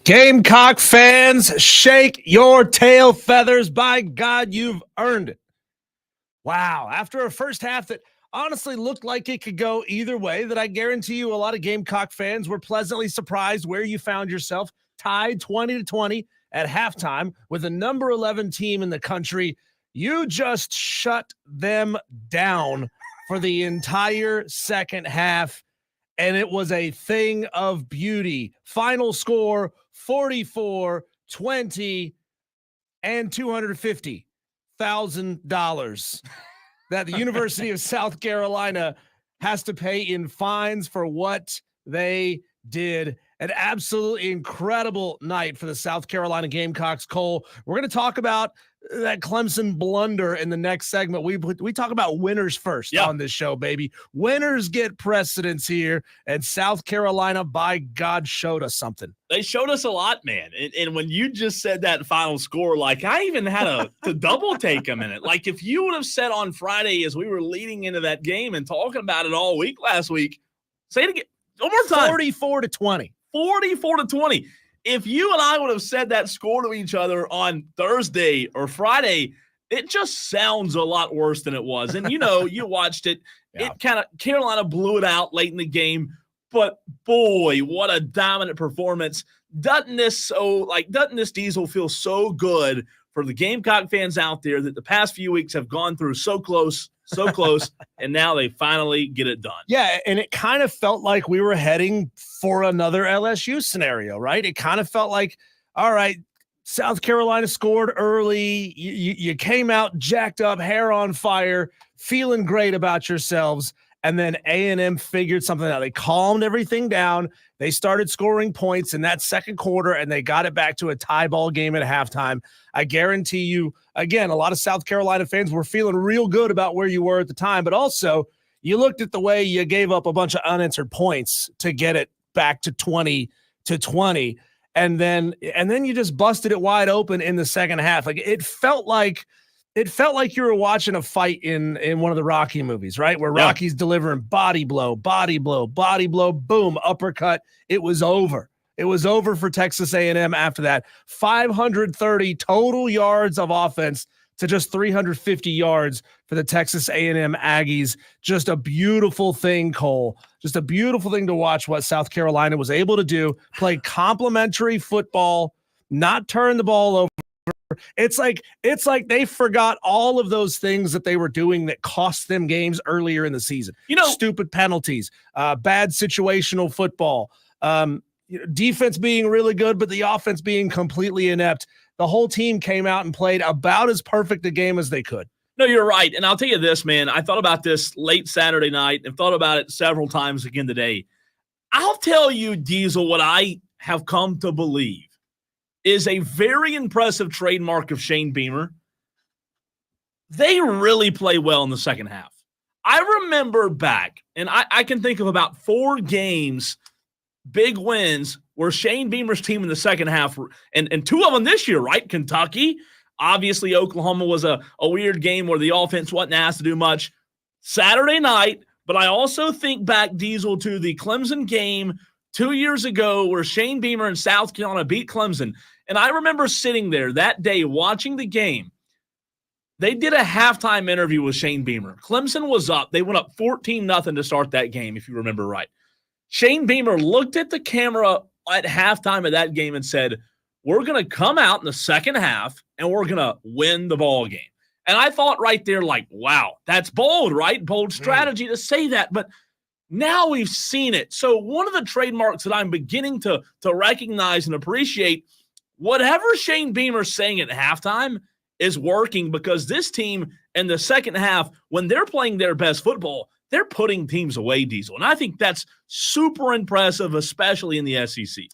Gamecock fans, shake your tail feathers. By God, you've earned it. Wow. After a first half that honestly looked like it could go either way, that I guarantee you a lot of Gamecock fans were pleasantly surprised where you found yourself, tied 20-20 at halftime with the number 11 team in the country. You just shut them down for the entire second half, and it was a thing of beauty. Final score, 44-20 and $250,000 that the University of South Carolina has to pay in fines for what they did. An absolutely incredible night for the South Carolina Gamecocks. Cole, we're going to talk about that Clemson blunder in the next segment. We talk about winners first on this show, baby. Winners get precedence here, and South Carolina, by God, showed us something. They showed us a lot, man. And when you just said that final score, like I even had to double take a minute. Like if you would have said on Friday as we were leading into that game and talking about it all week last week, say it again. One more time. 44-20. 44-20. If you and I would have said that score to each other on Thursday or Friday, it just sounds a lot worse than it was. And, you know, you watched it. Yeah. It kind of – Carolina blew it out late in the game. But, boy, what a dominant performance. Doesn't this Diesel feel so good for the Gamecock fans out there that the past few weeks have gone through so close, and now they finally get it done. Yeah, and it kind of felt like we were heading for another LSU scenario, right? It kind of felt like, all right, South Carolina scored early. You came out jacked up, hair on fire, feeling great about yourselves, and then A&M figured something out. They calmed everything down. They started scoring points in that second quarter, and they got it back to a tie ball game at halftime. I guarantee you, again, a lot of South Carolina fans were feeling real good about where you were at the time, but also you looked at the way you gave up a bunch of unanswered points to get it back to 20-20, and then you just busted it wide open in the second half. Like it felt like you were watching a fight in one of the Rocky movies, right? Where Rocky's delivering body blow, boom, uppercut. It was over. It was over for Texas A&M after that. 530 total yards of offense to just 350 yards for the Texas A&M Aggies. Just a beautiful thing, Cole. Just a beautiful thing to watch what South Carolina was able to do. Play complementary football, not turn the ball over. It's like they forgot all of those things that they were doing that cost them games earlier in the season. You know, stupid penalties, bad situational football, defense being really good, but the offense being completely inept. The whole team came out and played about as perfect a game as they could. No, you're right. And I'll tell you this, man. I thought about this late Saturday night and thought about it several times again today. I'll tell you, Diesel, what I have come to believe is a very impressive trademark of Shane Beamer. They really play well in the second half. I remember back, and I can think of about 4 games, big wins, where Shane Beamer's team in the second half, and 2 of them this year, right? Kentucky, obviously Oklahoma was a weird game where the offense wasn't asked to do much. Saturday night, but I also think back, Diesel, to the Clemson game 2 years ago where Shane Beamer and South Carolina beat Clemson. And I remember sitting there that day watching the game. They did a halftime interview with Shane Beamer. Clemson was up. They went up 14-0 to start that game, if you remember right. Shane Beamer looked at the camera at halftime of that game and said, we're going to come out in the second half and we're going to win the ball game. And I thought right there, like, wow, that's bold, right? Bold strategy to say that. But now we've seen it. So one of the trademarks that I'm beginning to recognize and appreciate, whatever Shane Beamer's saying at halftime is working, because this team in the second half, when they're playing their best football, they're putting teams away, Diesel. And I think that's super impressive, especially in the SEC.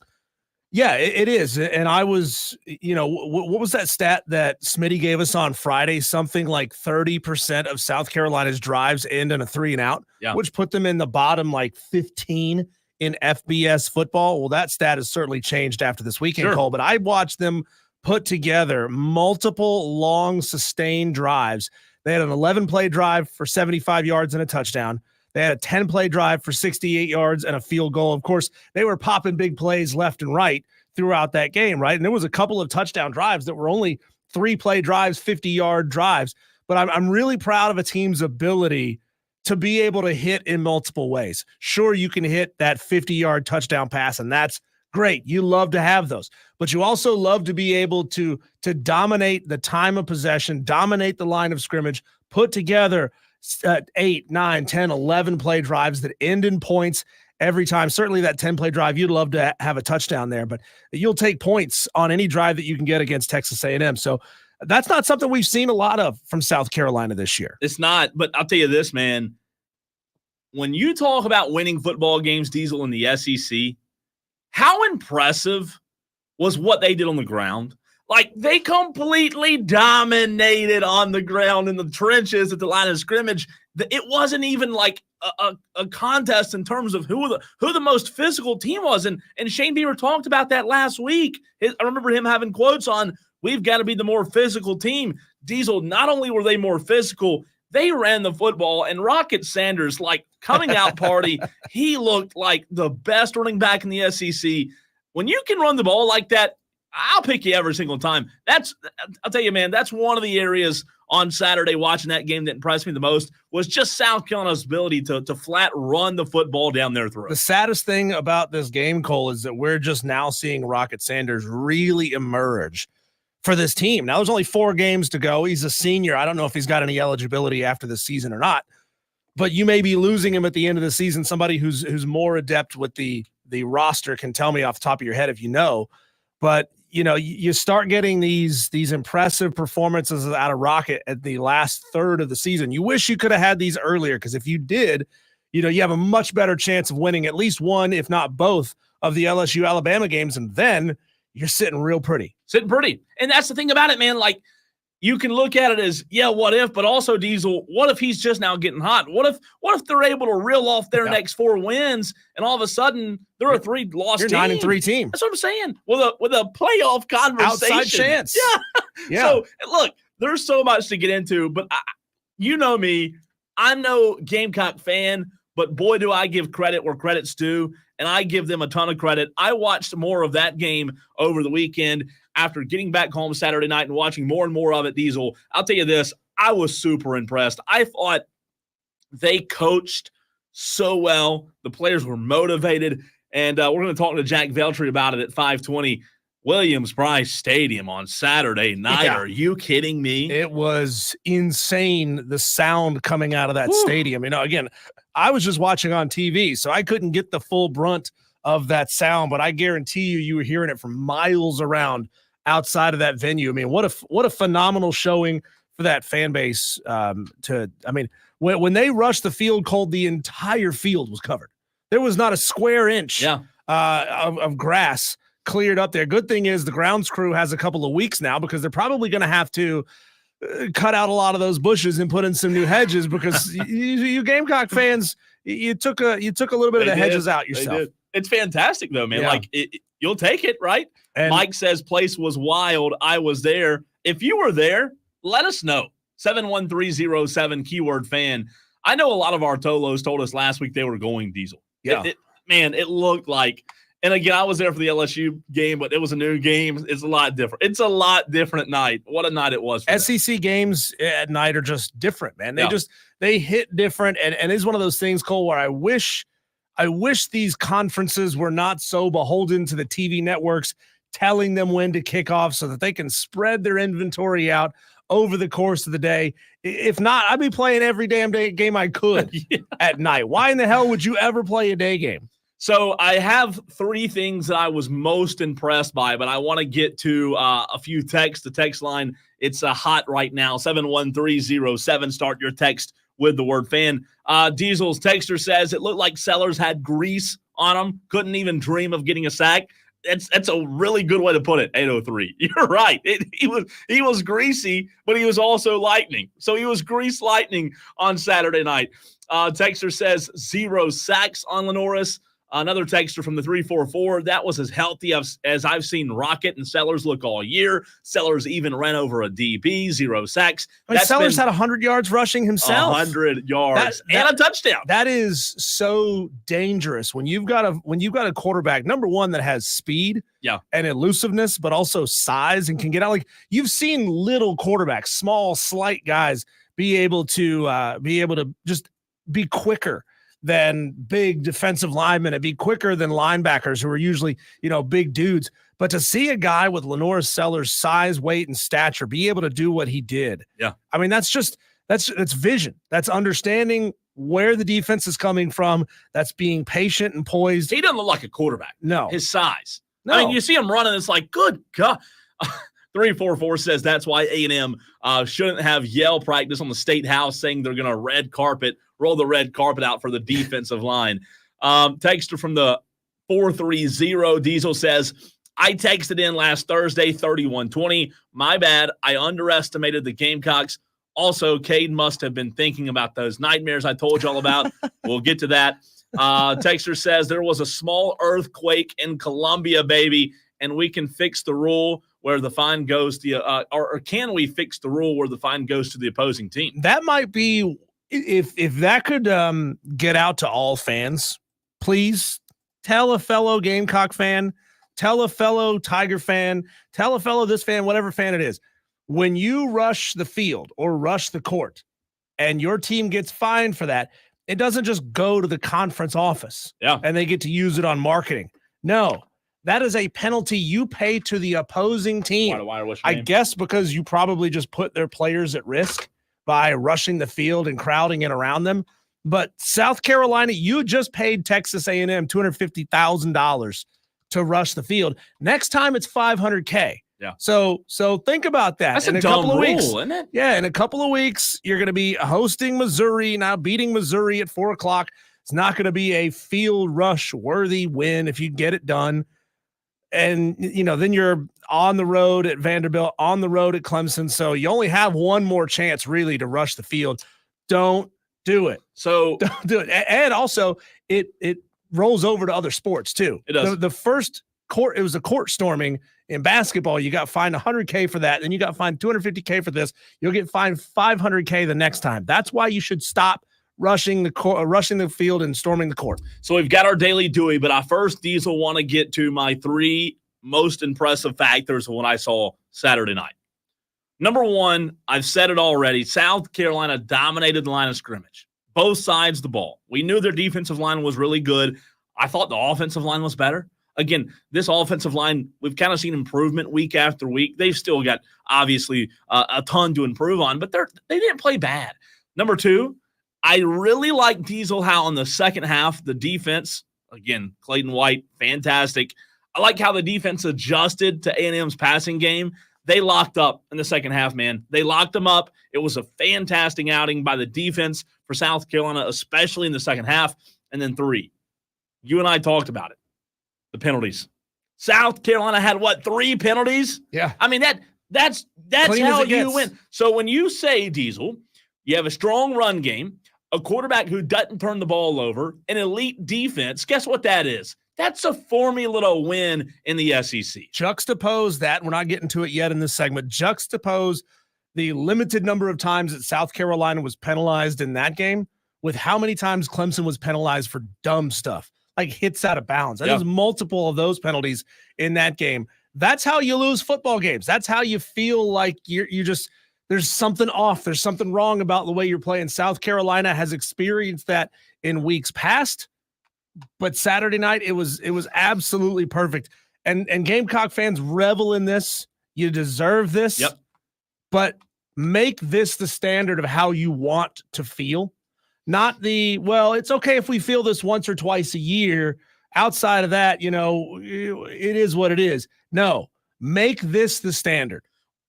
Yeah, it is. And I was, what was that stat that Smitty gave us on Friday? Something like 30% of South Carolina's drives end in a 3-and-out, which put them in the bottom like 15 in FBS football. Well, that stat has certainly changed after this weekend, Cole, but I watched them put together multiple long sustained drives. They had an 11-play drive for 75 yards and a touchdown. They had a 10-play drive for 68 yards and a field goal. Of course, they were popping big plays left and right throughout that game, right? And there was a couple of touchdown drives that were only 3-play drives, 50-yard drives. But I'm really proud of a team's ability to be able to hit in multiple ways. Sure, you can hit that 50-yard touchdown pass, and that's great. You love to have those. But you also love to be able to dominate the time of possession, dominate the line of scrimmage, put together 8, 9, 10, 11-play drives that end in points every time. Certainly that 10-play drive, you'd love to have a touchdown there, but you'll take points on any drive that you can get against Texas A&M. So that's not something we've seen a lot of from South Carolina this year. It's not, but I'll tell you this, man. When you talk about winning football games, Diesel, in the SEC, how impressive was what they did on the ground? Like, they completely dominated on the ground in the trenches at the line of scrimmage. It wasn't even like a contest in terms of who the most physical team was. And Shane Beamer talked about that last week. I remember him having quotes on, we've got to be the more physical team. Diesel, not only were they more physical, they ran the football. And Rocket Sanders, like, coming out party, he looked like the best running back in the SEC. When you can run the ball like that, I'll pick you every single time. I'll tell you, man, that's one of the areas on Saturday watching that game that impressed me the most was just South Carolina's ability to flat run the football down their throat. The saddest thing about this game, Cole, is that we're just now seeing Rocket Sanders really emerge for this team. Now, there's only 4 games to go. He's a senior. I don't know if he's got any eligibility after this season or not, but you may be losing him at the end of the season. Somebody who's more adept with the roster can tell me off the top of your head if you know. But you start getting these impressive performances out of Rocket at the last third of the season. You wish you could have had these earlier, because if you did, you have a much better chance of winning at least one, if not both, of the LSU Alabama games, and then you're sitting real pretty. And that's the thing about it, man. Like, you can look at it as, yeah, what if, but also, Diesel, what if he's just now getting hot? What if they're able to reel off their next 4 wins, and all of a sudden they're a 3-loss team? You're 9-3 team. That's what I'm saying. With a playoff conversation. Outside chance. Yeah. So, look, there's so much to get into, but you know me. I'm no Gamecock fan, but boy, do I give credit where credit's due, and I give them a ton of credit. I watched more of that game over the weekend after getting back home Saturday night and watching more and more of it, Diesel. I'll tell you this, I was super impressed. I thought they coached so well. The players were motivated, and we're going to talk to Jack Veltri about it at 5:20. Williams-Brice Stadium on Saturday night. Yeah. Are you kidding me? It was insane, the sound coming out of that stadium. Again, I was just watching on TV, so I couldn't get the full brunt of that sound, but I guarantee you were hearing it from miles around outside of that venue. I mean, what a phenomenal showing for that fan base. When they rushed the field, Cole, the entire field was covered. There was not a square inch of grass cleared up there. Good thing is the grounds crew has a couple of weeks now, because they're probably going to have to cut out a lot of those bushes and put in some new hedges, because you Gamecock fans, you took a little bit of the hedges out yourself. It's fantastic though, man. Yeah. Like you'll take it, right? And Mike says place was wild. I was there. If you were there, let us know. 71307 keyword fan. I know a lot of our Tolos told us last week they were going, Diesel. Yeah. It looked like, and again, I was there for the LSU game, but it was a new game. It's a lot different. It's a lot different night. What a night it was. SEC games at night are just different, man. They hit different. And it's one of those things, Cole, where I wish these conferences were not so beholden to the TV networks telling them when to kick off, so that they can spread their inventory out over the course of the day. If not, I'd be playing every damn day game I could at night. Why in the hell would you ever play a day game? So I have 3 things that I was most impressed by, but I want to get to a few texts. The text line, it's hot right now, 71307. Start your text with the word fan. Diesel's texter says it looked like Sellers had grease on him. Couldn't even dream of getting a sack. That's a really good way to put it, 803. You're right. He was greasy, but he was also lightning. So he was grease lightning on Saturday night. Texter says 0 sacks on Lenoris. Another texter from the 344, that was as healthy as I've seen Rocket and Sellers look all year. Sellers even ran over a DB, 0 sacks. Sellers had 100 yards rushing himself. 100 yards and a touchdown. That is so dangerous when you've got a quarterback, number one, that has speed and elusiveness, but also size and can get out. Like, you've seen little quarterbacks, small, slight guys be able to just be quicker than big defensive linemen and be quicker than linebackers who are usually, big dudes. But to see a guy with Lenore Sellers' size, weight, and stature be able to do what he did, I mean, that's vision. That's understanding where the defense is coming from. That's being patient and poised. He doesn't look like a quarterback. No. His size. No. I mean, you see him running, it's like, good God. 344 says that's why A&M shouldn't have yell practice on the State House saying they're going to roll the red carpet out for the defensive line. Texter from the 430 Diesel says, I texted in last Thursday, 31-20. My bad. I underestimated the Gamecocks. Also, Cade must have been thinking about those nightmares I told you all about. We'll get to that. Texter says there was a small earthquake in Columbia, baby, and we can fix the rule where the fine goes to or can we fix the rule where the fine goes to the opposing team? That might be, if that could get out to all fans, please tell a fellow Gamecock fan, tell a fellow Tiger fan, tell a fellow this fan, whatever fan it is. When you rush the field or rush the court and your team gets fined for that, it doesn't just go to the conference office and they get to use it on marketing. No. That is a penalty you pay to the opposing team. I guess because you probably just put their players at risk by rushing the field and crowding in around them. But South Carolina, you just paid Texas A&M $250,000 to rush the field. Next time it's $500K. Yeah. So think about that. That's a dumb rule, isn't it? Yeah. In a couple of weeks, you're going to be hosting Missouri, now beating Missouri at 4:00. It's not going to be a field rush worthy win if you get it done. And, then you're on the road at Vanderbilt, on the road at Clemson. So you only have one more chance really to rush the field. Don't do it. So don't do it. And also it rolls over to other sports too. It does. The first court, it was a court storming in basketball. You got fined $100K for that. Then you got fined $250K for this. You'll get fined $500K the next time. That's why you should stop rushing the field and storming the court. So we've got our daily Dewey, but I first, Diesel, want to get to my 3 most impressive factors of what I saw Saturday night. Number one, I've said it already, South Carolina dominated the line of scrimmage. Both sides of the ball. We knew their defensive line was really good. I thought the offensive line was better. Again, this offensive line, we've kind of seen improvement week after week. They've still got, obviously, a ton to improve on, but they didn't play bad. Number two, I really like Diesel how in the second half, the defense, again, Clayton White, fantastic. I like how the defense adjusted to A&M's passing game. They locked up in the second half, man. They locked them up. It was a fantastic outing by the defense for South Carolina, especially in the second half. And then 3, you and I talked about it, the penalties. South Carolina had, 3 penalties? Yeah. I mean, that's how you win. So when you say, Diesel, you have a strong run game, a quarterback who doesn't turn the ball over, an elite defense, guess what that is? That's a formula to win in the SEC. Juxtapose that. We're not getting to it yet in this segment. Juxtapose the limited number of times that South Carolina was penalized in that game with how many times Clemson was penalized for dumb stuff, like hits out of bounds. There's multiple of those penalties in that game. That's how you lose football games. That's how you feel like you just – there's something off. There's something wrong about the way you're playing. South Carolina has experienced that in weeks past, but Saturday night it was absolutely perfect. And Gamecock fans revel in this. You deserve this. Yep. But make this the standard of how you want to feel. Not it's okay if we feel this once or twice a year. Outside of that, it is what it is. No, make this the standard.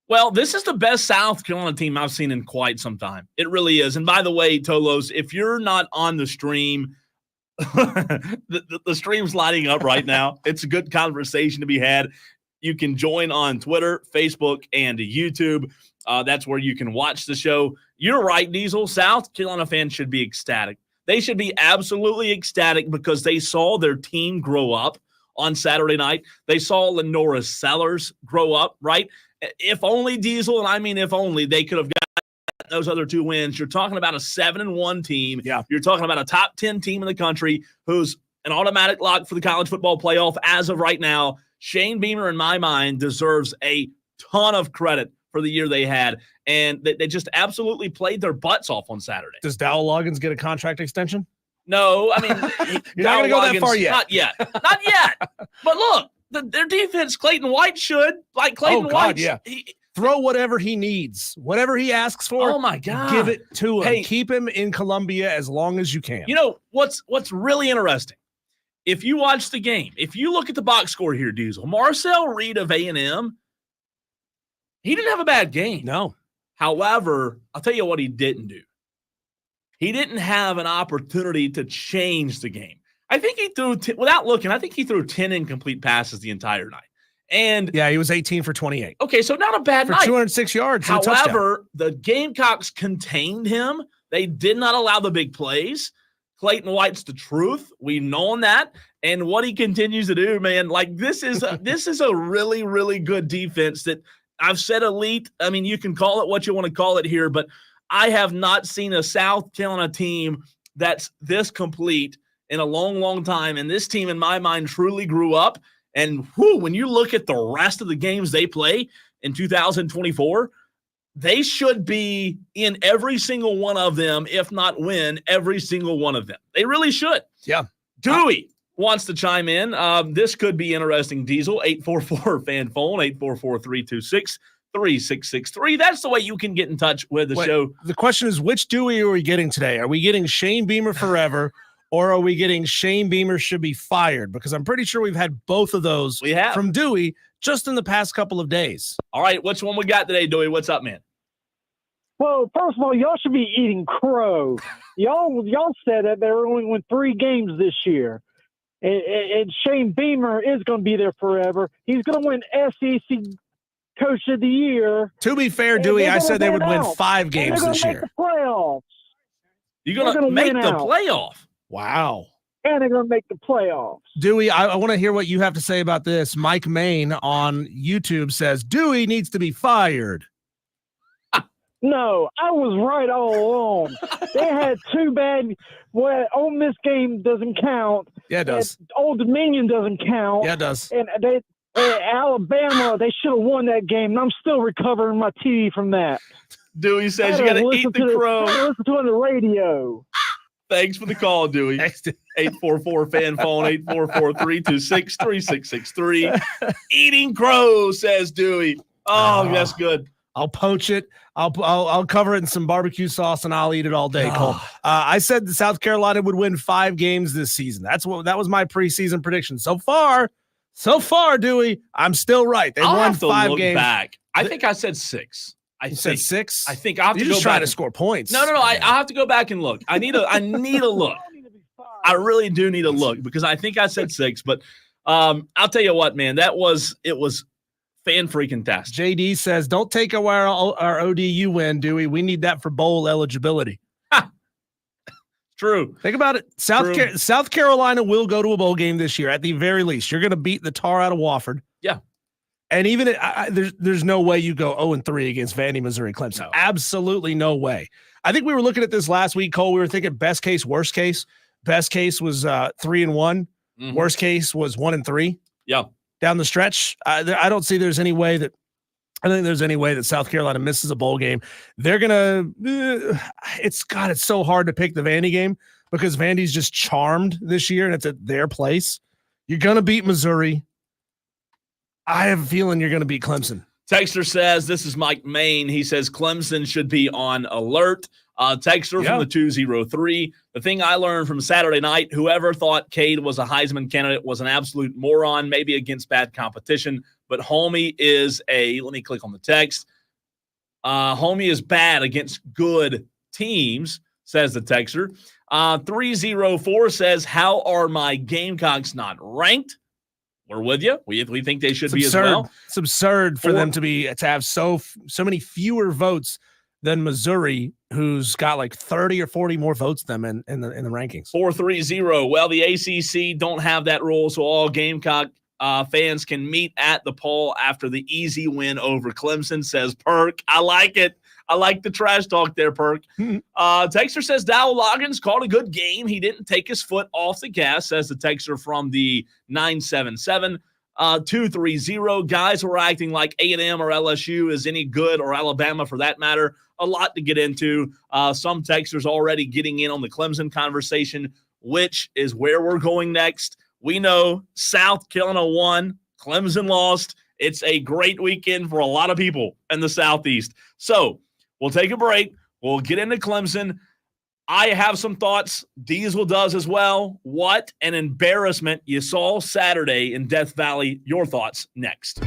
Well, this is the best South Carolina team I've seen in quite some time. It really is. And by the way, Tolos, if you're not on the stream, the stream's lighting up right now. It's a good conversation to be had. You can join on Twitter, Facebook, and YouTube. That's where you can watch the show. You're right, Diesel. South Carolina fans should be ecstatic. They should be absolutely ecstatic because they saw their team grow up on Saturday night. They saw Lenora Sellers grow up, right? If only Diesel, and I mean if only, they could have got those other 2 wins. You're talking about a 7-1 team. Yeah. You're talking about a top 10 team in the country who's an automatic lock for the college football playoff as of right now. Shane Beamer, in my mind, deserves a ton of credit for the year they had, and they just absolutely played their butts off on Saturday. Does Dowell Loggins get a contract extension? No, I mean, you're not going to go that far yet. Not yet. Not yet. But look, their defense, Clayton White should. Like Clayton White. Yeah. Throw whatever he needs. Whatever he asks for. Oh, my God. Give it to him. Hey, keep him in Columbia as long as you can. You know, what's really interesting, if you watch the game, if you look at the box score here, Diesel, Marcel Reed of A&M, he didn't have a bad game. No. However, I'll tell you what he didn't do. He didn't have an opportunity to change the game. I think he threw, without looking, I think he threw 10 incomplete passes the entire night. And yeah, he was 18 for 28. Okay, so not a bad night. For 206 yards. However, the Gamecocks contained him. They did not allow the big plays. Clayton White's the truth. We've known that. And what he continues to do, man, like this is a really, really good defense that I've said elite. I mean, you can call it what you want to call it here, but I have not seen a South Carolina team that's this complete in a long, long time. And this team, in my mind, truly grew up. And when you look at the rest of the games they play in 2024, they should be in every single one of them, if not win every single one of them. They really should. Yeah. Dewey wants to chime in. This could be interesting, Diesel. 844-FAN phone, 844-326-3663. That's the way you can get in touch with the show. The question is, which Dewey are we getting today? Are we getting Shane Beamer forever, or are we getting Shane Beamer should be fired? Because I'm pretty sure we've had both of those from Dewey just in the past couple of days. All right, which one we got today, Dewey? What's up, man? Well, first of all, y'all should be eating crow. y'all said that they were only win 3 games this year. And Shane Beamer is going to be there forever. He's going to win SEC Coach of the Year. To be fair, Dewey, I said they would win 5 games this year. The playoffs. You're going to make the playoff. Wow. And they're going to make the playoffs. Dewey, I want to hear what you have to say about this. Mike Main on YouTube says, Dewey needs to be fired. No, I was right all along. They had 2 bad. Well, Ole Miss game doesn't count. Yeah, it does. Old Dominion doesn't count. Yeah, it does. And Alabama, they should have won that game. And I'm still recovering my TV from that. Dewey says you got to eat the crow. Listen to it on the radio. Thanks for the call, Dewey. 844-FAN phone, 844-326-3663. Eating crow, says Dewey. Oh, that's good. I'll poach it. I'll cover it in some barbecue sauce and I'll eat it all day, Cole. I said that South Carolina would win 5 games this season. That was my preseason prediction. So far, Dewey, I'm still right. They won 5 games. Back. I think I said 6. You said 6? I think I have to go back to score points. No. I have to go back and look. I need a look. I really do need a look because I think I said 6. But I'll tell you what, man, it was fan-freaking-tastic. JD says, don't take away our ODU win, Dewey. We need that for bowl eligibility. True. Think about it. South Carolina will go to a bowl game this year at the very least. You're going to beat the tar out of Wofford. Yeah. And even there's no way you go 0-3 against Vandy, Missouri, Clemson. No. Absolutely no way. I think we were looking at this last week, Cole. We were thinking best case, worst case. Best case was 3-1. Mm-hmm. Worst case was 1-3. Yeah. Down the stretch, I don't see there's any way that I think there's any way that South Carolina misses a bowl game. They're gonna. It's so hard to pick the Vandy game because Vandy's just charmed this year and it's at their place. You're gonna beat Missouri. I have a feeling you're gonna beat Clemson. Texter says, this is Mike Main. He says Clemson should be on alert. Texter from the 203. The thing I learned from Saturday night, whoever thought Cade was a Heisman candidate was an absolute moron, maybe against bad competition. But Homie is let me click on the text. Homie is bad against good teams, says the Texter. 304 says, how are my Gamecocks not ranked? We're with you. We think they should be as well. It's absurd for them to have so many fewer votes than Missouri, who's got like 30 or 40 more votes than them in the rankings. 4-3-0. Well, the ACC don't have that rule, so all Gamecock fans can meet at the poll after the easy win over Clemson, says Perk. I like it. I like the trash talk there, Perk. Texter says Dowell Loggins called a good game. He didn't take his foot off the gas, says the texter from the 977. 2-3-0. Guys who are acting like A&M or LSU is any good, or Alabama for that matter. A lot to get into. Some texters already getting in on the Clemson conversation, which is where we're going next. We know South Carolina won, Clemson lost. It's a great weekend for a lot of people in the Southeast. So we'll take a break. We'll get into Clemson. I have some thoughts. Diesel does as well. What an embarrassment you saw Saturday in Death Valley. Your thoughts next.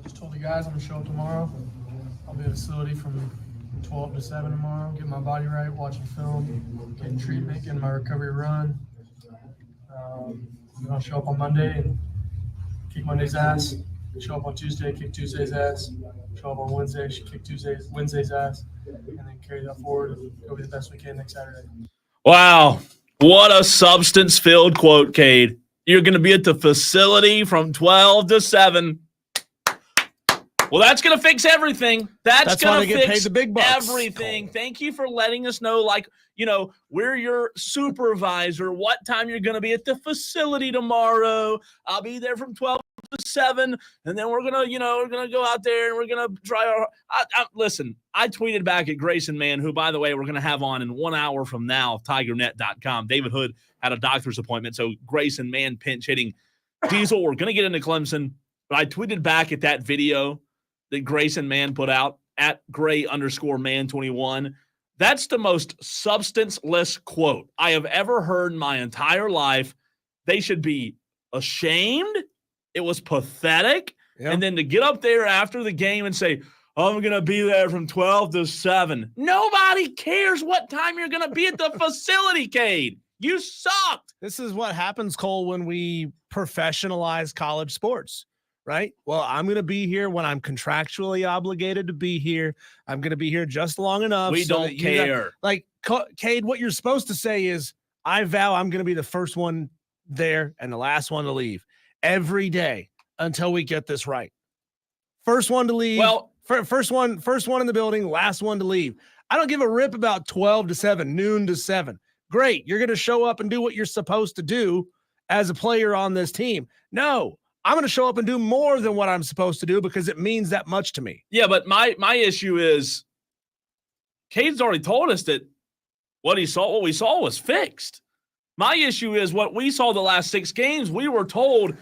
Just told the guys I'm going to show up tomorrow. I'll be at the facility from 12 to 7 tomorrow, getting my body right, watching film, getting treatment, getting my recovery run. Then I'll show up on Monday and kick Monday's ass. Show up on Tuesday, kick Tuesday's ass. Show up on Wednesday, kick Wednesday's ass. And then carry that forward and go be the best we can next Saturday. Wow. What a substance-filled quote, Cade. You're going to be at the facility from 12 to 7. Well, that's going to fix everything. That's going to fix paid the big bucks. Everything. Thank you for letting us know, we're your supervisor, what time you're going to be at the facility tomorrow. I'll be there from 12 to 7, and then we're going to go out there and we're going to try our listen, I tweeted back at Grayson Mann, who, by the way, we're going to have on in 1 hour from now, tigernet.com. David Hood had a doctor's appointment, so Grayson Mann pinch hitting. Diesel, we're going to get into Clemson, but I tweeted back at that video that Grayson Mann put out at Gray_Man21. That's the most substanceless quote I have ever heard in my entire life. They should be ashamed. It was pathetic. Yep. And then to get up there after the game and say, I'm going to be there from 12 to 7. Nobody cares what time you're going to be at the facility, Cade. You sucked. This is what happens, Cole, when we professionalize college sports. Right? Well, I'm going to be here when I'm contractually obligated to be here. I'm going to be here just long enough. We don't care. Cade, what you're supposed to say is, I vow I'm going to be the first one there and the last one to leave every day until we get this right. First one to leave. Well, first one in the building, last one to leave. I don't give a rip about 12 to 7, noon to 7. Great. You're going to show up and do what you're supposed to do as a player on this team. No. I'm going to show up and do more than what I'm supposed to do because it means that much to me. Yeah, but my issue is Cade's already told us that what we saw was fixed. My issue is what we saw the last 6 games, we were told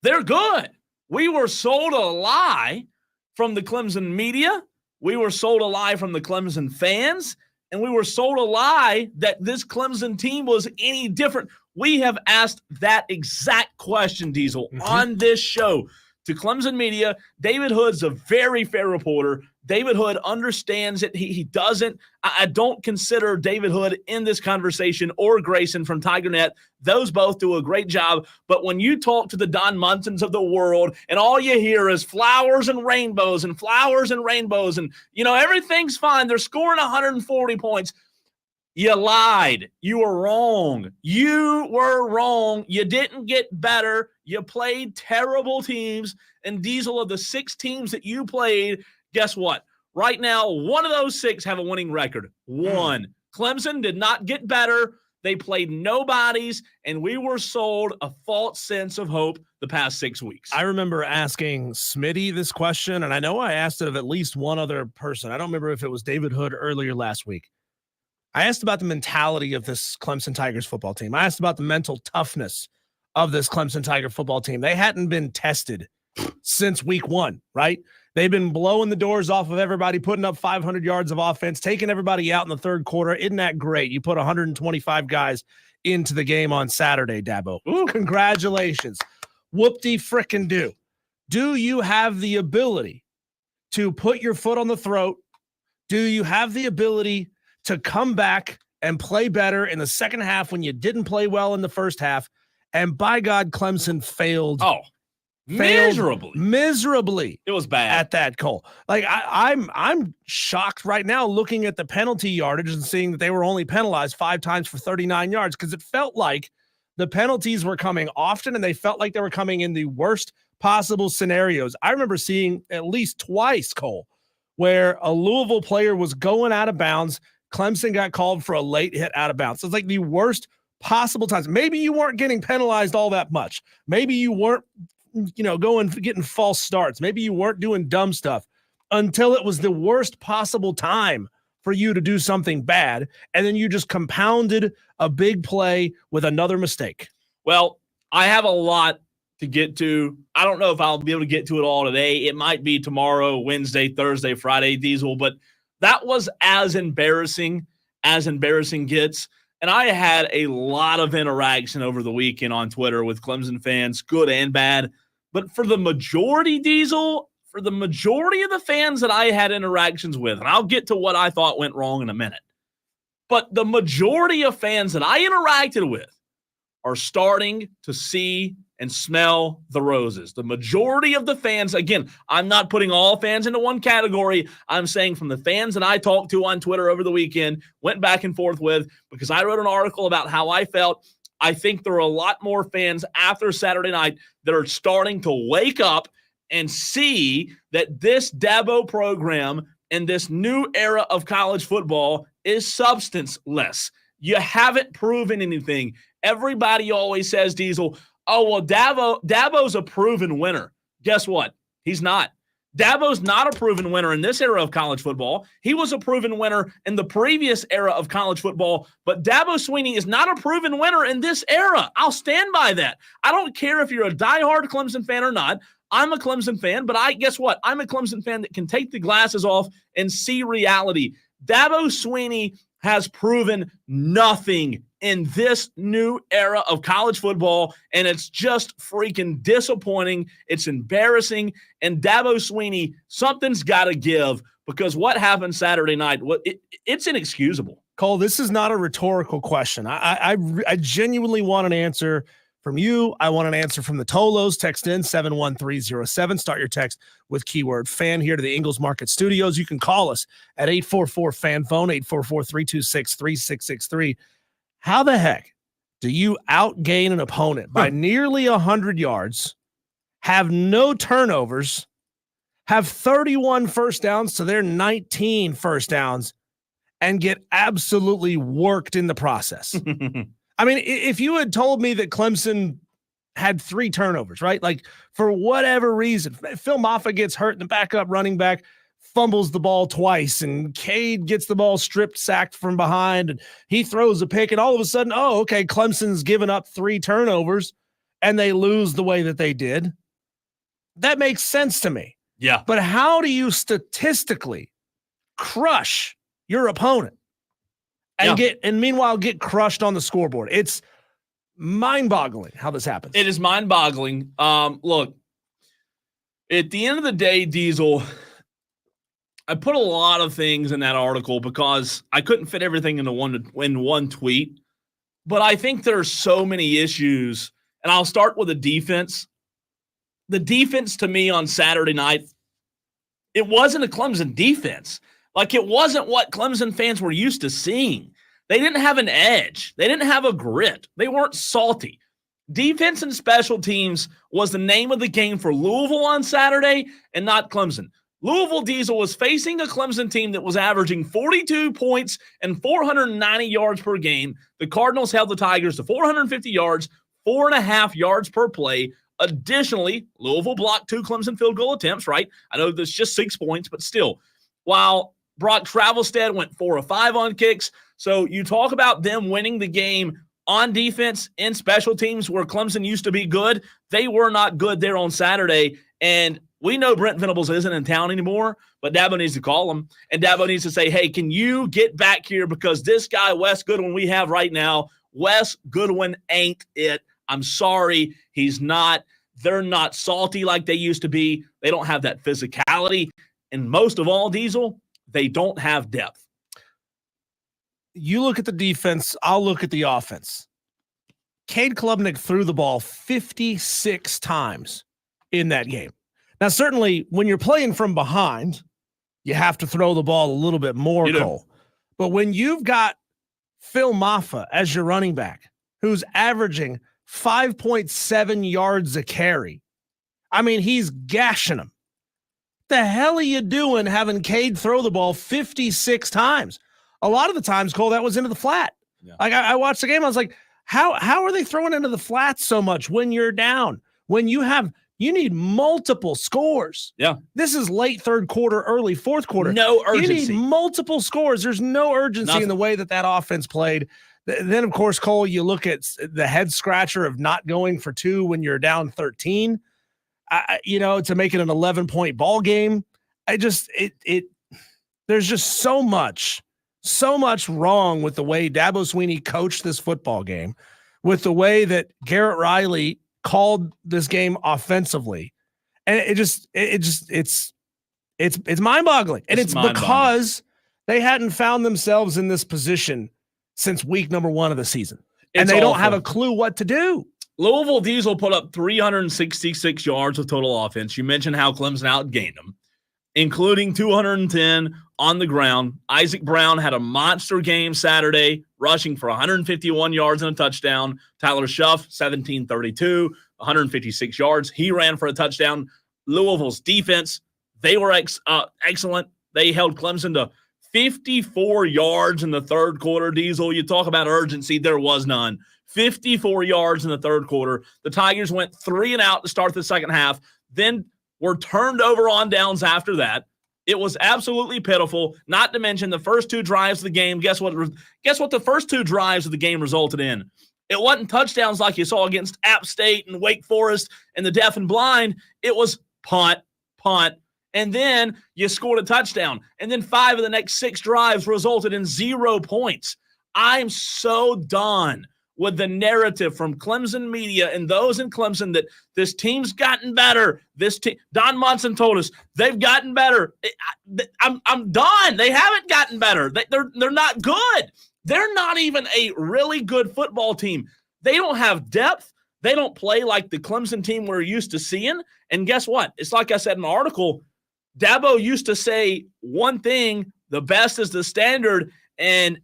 they're good. We were sold a lie from the Clemson media. We were sold a lie from the Clemson fans. And we were sold a lie that this Clemson team was any different. We have asked that exact question, Diesel, on this show to Clemson media. David Hood's a very fair reporter. David Hood understands it. He doesn't. I don't consider David Hood in this conversation or Grayson from TigerNet. Those both do a great job. But when you talk to the Don Muntons of the world and all you hear is flowers and rainbows and everything's fine. They're scoring 140 points. You lied. You were wrong. You were wrong. You didn't get better. You played terrible teams. And Diesel, of the 6 teams that you played, guess what? Right now, one of those 6 have a winning record. One. Clemson did not get better. They played nobodies, and we were sold a false sense of hope the past 6 weeks. I remember asking Smitty this question, and I know I asked it of at least one other person. I don't remember if it was David Hood earlier last week. I asked about the mentality of this Clemson Tigers football team. I asked about the mental toughness of this Clemson Tiger football team. They hadn't been tested since week 1, right? They've been blowing the doors off of everybody, putting up 500 yards of offense, taking everybody out in the third quarter. Isn't that great? You put 125 guys into the game on Saturday, Dabo. Ooh, congratulations. Whoop-de-frickin-do. Do you have the ability to put your foot on the throat? Do you have the ability to come back and play better in the second half when you didn't play well in the first half? And by God, Clemson failed. Miserably. It was bad at that, Cole. Like I'm shocked right now looking at the penalty yardage and seeing that they were only penalized 5 times for 39 yards because it felt like the penalties were coming often and they felt like they were coming in the worst possible scenarios. I remember seeing at least twice, Cole, where a Louisville player was going out of bounds. Clemson got called for a late hit out of bounds. So it's like the worst possible times. Maybe you weren't getting penalized all that much. Maybe you weren't getting false starts. Maybe you weren't doing dumb stuff until it was the worst possible time for you to do something bad. And then you just compounded a big play with another mistake. Well, I have a lot to get to. I don't know if I'll be able to get to it all today. It might be tomorrow, Wednesday, Thursday, Friday, Diesel, but that was as embarrassing gets. And I had a lot of interaction over the weekend on Twitter with Clemson fans, good and bad. But for the majority, Diesel, for the majority of the fans that I had interactions with, and I'll get to what I thought went wrong in a minute, but the majority of fans that I interacted with are starting to see and smell the roses. The majority of the fans, again, I'm not putting all fans into one category. I'm saying from the fans that I talked to on Twitter over the weekend, went back and forth with, because I wrote an article about how I felt. I think there are a lot more fans after Saturday night that are starting to wake up and see that this Dabo program and this new era of college football is substanceless. You haven't proven anything. Everybody always says, Diesel, oh, well, Dabo's a proven winner. Guess what? He's not. Dabo's not a proven winner in this era of college football. He was a proven winner in the previous era of college football, but Dabo Swinney is not a proven winner in this era. I'll stand by that. I don't care if you're a diehard Clemson fan or not. I'm a Clemson fan, but guess what? I'm a Clemson fan that can take the glasses off and see reality. Dabo Swinney has proven nothing in this new era of college football, and it's just freaking disappointing. It's embarrassing. And Dabo Swinney, something's got to give, because what happened Saturday night, it's inexcusable. Cole, this is not a rhetorical question. I genuinely want an answer from you. I want an answer from the Tolos. Text in 71307. Start your text with keyword fan here to the Ingles Market Studios. You can call us at 844-FAN-PHONE, 844-326-3663. How the heck do you outgain an opponent by nearly 100 yards, have no turnovers, have 31 first downs to their 19 first downs, and get absolutely worked in the process? I mean, if you had told me that Clemson had 3 turnovers, right? Like, for whatever reason, Phil Maffa gets hurt and the backup running back fumbles the ball twice, and Cade gets the ball sacked from behind, and he throws a pick, and all of a sudden, oh, okay, Clemson's given up 3 turnovers, and they lose the way that they did. That makes sense to me. Yeah. But how do you statistically crush your opponent and meanwhile get crushed on the scoreboard? It's mind-boggling how this happens. It is mind-boggling. Look, at the end of the day, Diesel, I put a lot of things in that article because I couldn't fit everything into one tweet. But I think there are so many issues, and I'll start with the defense. The defense, to me, on Saturday night, it wasn't a Clemson defense. Like, it wasn't what Clemson fans were used to seeing. They didn't have an edge. They didn't have a grit. They weren't salty. Defense and special teams was the name of the game for Louisville on Saturday, and not Clemson. Louisville, Diesel, was facing a Clemson team that was averaging 42 points and 490 yards per game. The Cardinals held the Tigers to 450 yards, 4.5 yards per play. Additionally, Louisville blocked 2 Clemson field goal attempts, right? I know there's just 6 points, but still. While Brock Travelstead went 4 of 5 on kicks. So you talk about them winning the game on defense in special teams where Clemson used to be good. They were not good there on Saturday. And we know Brent Venables isn't in town anymore, but Dabo needs to call him. And Dabo needs to say, hey, can you get back here? Because this guy, Wes Goodwin, we have right now, Wes Goodwin ain't it. I'm sorry, he's not. They're not salty like they used to be. They don't have that physicality. And most of all, Diesel, they don't have depth. You look at the defense, I'll look at the offense. Cade Klubnik threw the ball 56 times in that game. Now, certainly, when you're playing from behind, you have to throw the ball a little bit more, Cole. But when you've got Phil Maffa as your running back, who's averaging 5.7 yards a carry, I mean, he's gashing them. The hell are you doing having Cade throw the ball 56 times? A lot of the times, Cole, that was into the flat. Yeah. Like, I watched the game, I was like, how are they throwing into the flat so much when you're down? When you need multiple scores. Yeah. This is late third quarter, early fourth quarter. No urgency. You need multiple scores. There's no urgency in the way that offense played. Then, of course, Cole, you look at the head scratcher of not going for 2 when you're down 13, to make it an 11-point ball game. There's just so much wrong with the way Dabo Swinney coached this football game, with the way that Garrett Riley called this game offensively, And it's mind-boggling. And it's because they hadn't found themselves in this position since week number 1 of the season. And they don't have a clue what to do. Louisville Diesel put up 366 yards of total offense. You mentioned how Clemson outgained them, including 210 on the ground. Isaac Brown had a monster game Saturday, rushing for 151 yards and a touchdown. Tyler Shuff, 1732, 156 yards. He ran for a touchdown. Louisville's defense, they were excellent. They held Clemson to 54 yards in the third quarter. Diesel, you talk about urgency. There was none. 54 yards in the third quarter. The Tigers went 3 and out to start the second half, then were turned over on downs after that. It was absolutely pitiful, not to mention the first 2 drives of the game. Guess what the first 2 drives of the game resulted in? It wasn't touchdowns like you saw against App State and Wake Forest and the deaf and blind. It was punt, and then you scored a touchdown. And then 5 of the next 6 drives resulted in 0 points. I'm so done with the narrative from Clemson media and those in Clemson that this team's gotten better. Don Munson told us they've gotten better. I'm done. They haven't gotten better. They're not good. They're not even a really good football team. They don't have depth. They don't play like the Clemson team we're used to seeing. And guess what? It's like I said in the article, Dabo used to say one thing, the best is the standard, and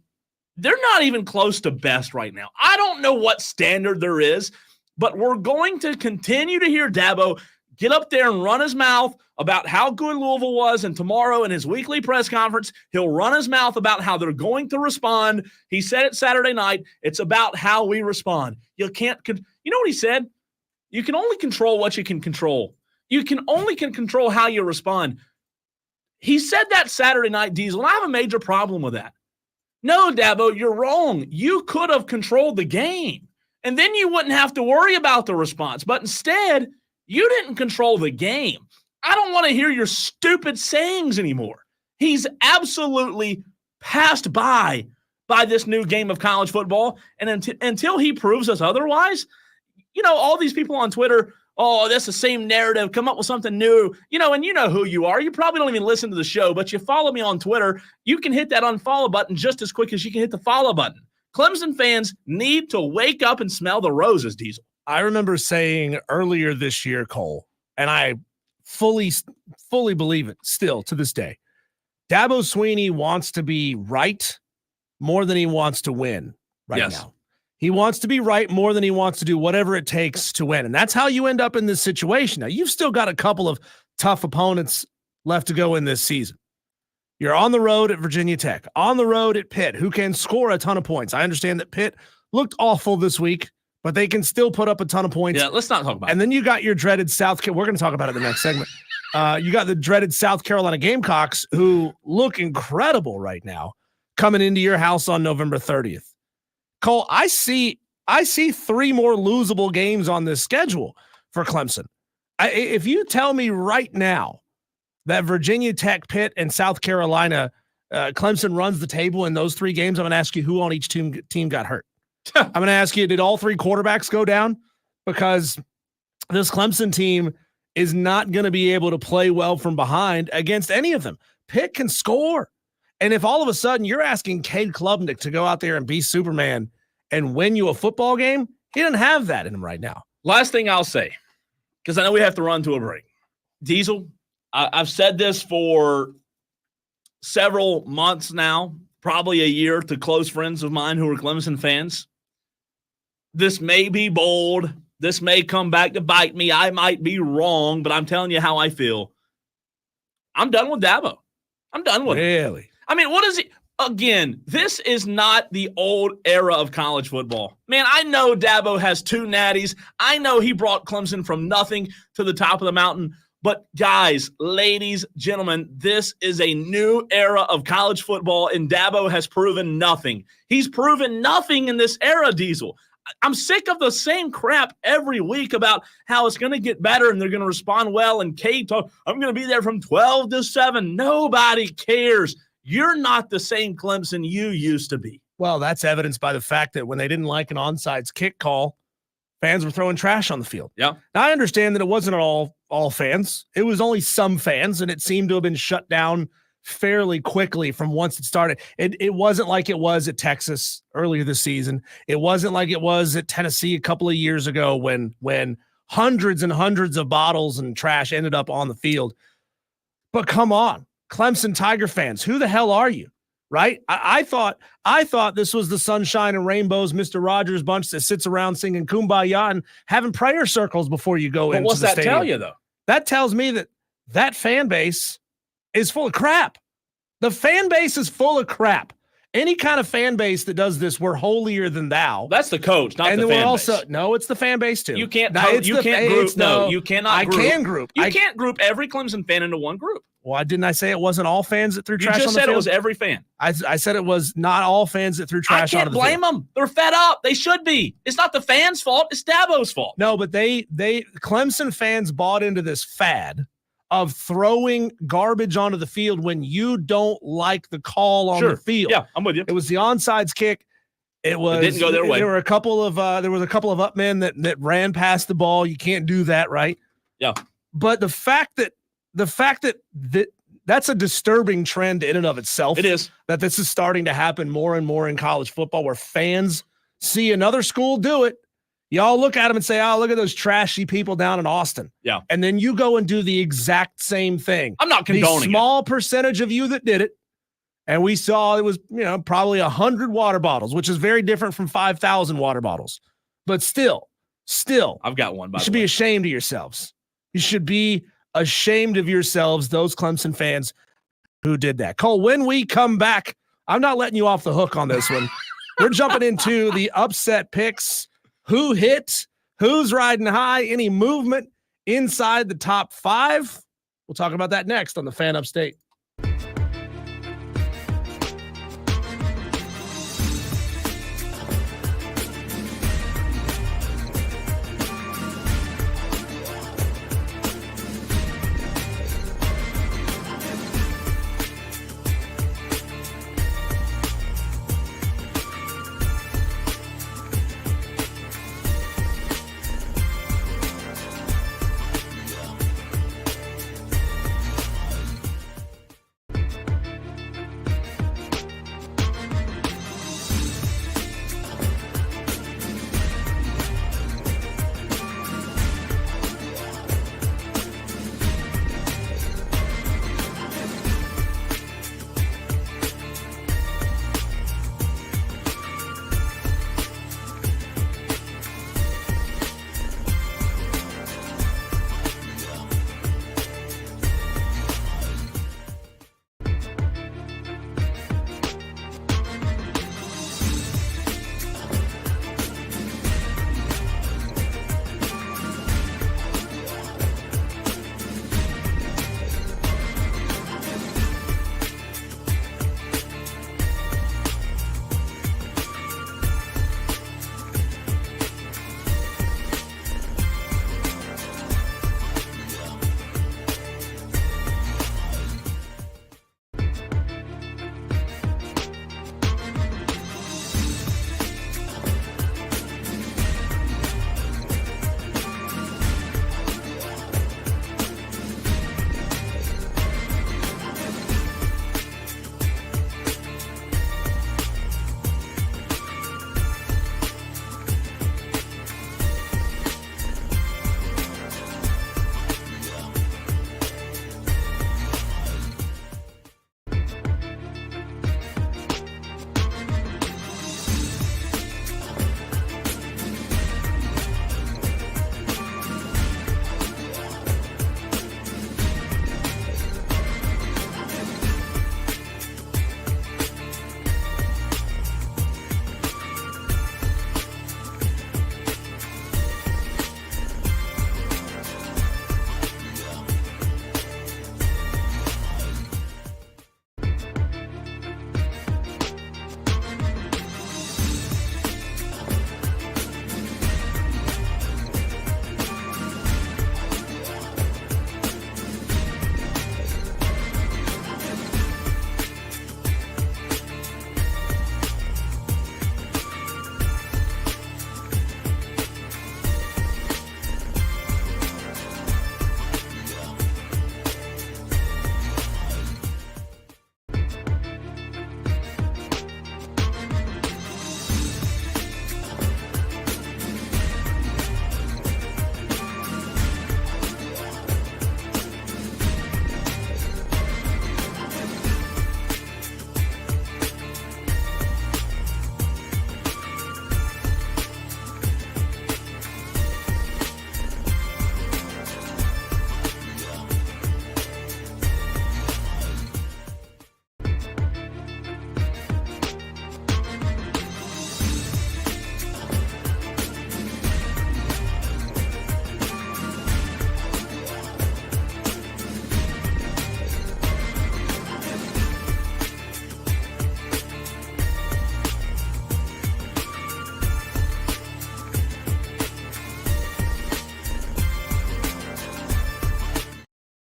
they're not even close to best right now. I don't know what standard there is, but we're going to continue to hear Dabo get up there and run his mouth about how good Louisville was, and tomorrow in his weekly press conference, he'll run his mouth about how they're going to respond. He said it Saturday night. It's about how we respond. You know what he said? You can only control what you can control. You can only control how you respond. He said that Saturday night, Diesel, and I have a major problem with that. No, Dabo, you're wrong. You could have controlled the game, and then you wouldn't have to worry about the response. But instead, you didn't control the game. I don't want to hear your stupid sayings anymore. He's absolutely passed by this new game of college football, and until he proves us otherwise, all these people on Twitter, oh, that's the same narrative, come up with something new, and you know who you are. You probably don't even listen to the show, but you follow me on Twitter. You can hit that unfollow button just as quick as you can hit the follow button. Clemson fans need to wake up and smell the roses, Diesel. I remember saying earlier this year, Cole, and I fully believe it still to this day, Dabo Swinney wants to be right more than he wants to win now. He wants to be right more than he wants to do whatever it takes to win. And that's how you end up in this situation. Now, you've still got a couple of tough opponents left to go in this season. You're on the road at Virginia Tech, on the road at Pitt, who can score a ton of points. I understand that Pitt looked awful this week, but they can still put up a ton of points. Yeah, let's not talk about it. And then you got your dreaded we're going to talk about it in the next segment. You got the dreaded South Carolina Gamecocks, who look incredible right now, coming into your house on November 30th. Cole, I see 3 more losable games on this schedule for Clemson. If you tell me right now that Virginia Tech, Pitt, and South Carolina, Clemson runs the table in those 3 games, I'm going to ask you who on each team got hurt. I'm going to ask you, did all 3 quarterbacks go down? Because this Clemson team is not going to be able to play well from behind against any of them. Pitt can score. And if all of a sudden you're asking Cade Klubnik to go out there and be Superman and win you a football game, he doesn't have that in him right now. Last thing I'll say, because I know we have to run to a break. Diesel, I've said this for several months now, probably a year, to close friends of mine who are Clemson fans. This may be bold. This may come back to bite me. I might be wrong, but I'm telling you how I feel. I'm done with Dabo. I'm done with it. Really? I mean, what is it? Again, this is not the old era of college football. Man, I know Dabo has 2 natties. I know he brought Clemson from nothing to the top of the mountain. But guys, ladies, gentlemen, this is a new era of college football, and Dabo has proven nothing. He's proven nothing in this era, Diesel. I'm sick of the same crap every week about how it's going to get better and they're going to respond well. And Kate talk, I'm going to be there from 12 to 7. Nobody cares. You're not the same Clemson you used to be. Well, that's evidenced by the fact that when they didn't like an onside kick call, Fans were throwing trash on the field. Yeah. Now, I understand that it wasn't all fans. It was only some fans, and it seemed to have been shut down fairly quickly from once it started. It wasn't like it was at Texas earlier this season. It wasn't like it was at Tennessee a couple of years ago when hundreds and hundreds of bottles and trash ended up on the field. But come on, Clemson Tiger fans, who the hell are you? Right? I thought this was the sunshine and rainbows, Mr. Rogers bunch that sits around singing Kumbaya and having prayer circles before you go into the stadium. What's that tell you, though? That tells me that fan base is full of crap. The fan base is full of crap. Any kind of fan base that does this, we're holier than thou. That's the coach, not and the then fan we're also base. No, it's the fan base too. You can't. You cannot. I Group. can group. You can't group every Clemson fan into one group. Why didn't I say it wasn't all fans that threw trash on the field? You just said it was every fan. I said it was not all fans that threw trash on the field. I can't blame them. They're fed up. They should be. It's not the fans' fault. It's Dabo's fault. No, but Clemson fans bought into this fad of throwing garbage onto the field when you don't like the call on the field. Yeah, I'm with you. It was the onside kick. It didn't go their way. There was a couple of up men that ran past the ball. You can't do that, right? Yeah. But the fact that that's a disturbing trend in and of itself. It is. That this is starting to happen more and more in college football, where fans see another school do it. Y'all look at them and say, "Oh, look at those trashy people down in Austin." Yeah. And then you go and do the exact same thing. I'm not condoning the small percentage of you that did it. And we saw it was, probably 100 water bottles, which is very different from 5,000 water bottles. But still, I've got one. You should be ashamed of yourselves. You should be ashamed of yourselves, those Clemson fans who did that. Cole, when we come back, I'm not letting you off the hook on this one. We're jumping into the upset picks. Who hit? Who's riding high? Any movement inside the top 5? We'll talk about that next on the Fan Upstate.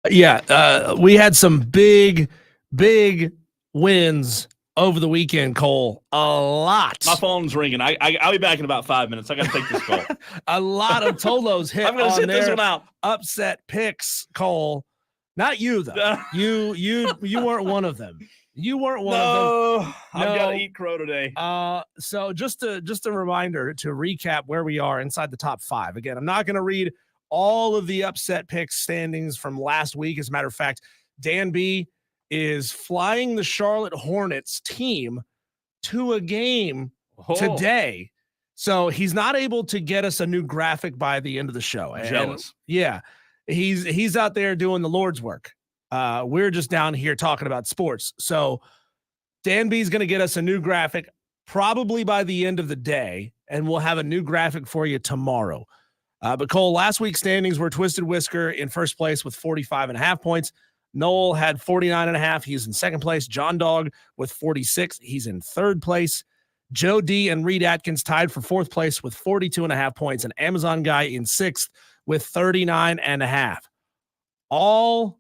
Yeah, we had some big wins over the weekend, Cole. A lot. My phone's ringing. I'll be back in about 5 minutes. I got to take this call. A lot of Tolos hit I'm going to sit this one out. Upset picks, Cole. Not you, though. You weren't one of them. You weren't one of them. I've got to eat crow today. So just a reminder to recap where we are inside the top 5. Again, I'm not going to read all of the upset picks standings from last week. As a matter of fact, Dan B is flying the Charlotte Hornets team to a game today. So he's not able to get us a new graphic by the end of the show. I'm jealous. Yeah. He's out there doing the Lord's work. We're just down here talking about sports. So Dan B is going to get us a new graphic probably by the end of the day, and we'll have a new graphic for you tomorrow. But Cole, last week's standings were Twisted Whisker in first place with 45.5 points. Noel had 49.5. He's in second place. John Dog with 46. He's in third place. Joe D and Reed Atkins tied for fourth place with 42.5 points. And Amazon Guy in sixth with 39.5. All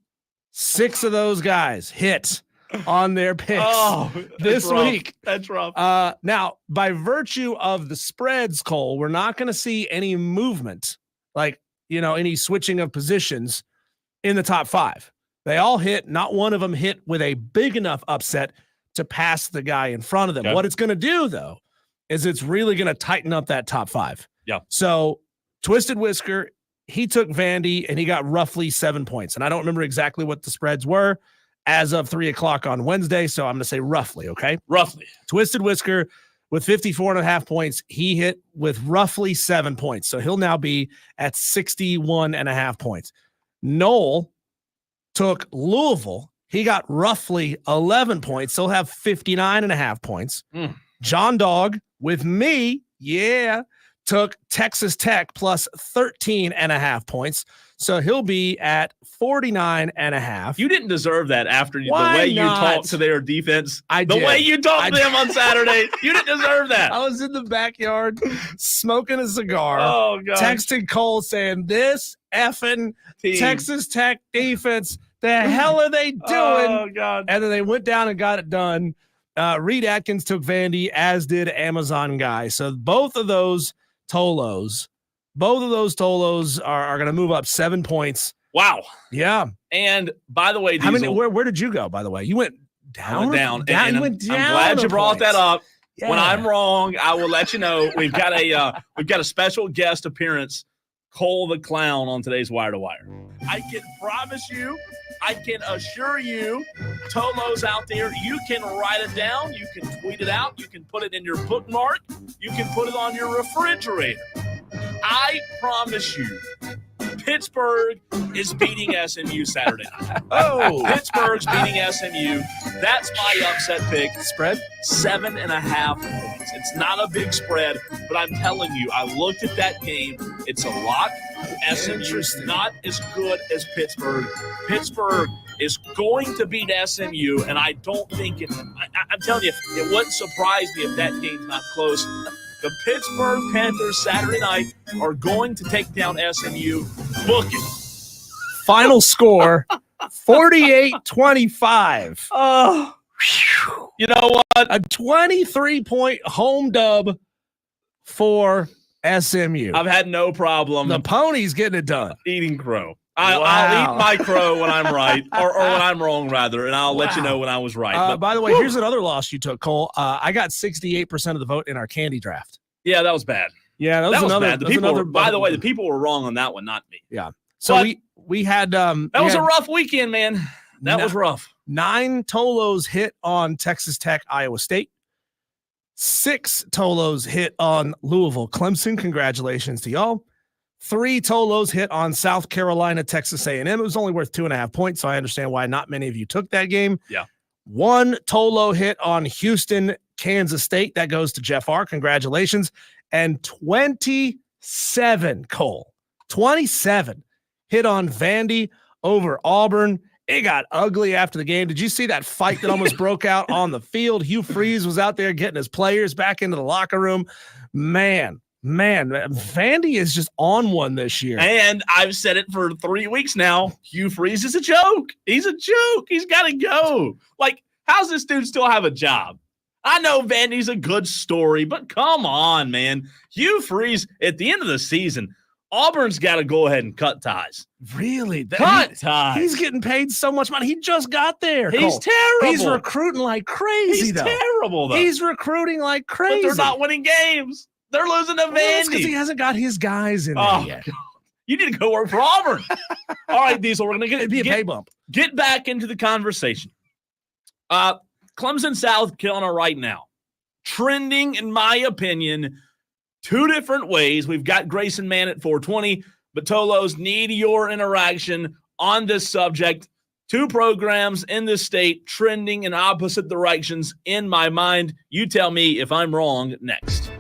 6 of those guys hit on their picks this week. That's rough. Now, by virtue of the spreads, Cole, we're not going to see any movement, like, any switching of positions in the top 5. They all hit. Not one of them hit with a big enough upset to pass the guy in front of them. Okay. What it's going to do, though, is it's really going to tighten up that top 5. Yeah. So Twisted Whisker, he took Vandy, and he got roughly 7 points. And I don't remember exactly what the spreads were as of 3:00 on Wednesday, so I'm going to say roughly, okay? Roughly. Twisted Whisker with 54.5 points, he hit with roughly 7 points. So he'll now be at 61.5 points. Noel took Louisville. He got roughly 11 points. He'll have 59.5 points. John Dog with me, took Texas Tech plus 13.5 points. So he'll be at 49.5. You didn't deserve that after the Why way not? you talked to their defense. I the did. way you talked to them on Saturday. You didn't deserve that. I was in the backyard smoking a cigar. Oh, God. Texting Cole saying, this effing Team. Texas Tech defense, the hell are they doing? Oh, God. And then they went down and got it done. Reed Atkins took Vandy, as did Amazon Guy. So both of those Tolos are going to move up 7 points. Wow. Yeah. And by the way, Diesel, where did you go, by the way? You went down? I went down. You went down. I'm glad you brought that up. Yeah. When I'm wrong, I will let you know. We've got a special guest appearance, Cole the Clown, on today's Wire to Wire. I can promise you, I can assure you, Tolos out there, you can write it down, you can tweet it out, you can put it in your bookmark, you can put it on your refrigerator. I promise you, Pittsburgh is beating SMU Saturday night. Pittsburgh's beating SMU. That's my upset pick. Spread? 7.5 points. It's not a big spread, but I'm telling you, I looked at that game. It's a lock. SMU's not as good as Pittsburgh. Pittsburgh is going to beat SMU, and I don't think I'm telling you, it wouldn't surprise me if that game's not close. The Pittsburgh Panthers Saturday night are going to take down SMU. Book it. Final score, 48-25. Oh, you know what? A 23-point home dub for SMU. I've had no problem. The Ponies getting it done. Eating crow. I'll eat my crow when I'm right, or when I'm wrong, rather, and I'll let you know when I was right. But, by the way, here's another loss you took, Cole. I got 68% of the vote in our candy draft. Yeah, that was bad. Yeah, that was bad. By the way, the people were wrong on that one, not me. Yeah. So we had that was a rough weekend, man. That was rough. 9 Tolos hit on Texas Tech, Iowa State. 6 Tolos hit on Louisville, Clemson. Congratulations to y'all. 3 Tolos hit on South Carolina, Texas A&M. It was only worth 2.5 points, so I understand why not many of you took that game. Yeah. 1 Tolo hit on Houston, Kansas State. That goes to Jeff R. Congratulations. And 27, Cole, 27 hit on Vandy over Auburn. It got ugly after the game. Did you see that fight that almost broke out on the field? Hugh Freeze was out there getting his players back into the locker room. Man, Man, Vandy is just on one this year. And I've said it for 3 weeks now. Hugh Freeze is a joke. He's a joke. He's got to go. Like, how's this dude still have a job? I know Vandy's a good story, but come on, man. Hugh Freeze, at the end of the season, Auburn's got to go ahead and cut ties. Really? Cut ties. He's getting paid so much money. He just got there. He's terrible. He's recruiting like crazy, He's though. terrible, though. He's recruiting like crazy. But they're not winning games. They're losing to Vandy. Because he hasn't got his guys in there yet. God. You need to go work for Auburn. All right, Diesel, we're going to It'd be a pay bump. Get back into the conversation. Clemson, South Carolina right now. Trending, in my opinion, 2 different ways. We've got Grayson Mann at 420, but Tolos, need your interaction on this subject. 2 programs in the state trending in opposite directions in my mind. You tell me if I'm wrong next.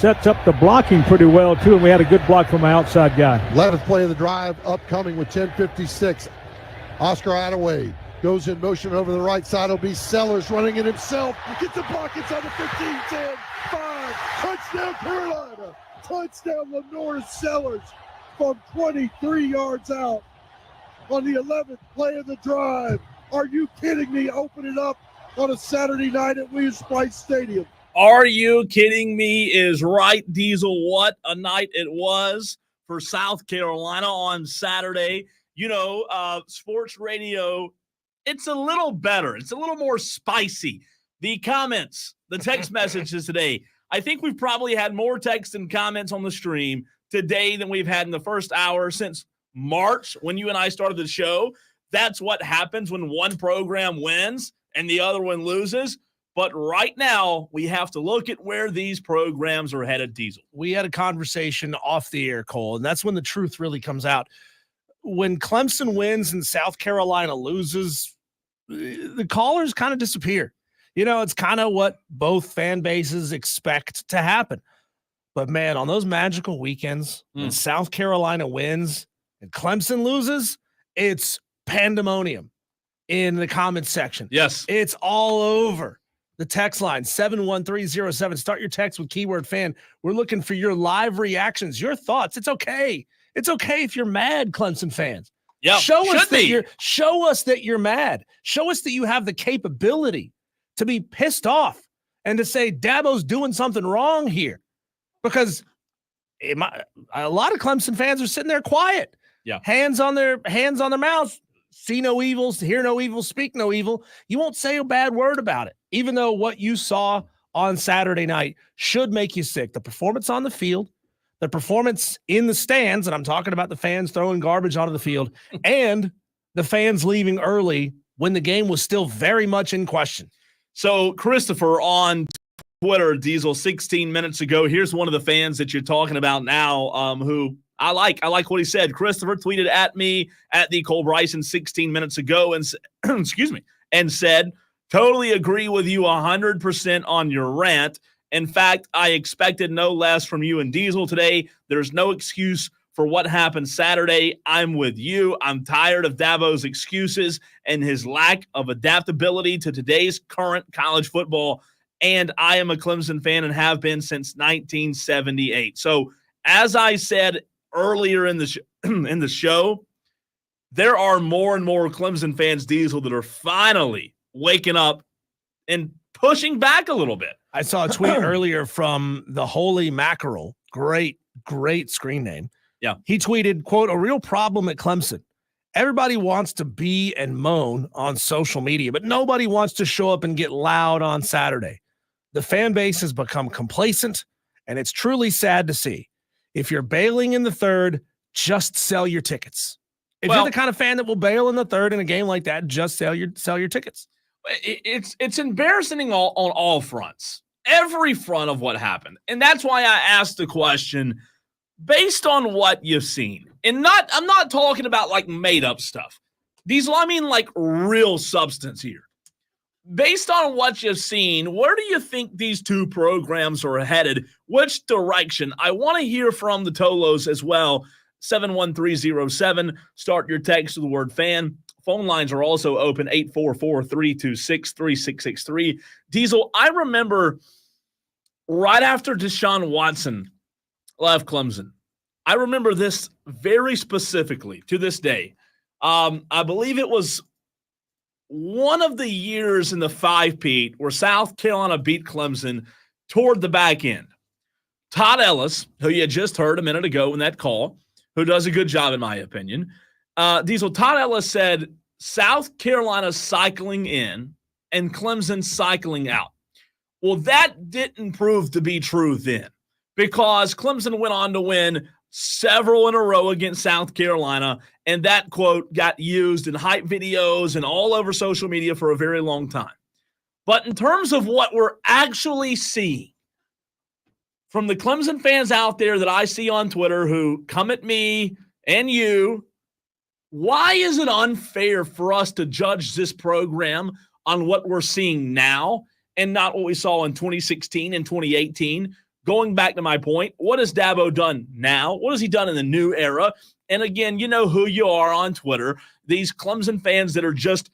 Sets up the blocking pretty well, too, and we had a good block from my outside guy. 11th play of the drive upcoming with 10:56. Oscar Attaway goes in motion over the right side. It'll be Sellers running it himself. Gets the block inside the 15, 10, 5. Touchdown Carolina. Touchdown Lenore Sellers from 23 yards out on the 11th play of the drive. Are you kidding me? Open it up on a Saturday night at Williams-Brice Stadium. Are you kidding me is right, Diesel. What a night it was for South Carolina on Saturday. You know, sports radio, it's a little better. It's a little more spicy. The comments, the text messages today, I think we've probably had more text and comments on the stream today than we've had in the first hour since March when you and I started the show. That's what happens when one program wins and the other one loses. But right now, we have to look at where these programs are headed, Diesel. We had a conversation off the air, Cole, and that's when the truth really comes out. When Clemson wins and South Carolina loses, the callers kind of disappear. You know, it's kind of what both fan bases expect to happen. But, man, on those magical weekends, when South Carolina wins and Clemson loses, it's pandemonium in the comments section. Yes. It's all over. The text line, 71307. Start your text with keyword fan. We're looking for your live reactions, your thoughts. It's okay. It's okay if you're mad, Clemson fans. Yeah, show us that you're mad. Show us that you have the capability to be pissed off and to say Dabo's doing something wrong here. Because a lot of Clemson fans are sitting there quiet. Yeah. Hands on their mouths. See no evil, hear no evil, speak no evil. You won't say a bad word about it, even though what you saw on Saturday night should make you sick. The performance on the field, the performance in the stands, and I'm talking about the fans throwing garbage onto the field, and the fans leaving early when the game was still very much in question. So, Christopher on Twitter, Diesel, 16 minutes ago, here's one of the fans that you're talking about now who – I like what he said. Christopher tweeted at me at the Cole Bryson 16 minutes ago and excuse me, and said, totally agree with you 100% on your rant. In fact, I expected no less from you and Diesel today. There's no excuse for what happened Saturday. I'm with you. I'm tired of Dabo's excuses and his lack of adaptability to today's current college football. And I am a Clemson fan and have been since 1978. So as I said earlier in the show, there are more and more Clemson fans, Diesel, that are finally waking up and pushing back a little bit. I saw a tweet earlier from the Holy Mackerel. Great screen name. Yeah. He tweeted, quote, a real problem at Clemson. Everybody wants to be and moan on social media, but nobody wants to show up and get loud on Saturday. The fan base has become complacent, and it's truly sad to see. If you're bailing in the third, just sell your tickets. If you're the kind of fan that will bail in the third in a game like that, just sell your tickets. It's embarrassing on all fronts, every front of what happened. And that's why I asked the question based on what you've seen. And I'm not talking about like made up stuff. I mean like real substance here. Based on what you've seen, where do you think these two programs are headed? Which direction? I want to hear from the Tolos as well. 71307. Start your text with the word fan. Phone lines are also open, 844-326-3663. Diesel, I remember right after Deshaun Watson left Clemson, I remember this very specifically to this day. I believe it was one of the years in the 5-peat where South Carolina beat Clemson toward the back end. Todd Ellis, who you just heard a minute ago in that call, who does a good job in my opinion. Diesel, Todd Ellis said South Carolina cycling in and Clemson cycling out. Well, that didn't prove to be true then because Clemson went on to win several in a row against South Carolina, and that quote got used in hype videos and all over social media for a very long time. But in terms of what we're actually seeing from the Clemson fans out there that I see on Twitter who come at me and you, why is it unfair for us to judge this program on what we're seeing now and not what we saw in 2016 and 2018 going back to my point, what has Dabo done now? What has he done in the new era? And again, you know who you are on Twitter. These Clemson fans that are just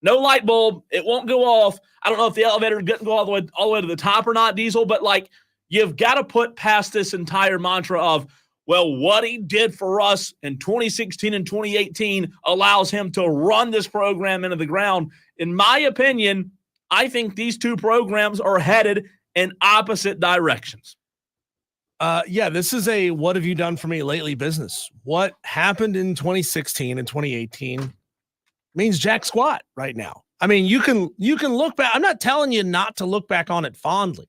no light bulb. It won't go off. I don't know if the elevator didn't go all the way to the top or not, Diesel, but like you've got to put past this entire mantra of, well, what he did for us in 2016 and 2018 allows him to run this program into the ground. In my opinion, I think these two programs are headed in opposite directions. Yeah, this is a what have you done for me lately business. What happened in 2016 and 2018 means jack squat right now. I mean, you can look back. I'm not telling you not to look back on it fondly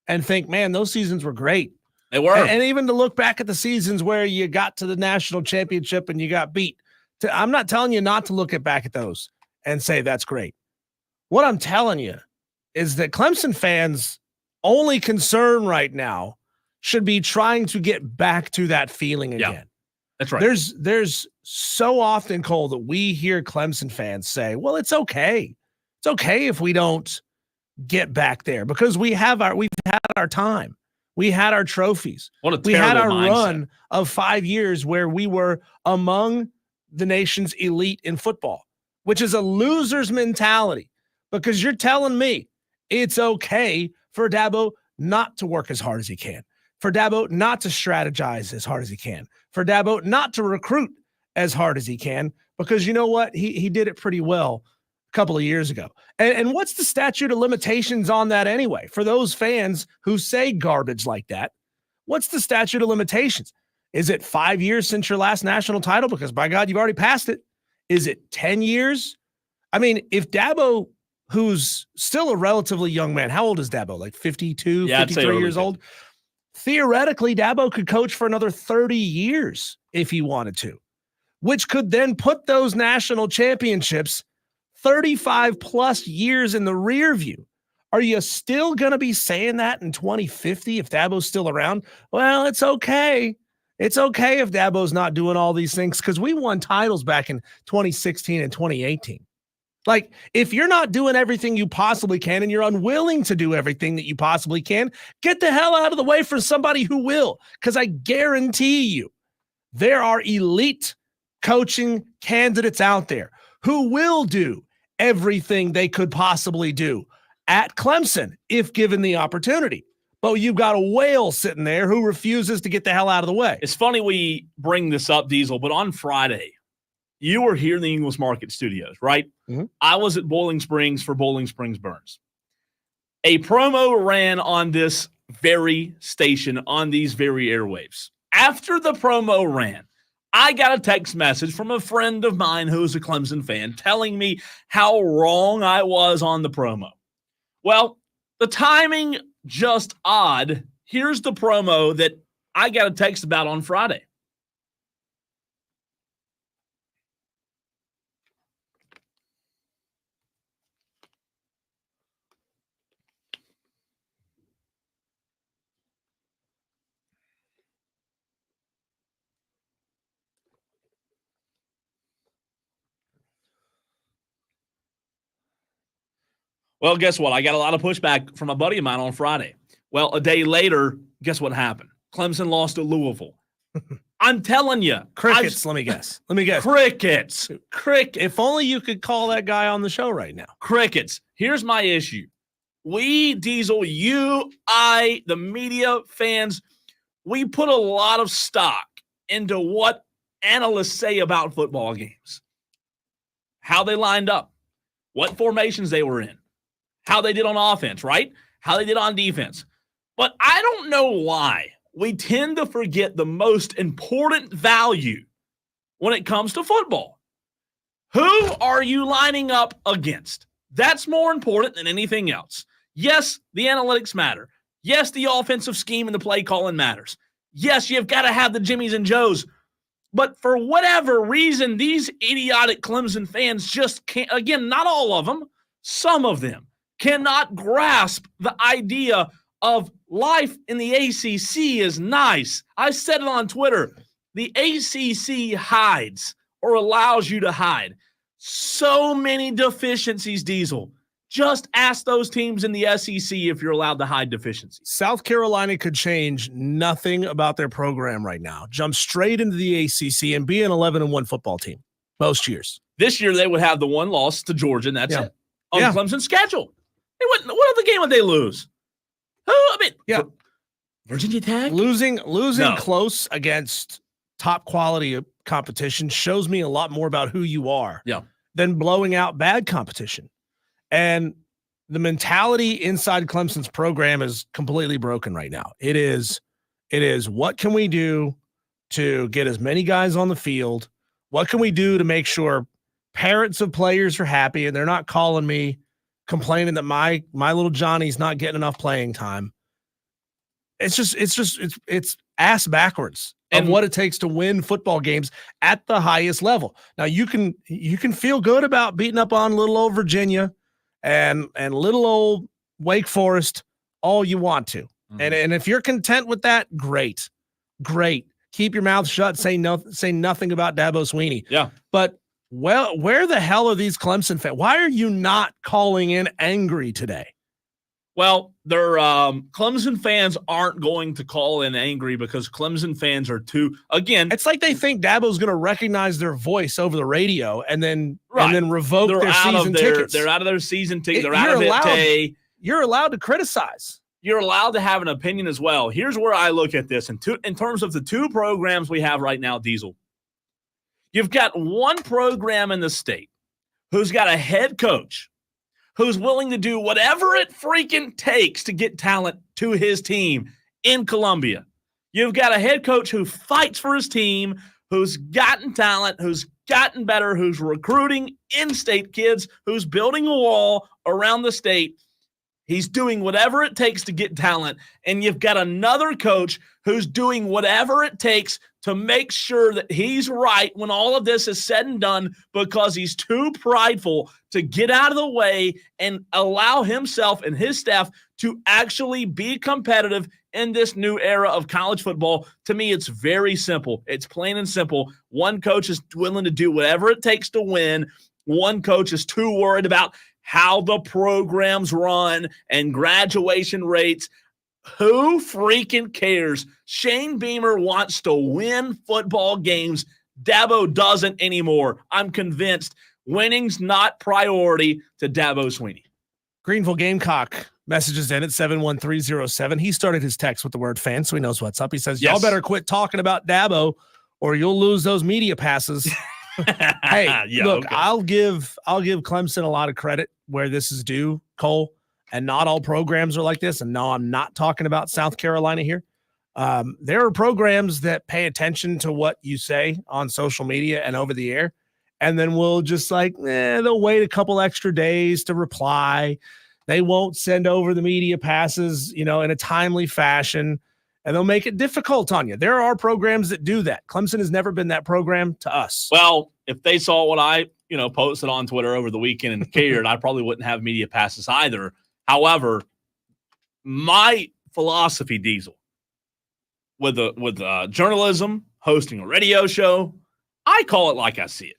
and think, man, those seasons were great. They were. And even to look back at the seasons where you got to the national championship and you got beat. I'm not telling you not to look back at those and say that's great. What I'm telling you is that Clemson fans' only concern right now should be trying to get back to that feeling again. Yeah, that's right. There's so often, Cole, that we hear Clemson fans say, well, it's okay. It's okay if we don't get back there because we've had our time. We had our trophies. We had our mindset. Run of 5 years where we were among the nation's elite in football, which is a loser's mentality because you're telling me it's okay for Dabo not to work as hard as he can, for Dabo not to strategize as hard as he can, for Dabo not to recruit as hard as he can, because you know what? He did it pretty well a couple of years ago. And what's the statute of limitations on that anyway? For those fans who say garbage like that, what's the statute of limitations? Is it 5 years since your last national title? Because by God, you've already passed it. Is it 10 years? I mean, if Dabo, who's still a relatively young man, how old is Dabo? Like 52, 53 years old? Theoretically, Dabo could coach for another 30 years if he wanted to, which could then put those national championships 35 plus years in the rear view. Are you still going to be saying that in 2050 if Dabo's still around? Well, it's okay. It's okay if Dabo's not doing all these things because we won titles back in 2016 and 2018. Like, if you're not doing everything you possibly can and you're unwilling to do everything that you possibly can, get the hell out of the way for somebody who will, because I guarantee you there are elite coaching candidates out there who will do everything they could possibly do at Clemson if given the opportunity. But you've got a whale sitting there who refuses to get the hell out of the way. It's funny we bring this up, Diesel, but on Friday, you were here in the English Market Studios, right? Mm-hmm. I was at Bowling Springs for Bowling Springs Burns. A promo ran on this very station, on these very airwaves. After the promo ran, I got a text message from a friend of mine who's a Clemson fan telling me how wrong I was on the promo. Well, the timing just odd. Here's the promo that I got a text about on Friday. Well, guess what? I got a lot of pushback from a buddy of mine on Friday. Well, a day later, guess what happened? Clemson lost to Louisville. I'm telling you. Crickets, let me guess. Crickets. If only you could call that guy on the show right now. Crickets. Here's my issue. We, Diesel, you, I, the media, fans, we put a lot of stock into what analysts say about football games. How they lined up. What formations they were in. How they did on offense, right? How they did on defense. But I don't know why we tend to forget the most important value when it comes to football. Who are you lining up against? That's more important than anything else. Yes, the analytics matter. Yes, the offensive scheme and the play calling matters. Yes, you've got to have the Jimmies and Joes. But for whatever reason, these idiotic Clemson fans just can't, again, not all of them, some of them cannot grasp the idea of life in the ACC is nice. I said it on Twitter. The ACC hides or allows you to hide so many deficiencies, Diesel. Just ask those teams in the SEC if you're allowed to hide deficiencies. South Carolina could change nothing about their program right now. Jump straight into the ACC and be an 11-1 football team most years. This year they would have the one loss to Georgia, and that's it on Clemson's schedule. They wouldn't. What other game would they lose? Virginia Tech losing close against top quality competition shows me a lot more about who you are than blowing out bad competition. And the mentality inside Clemson's program is completely broken right now. It is what can we do to get as many guys on the field? What can we do to make sure parents of players are happy and they're not calling me complaining that my little Johnny's not getting enough playing time? It's ass backwards and what it takes to win football games at the highest level. Now you can feel good about beating up on little old Virginia and little old Wake Forest all you want to. Mm-hmm. And if you're content with that, great. Keep your mouth shut. Say nothing about Dabo Swinney. Yeah. But where the hell are these Clemson fans? Why are you not calling in angry today? Well, they're Clemson fans aren't going to call in angry because Clemson fans are too. Again, it's like they think Dabo's going to recognize their voice over the radio and then revoke their season tickets. They're out of their season tickets. They're out of it. You're allowed to criticize. You're allowed to have an opinion as well. Here's where I look at this in terms of the two programs we have right now, Diesel. You've got one program in the state who's got a head coach who's willing to do whatever it freaking takes to get talent to his team in Columbia. You've got a head coach who fights for his team, who's gotten talent, who's gotten better, who's recruiting in-state kids, who's building a wall around the state. He's doing whatever it takes to get talent. And you've got another coach who's doing whatever it takes to make sure that he's right when all of this is said and done because he's too prideful to get out of the way and allow himself and his staff to actually be competitive in this new era of college football. To me, it's very simple. It's plain and simple. One coach is willing to do whatever it takes to win. One coach is too worried about how the programs run and graduation rates. Who freaking cares? Shane Beamer wants to win football games. Dabo doesn't anymore. I'm convinced winning's not priority to Dabo Swinney. Greenville Gamecock messages in at 71307. He started his text with the word fan, so he knows what's up. He says, y'all better quit talking about Dabo or you'll lose those media passes. Hey, look, okay. I'll give Clemson a lot of credit where this is due, Cole, and not all programs are like this. And no, I'm not talking about South Carolina here. There are programs that pay attention to what you say on social media and over the air, and then we'll just they'll wait a couple extra days to reply. They won't send over the media passes, in a timely fashion, and they'll make it difficult on you. There are programs that do that. Clemson has never been that program to us. Well, if they saw what I, posted on Twitter over the weekend and cared, I probably wouldn't have media passes either. However, my philosophy, Diesel, with journalism, hosting a radio show, I call it like I see it.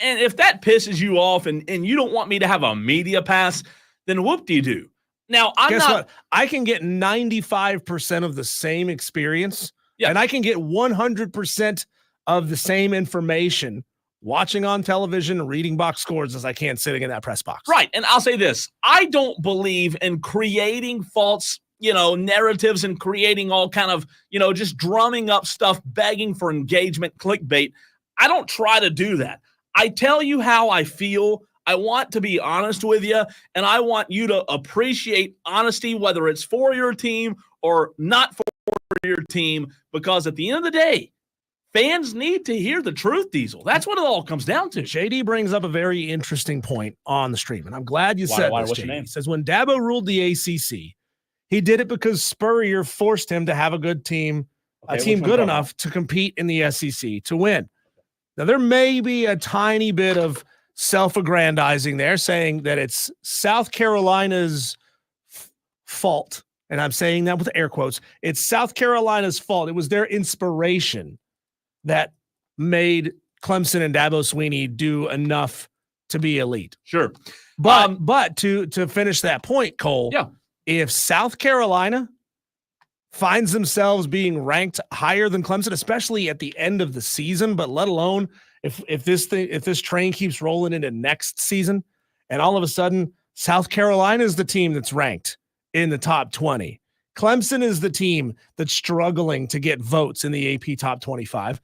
And if that pisses you off and you don't want me to have a media pass, then whoop-de-doo. Now, Guess what? I can get 95% of the same experience, and I can get 100% of the same information watching on television, reading box scores as I can sitting in that press box. Right, and I'll say this. I don't believe in creating false, narratives and creating all kind of, just drumming up stuff, begging for engagement, clickbait. I don't try to do that. I tell you how I feel. I want to be honest with you, and I want you to appreciate honesty, whether it's for your team or not for your team, because at the end of the day, fans need to hear the truth, Diesel. That's what it all comes down to. JD brings up a very interesting point on the stream, and I'm glad you said this, JD. He says, when Dabo ruled the ACC, he did it because Spurrier forced him to have a good team, a team good enough to compete in the SEC, to win. Now, there may be a tiny bit of self-aggrandizing there, saying that it's South Carolina's fault. And I'm saying that with air quotes. It's South Carolina's fault. It was their inspiration that made Clemson and Dabo Swinney do enough to be elite. Sure. But to finish that point, Cole, Yeah. if South Carolina finds themselves being ranked higher than Clemson, especially at the end of the season, but let alone if this train keeps rolling into next season, and all of a sudden South Carolina is the team that's ranked in the top 20. Clemson is the team that's struggling to get votes in the AP top 25.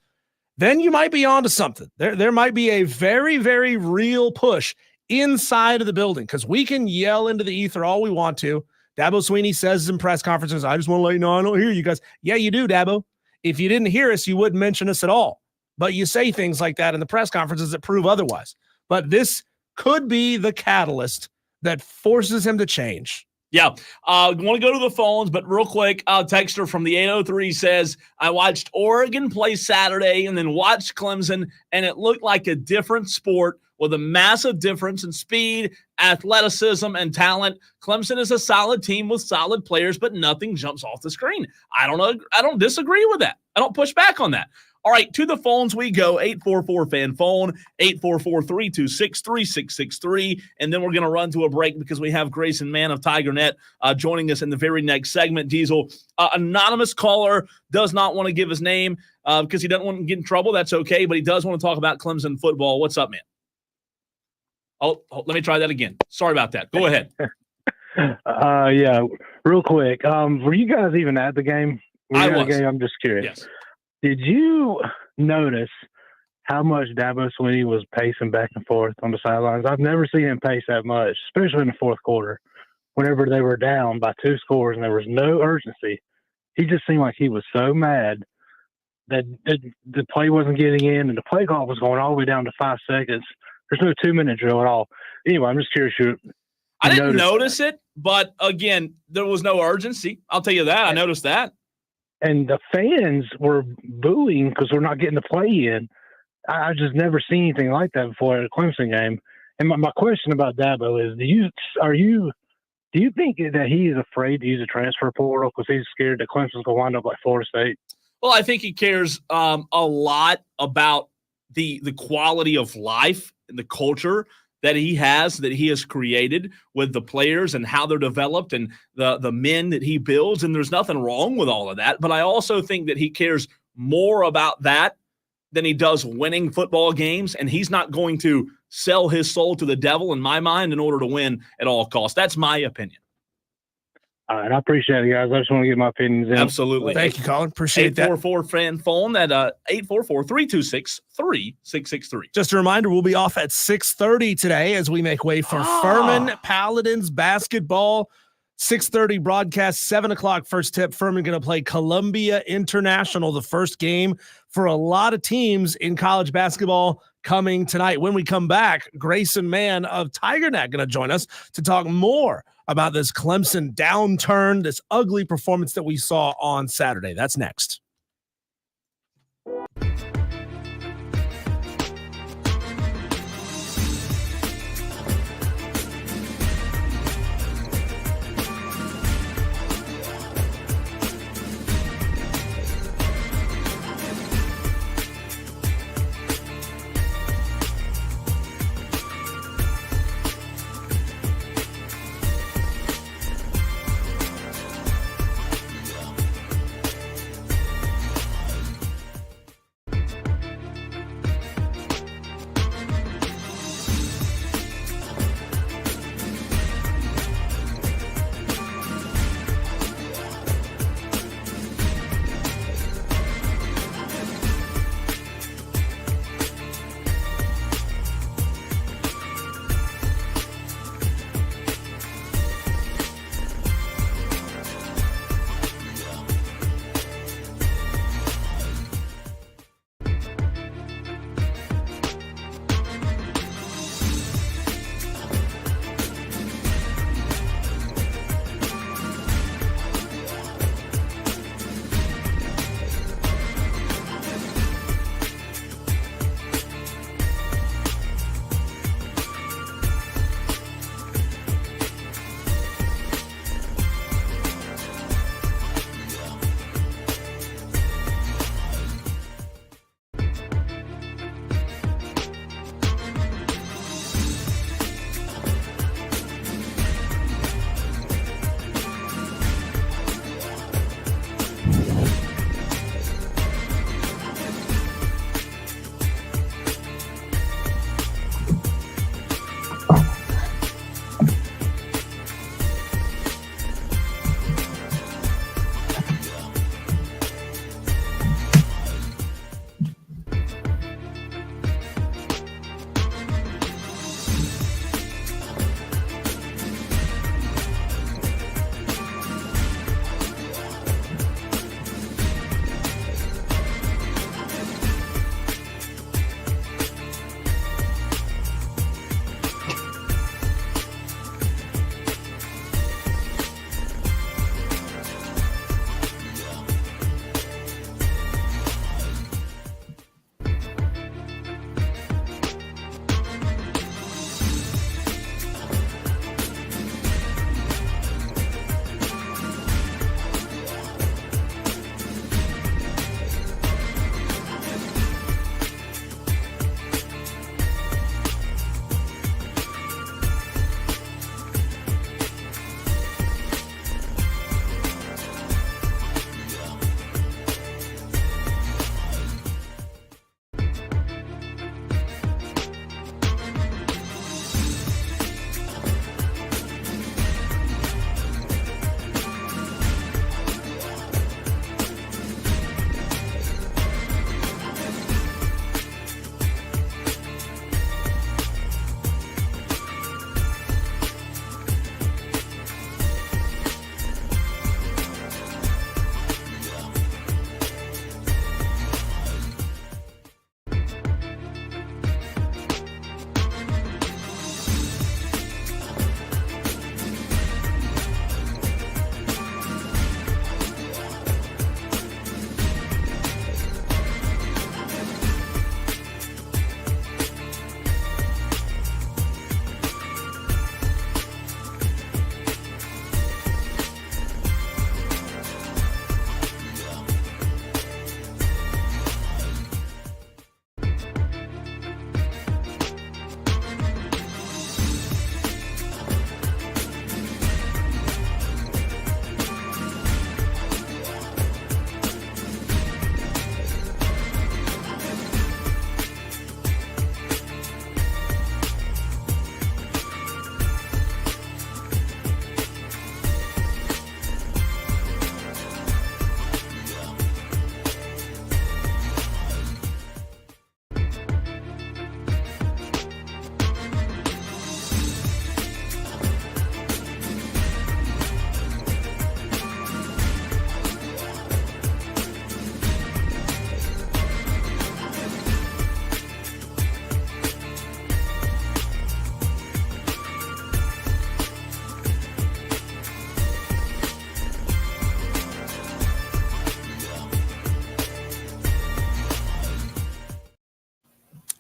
Then you might be onto something. There might be a very, very real push inside of the building, because we can yell into the ether all we want to. Dabo Swinney says in press conferences, I just want to let you know I don't hear you guys. Yeah, you do, Dabo. If you didn't hear us, you wouldn't mention us at all. But you say things like that in the press conferences that prove otherwise. But this could be the catalyst that forces him to change. Yeah. Want to go to the phones, but real quick, texter from the 803 says, I watched Oregon play Saturday and then watched Clemson, and it looked like a different sport with a massive difference in speed, athleticism, and talent. Clemson is a solid team with solid players, but nothing jumps off the screen. I don't know. I don't disagree with that. I don't push back on that. All right, to the phones we go. 844-FAN phone, 844-326-3663. And then we're going to run to a break because we have Grayson Mann of TigerNet joining us in the very next segment. Diesel, anonymous caller, does not want to give his name because he doesn't want to get in trouble. That's okay, but he does want to talk about Clemson football. What's up, man? Oh, let me try that again. Sorry about that. Go ahead. Yeah, real quick. Were you guys even at the game? I was. I'm just curious. Yes. Did you notice how much Dabo Swinney was pacing back and forth on the sidelines? I've never seen him pace that much, especially in the fourth quarter. Whenever they were down by 2 scores and there was no urgency, he just seemed like he was so mad that the play wasn't getting in and the play clock was going all the way down to 5 seconds. There's no 2-minute drill at all. Anyway, I'm just curious. I didn't notice it, but again, there was no urgency. I'll tell you that. I noticed that. And the fans were booing because we're not getting the play in. I just never seen anything like that before at a Clemson game. And my question about Dabo is, do you think that he is afraid to use a transfer portal because he's scared that Clemson's going to wind up like Florida State? Well, I think he cares a lot about the quality of life and the culture that he has created with the players and how they're developed and the men that he builds. And there's nothing wrong with all of that. But I also think that he cares more about that than he does winning football games. And he's not going to sell his soul to the devil, in my mind, in order to win at all costs. That's my opinion. All right, I appreciate it, guys. I just want to get my opinions in. Absolutely. Thank you, Colin. Appreciate that. 844-FAN phone at 844-326-3663. Just a reminder, we'll be off at 6:30 today as we make way for Furman Paladins basketball. 6:30 broadcast, 7 o'clock first tip. Furman going to play Columbia International, the first game for a lot of teams in college basketball coming tonight. When we come back, Grayson Mann of TigerNet going to join us to talk more about this Clemson downturn, this ugly performance that we saw on Saturday. That's next.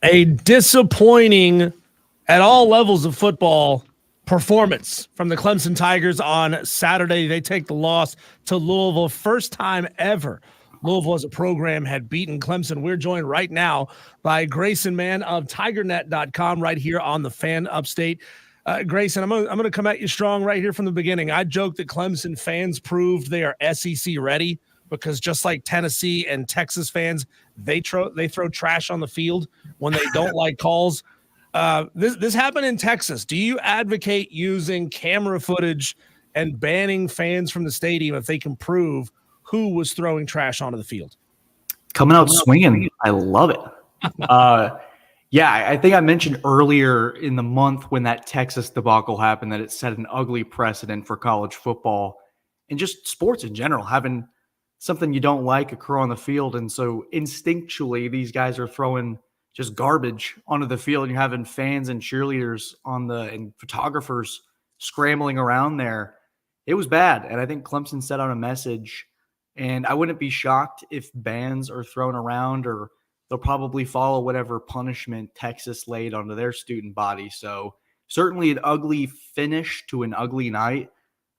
A disappointing at all levels of football performance from the Clemson Tigers on Saturday. They take the loss to Louisville. First time ever Louisville as a program had beaten Clemson. We're joined right now by Grayson Mann of TigerNet.com right here on the Fan Upstate. Grayson, I'm going to come at you strong right here from the beginning. I joke that Clemson fans proved they are SEC ready because just like Tennessee and Texas fans, they throw trash on the field when they don't like calls. This happened in Texas. Do you advocate using camera footage and banning fans from the stadium if they can prove who was throwing trash onto the field? Coming out swinging. I love it. Yeah, I think I mentioned earlier in the month when that Texas debacle happened that it set an ugly precedent for college football and just sports in general, having something you don't like occur on the field. And so instinctually, these guys are throwing just garbage onto the field. And you're having fans and cheerleaders and photographers scrambling around there. It was bad. And I think Clemson sent out a message. And I wouldn't be shocked if bans are thrown around, or they'll probably follow whatever punishment Texas laid onto their student body. So certainly an ugly finish to an ugly night.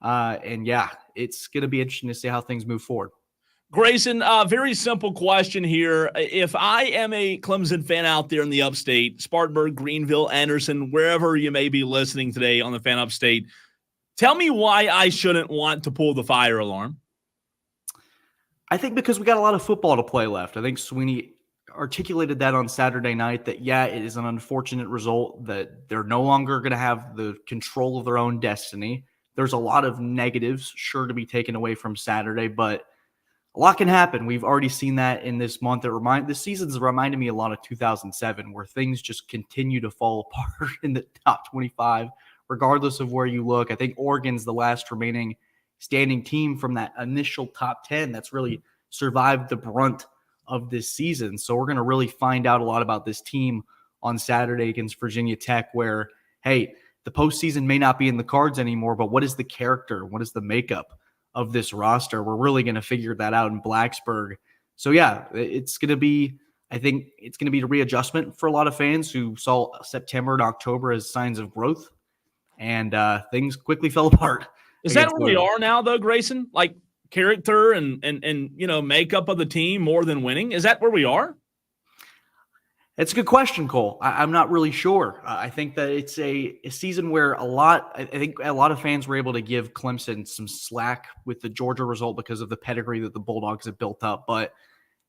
And yeah, it's going to be interesting to see how things move forward. Grayson, very simple question here. If I am a Clemson fan out there in the upstate, Spartanburg, Greenville, Anderson, wherever you may be listening today on the Fan Upstate, tell me why I shouldn't want to pull the fire alarm. I think because we got a lot of football to play left. I think Sweeney articulated that on Saturday night, that, yeah, it is an unfortunate result that they're no longer going to have the control of their own destiny. There's a lot of negatives sure to be taken away from Saturday, but a lot can happen. We've already seen that in this month. This season's reminded me a lot of 2007, where things just continue to fall apart in the top 25, regardless of where you look. I think Oregon's the last remaining standing team from that initial top 10 that's really survived the brunt of this season. So we're going to really find out a lot about this team on Saturday against Virginia Tech, where, hey, the postseason may not be in the cards anymore, but what is the character? What is the makeup of this roster? We're really going to figure that out in Blacksburg. So yeah, it's going to be, I think it's going to be a readjustment for a lot of fans who saw September and October as signs of growth, and things quickly fell apart. Is that where we are now, though, Grayson? Like character and makeup of the team more than winning? Is that where we are? It's a good question, Cole. I'm not really sure. I think that it's a season where I think a lot of fans were able to give Clemson some slack with the Georgia result because of the pedigree that the Bulldogs have built up. But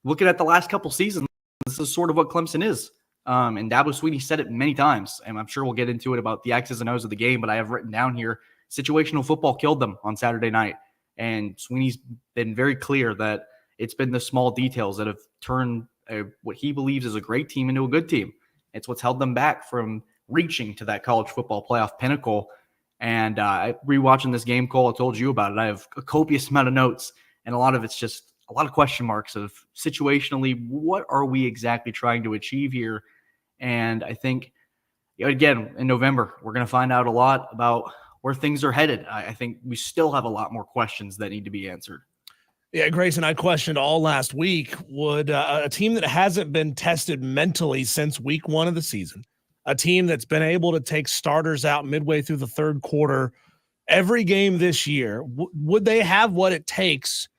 looking at the last couple seasons, this is sort of what Clemson is. And Dabo Swinney said it many times, and I'm sure we'll get into it about the X's and O's of the game, but I have written down here, situational football killed them on Saturday night. And Sweeney's been very clear that it's been the small details that have turned what he believes is a great team into a good team. It's what's held them back from reaching to that college football playoff pinnacle. And rewatching this game, Cole, I told you about it. I have a copious amount of notes, and a lot of it's just a lot of question marks of situationally, what are we exactly trying to achieve here? And I think, again, in November, we're going to find out a lot about where things are headed. I think we still have a lot more questions that need to be answered. Yeah, Grayson, I questioned all last week, would a team that hasn't been tested mentally since week 1 of the season, a team that's been able to take starters out midway through the third quarter every game this year, would they have what it takes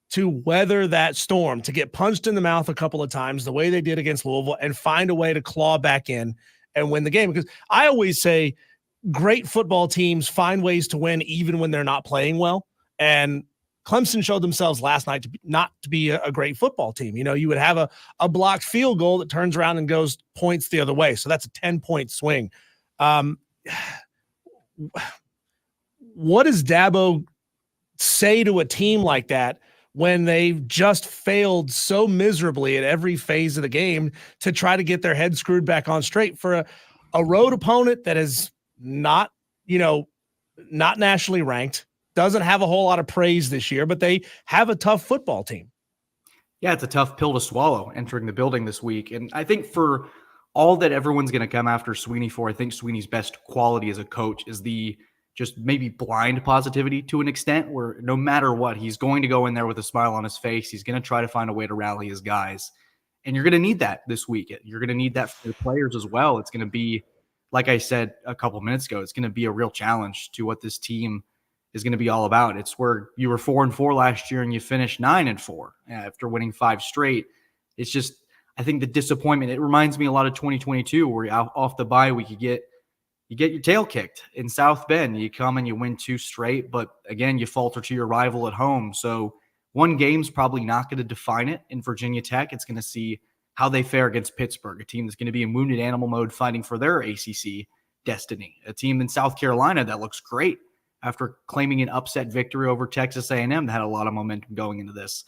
to weather that storm, to get punched in the mouth a couple of times the way they did against Louisville and find a way to claw back in and win the game? Because I always say great football teams find ways to win even when they're not playing well. And Clemson showed themselves last night not to be a great football team. You know, you would have a blocked field goal that turns around and goes points the other way. So that's a 10-point swing. What does Dabo say to a team like that when they've just failed so miserably at every phase of the game to try to get their head screwed back on straight for a road opponent that is not nationally ranked, doesn't have a whole lot of praise this year, but they have a tough football team? Yeah, it's a tough pill to swallow entering the building this week. And I think for all that everyone's going to come after Sweeney for, I think Sweeney's best quality as a coach is the just maybe blind positivity to an extent, where no matter what, he's going to go in there with a smile on his face. He's going to try to find a way to rally his guys. And you're going to need that this week. You're going to need that for the players as well. It's going to be, like I said a couple of minutes ago, it's going to be a real challenge to what this team is going to be all about. It's where you were 4-4 last year and you finished 9-4 after winning 5 straight. It's just, I think the disappointment, it reminds me a lot of 2022 where off the bye week, you get your tail kicked in South Bend. You come and you win 2 straight, but again, you falter to your rival at home. So one game's probably not going to define it in Virginia Tech. It's going to see how they fare against Pittsburgh, a team that's going to be in wounded animal mode fighting for their ACC destiny, a team in South Carolina that looks great after claiming an upset victory over Texas A&M that had a lot of momentum going into this.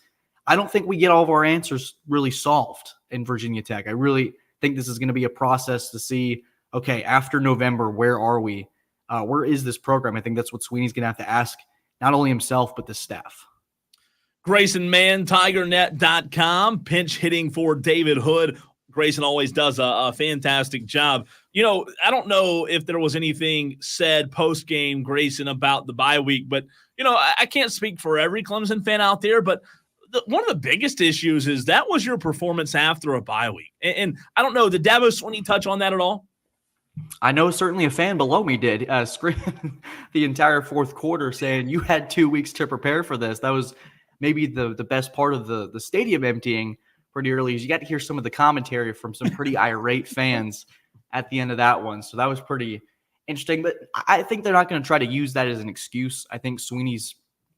I don't think we get all of our answers really solved in Virginia Tech. I really think this is going to be a process to see, okay, after November, where are we? Where is this program? I think that's what Sweeney's going to have to ask not only himself, but the staff. Grayson Mann, TigerNet.com, pinch hitting for David Hood. Grayson always does a fantastic job. You know, I don't know if there was anything said post-game, Grayson, about the bye week, but, you know, I can't speak for every Clemson fan out there, but one of the biggest issues is that was your performance after a bye week. And I don't know, did Dabo Swinney touch on that at all? I know certainly a fan below me did, scream the entire fourth quarter saying you had 2 weeks to prepare for this. That was maybe the best part of the stadium emptying pretty early. Is you got to hear some of the commentary from some pretty irate fans at the end of that one. So that was pretty interesting. But I think they're not going to try to use that as an excuse. I think Sweeney's,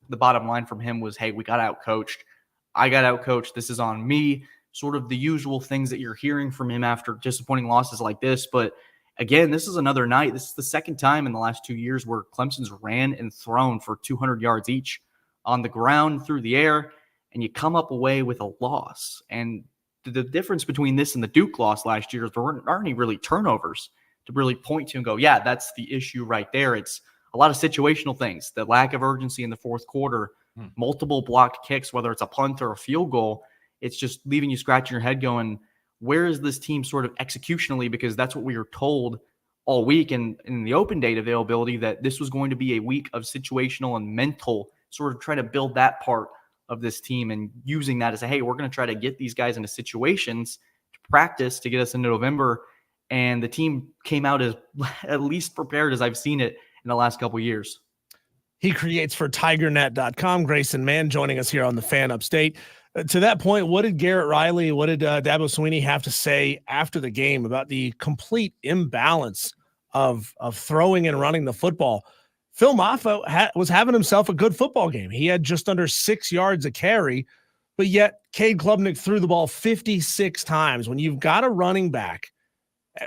the bottom line from him was, hey, we got outcoached. I got outcoached. This is on me. Sort of the usual things that you're hearing from him after disappointing losses like this. But again, this is another night. This is the second time in the last 2 years where Clemson's ran and thrown for 200 yards each on the ground, through the air, and you come up away with a loss. And the difference between this and the Duke loss last year is there aren't any really turnovers to really point to and go, yeah, that's the issue right there. It's a lot of situational things, the lack of urgency in the fourth quarter, multiple blocked kicks, whether it's a punt or a field goal. It's just leaving you scratching your head going, where is this team sort of executionally? Because that's what we were told all week and in the open date availability, that this was going to be a week of situational and mental, sort of trying to build that part of this team and using that as a, hey, we're going to try to get these guys into situations to practice to get us into November. And the team came out as at least prepared as I've seen it in the last couple of years. He creates for TigerNet.com. Grayson Mann joining us here on the Fan Upstate. To that point, what did Garrett Riley, what did Dabo Swinney have to say after the game about the complete imbalance of throwing and running the football? Phil Maffa was having himself a good football game. He had just under 6 yards a carry, but yet Cade Klubnik threw the ball 56 times. When you've got a running back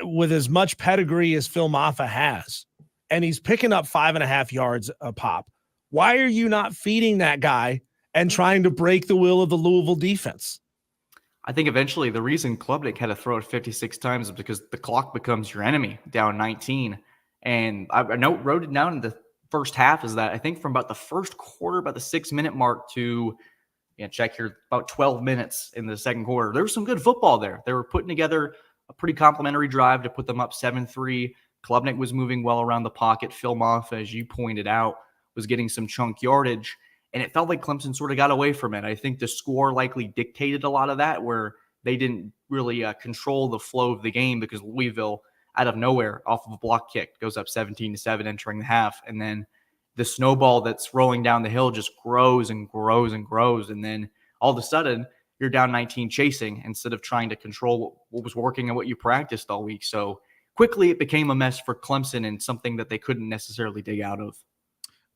with as much pedigree as Phil Maffa has, and he's picking up 5.5 yards a pop, why are you not feeding that guy and trying to break the will of the Louisville defense? I think eventually the reason Klubnik had to throw it 56 times is because the clock becomes your enemy down 19. And I wrote it down in the first half is that I think from about the first quarter, about the 6-minute mark to check here, about 12 minutes in the second quarter, there was some good football there. They were putting together a pretty complimentary drive to put them up 7-3. Klubnik was moving well around the pocket. Phil Maffa, as you pointed out, was getting some chunk yardage. And it felt like Clemson sort of got away from it. I think the score likely dictated a lot of that, where they didn't really control the flow of the game because Louisville, out of nowhere, off of a block kick, goes up 17-7 entering the half. And then the snowball that's rolling down the hill just grows and grows and grows. And then all of a sudden, you're down 19 chasing instead of trying to control what was working and what you practiced all week. So quickly, it became a mess for Clemson and something that they couldn't necessarily dig out of.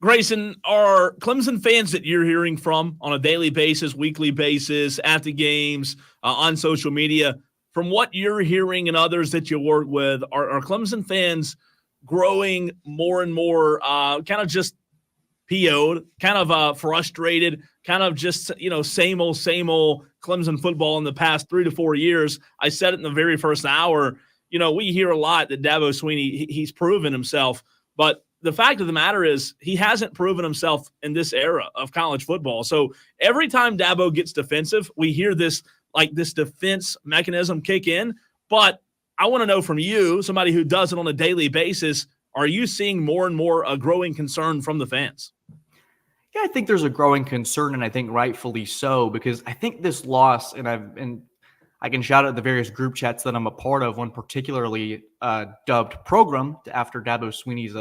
Grayson, are Clemson fans that you're hearing from on a daily basis, weekly basis, at the games, on social media, from what you're hearing and others that you work with, are Clemson fans growing more and more kind of just PO'd, kind of frustrated, kind of just, same old Clemson football in the past 3 to 4 years? I said it in the very first hour. We hear a lot that Dabo Swinney, he's proven himself, but the fact of the matter is he hasn't proven himself in this era of college football. So every time Dabo gets defensive, we hear this defense mechanism kick in. But I want to know from you, somebody who does it on a daily basis, are you seeing more and more a growing concern from the fans? Yeah, I think there's a growing concern, and I think rightfully so, because I think this loss, and I can shout out the various group chats that I'm a part of, one particularly dubbed Program after Dabo Sweeney's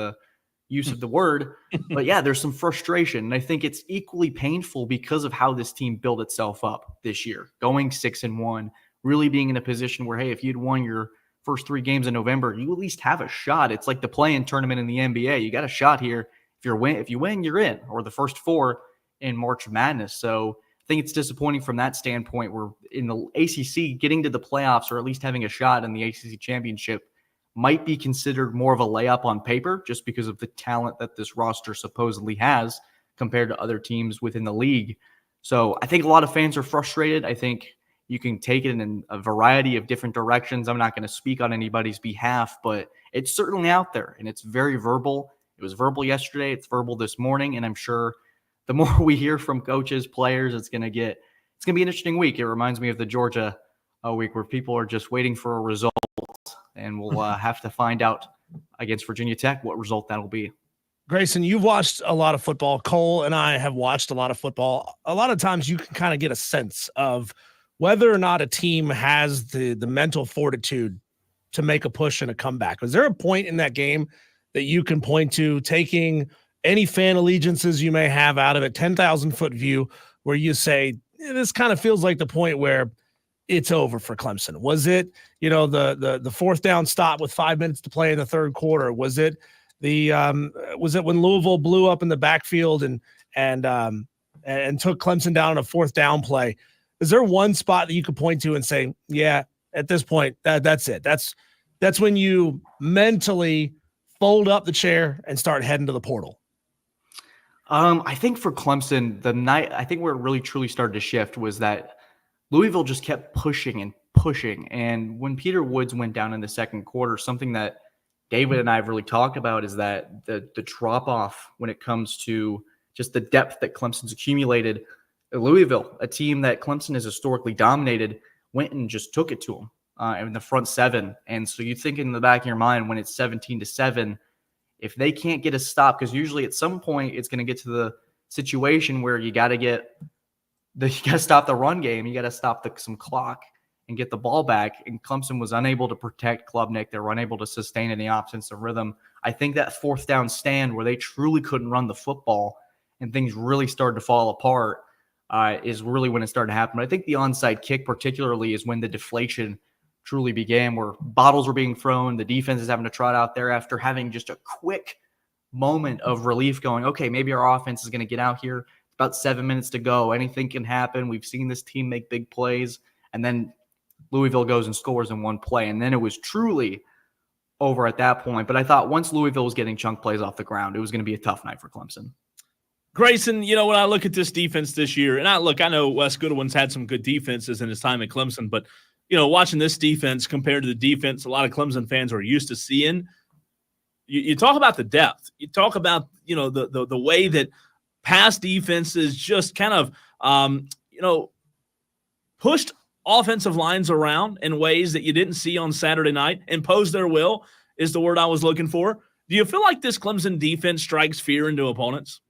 use of the word. But yeah, there's some frustration. And I think it's equally painful because of how this team built itself up this year, going 6-1, really being in a position where, hey, if you'd won your first 3 games in November, you at least have a shot. It's like the play-in tournament in the NBA. You got a shot here. If you win, you're in, or the first 4 in March Madness. So I think it's disappointing from that standpoint. We're in the ACC, getting to the playoffs or at least having a shot in the ACC championship might be considered more of a layup on paper just because of the talent that this roster supposedly has compared to other teams within the league. So I think a lot of fans are frustrated. I think you can take it in a variety of different directions. I'm not going to speak on anybody's behalf, but it's certainly out there and it's very verbal. It was verbal yesterday. It's verbal this morning. And I'm sure the more we hear from coaches, players, it's going to be an interesting week. It reminds me of the Georgia week where people are just waiting for a result, and we'll have to find out against Virginia Tech what result that'll be. Grayson, you've watched a lot of football. Cole and I have watched a lot of football. A lot of times you can kind of get a sense of whether or not a team has the mental fortitude to make a push and a comeback. Was there a point in that game that you can point to, taking any fan allegiances you may have out of it, 10,000-foot view, where you say, this kind of feels like the point where it's over for Clemson? Was it, the fourth down stop with 5 minutes to play in the third quarter? Was it when Louisville blew up in the backfield and took Clemson down on a fourth down play? Is there one spot that you could point to and say, yeah, at this point, that's it? That's when you mentally fold up the chair and start heading to the portal. I think for Clemson, I think where it really truly started to shift was that Louisville just kept pushing and pushing. And when Peter Woods went down in the second quarter, something that David and I have really talked about is that the drop off when it comes to just the depth that Clemson's accumulated. Louisville, a team that Clemson has historically dominated, went and just took it to them in the front 7. And so you think in the back of your mind, when it's 17-7, if they can't get a stop, because usually at some point it's going to get to the situation where you got to stop the run game. You got to stop some clock and get the ball back. And Clemson was unable to protect Klubnik. They were unable to sustain any offensive rhythm. I think that fourth down stand where they truly couldn't run the football and things really started to fall apart is really when it started to happen. But I think the onside kick particularly is when the deflation truly began, where bottles were being thrown. The defense is having to trot out there after having just a quick moment of relief going, okay, maybe our offense is going to get out here. About 7 minutes to go. Anything can happen. We've seen this team make big plays. And then Louisville goes and scores in one play. And then it was truly over at that point. But I thought once Louisville was getting chunk plays off the ground, it was going to be a tough night for Clemson. Grayson, when I look at this defense this year, and I know Wes Goodwin's had some good defenses in his time at Clemson, but, watching this defense compared to the defense a lot of Clemson fans are used to seeing, you talk about the depth. You talk about, the way that past defenses just kind of, pushed offensive lines around in ways that you didn't see on Saturday night. Impose their will is the word I was looking for. Do you feel like this Clemson defense strikes fear into opponents?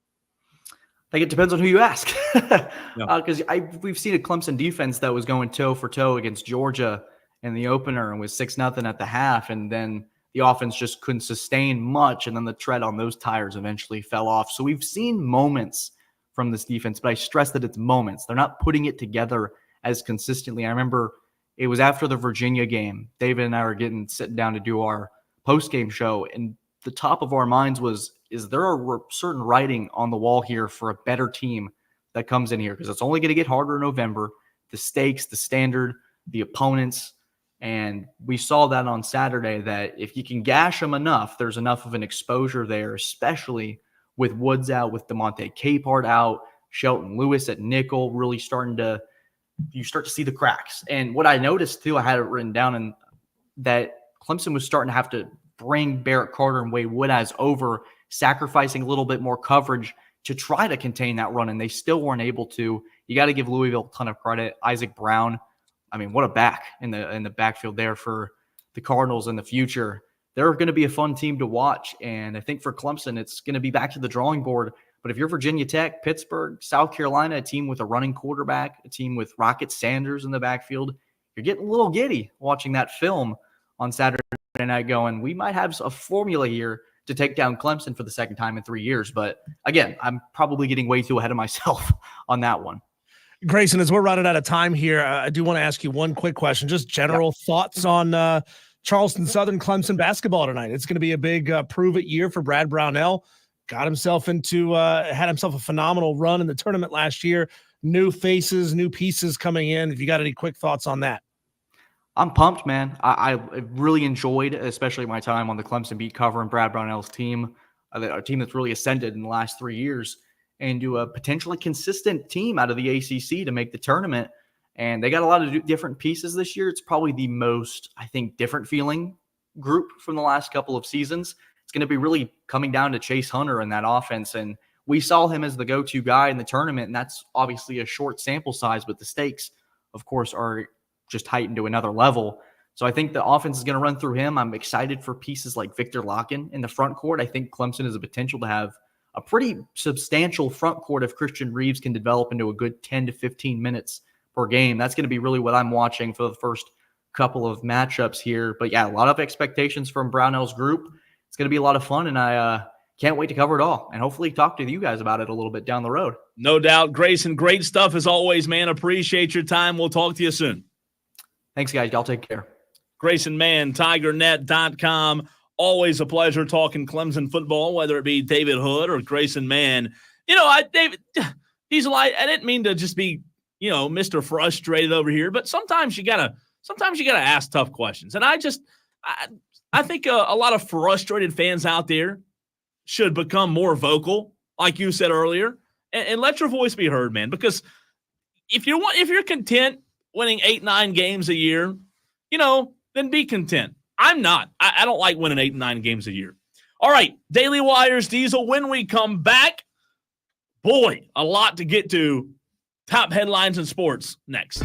I think it depends on who you ask. Because we've seen a Clemson defense that was going toe for toe against Georgia in the opener and was 6-0 at the half, and then the offense just couldn't sustain much, and then the tread on those tires eventually fell off. So we've seen moments from this defense, but I stress that it's moments. They're not putting it together as consistently. I remember it was after the Virginia game. David and I were sitting down to do our post-game show, and the top of our minds was, is there a certain writing on the wall here for a better team that comes in here? Because it's only going to get harder in November. The stakes, the standard, the opponents. And we saw that on Saturday, that if you can gash them enough, there's enough of an exposure there, especially with Woods out, with DeMonte Capehart out, Shelton Lewis at nickel, really you start to see the cracks. And what I noticed too, I had it written down, and that Clemson was starting to have to bring Barrett Carter and Wade Woodaz over, sacrificing a little bit more coverage to try to contain that run, and they still weren't able to. You got to give Louisville a ton of credit. Isaac Brown, I mean, what a back in the backfield there for the Cardinals in the future. They're going to be a fun team to watch, and I think for Clemson, it's going to be back to the drawing board. But if you're Virginia Tech, Pittsburgh, South Carolina, a team with a running quarterback, a team with Rocket Sanders in the backfield, you're getting a little giddy watching that film on Saturday night going, we might have a formula here to take down Clemson for the second time in 3 years. But again, I'm probably getting way too ahead of myself on that one. Grayson, as we're running out of time here, I do want to ask you one quick question, just general thoughts on Charleston Southern Clemson basketball tonight. It's going to be a big prove-it year for Brad Brownell. Got himself into had himself a phenomenal run in the tournament last year. New faces, new pieces coming in. If you got any quick thoughts on that. I'm pumped, man. I really enjoyed, especially my time on the Clemson beat covering Brad Brownell's team, a team that's really ascended in the last 3 years, and to a potentially consistent team out of the ACC to make the tournament. And they got a lot of different pieces this year. It's probably the most, I think, different feeling group from the last couple of seasons. It's going to be really coming down to Chase Hunter in that offense. And we saw him as the go-to guy in the tournament, and that's obviously a short sample size, but the stakes, of course, are just heightened to another level. So I think the offense is going to run through him. I'm excited for pieces like Victor Locken in the front court. I think Clemson has a potential to have a pretty substantial front court if Christian Reeves can develop into a good 10 to 15 minutes per game. That's going to be really what I'm watching for the first couple of matchups here. But yeah, a lot of expectations from Brownell's group. It's going to be a lot of fun, and I can't wait to cover it all and hopefully talk to you guys about it a little bit down the road. No doubt. Grayson, great stuff as always, man. Appreciate your time. We'll talk to you soon. Thanks, guys. Y'all take care. Grayson Mann, TigerNet.com. Always a pleasure talking Clemson football, whether it be David Hood or Grayson Mann. David Diesel, I didn't mean to just be, Mr. Frustrated over here, but sometimes you gotta ask tough questions. And I think a lot of frustrated fans out there should become more vocal, like you said earlier, and let your voice be heard, man. Because if you're content winning 8-9 games a year, then be content. I'm not. I don't like winning 8-9 games a year. All right, Daily Wires, Diesel. When we come back, boy, a lot to get to. Top headlines in sports next.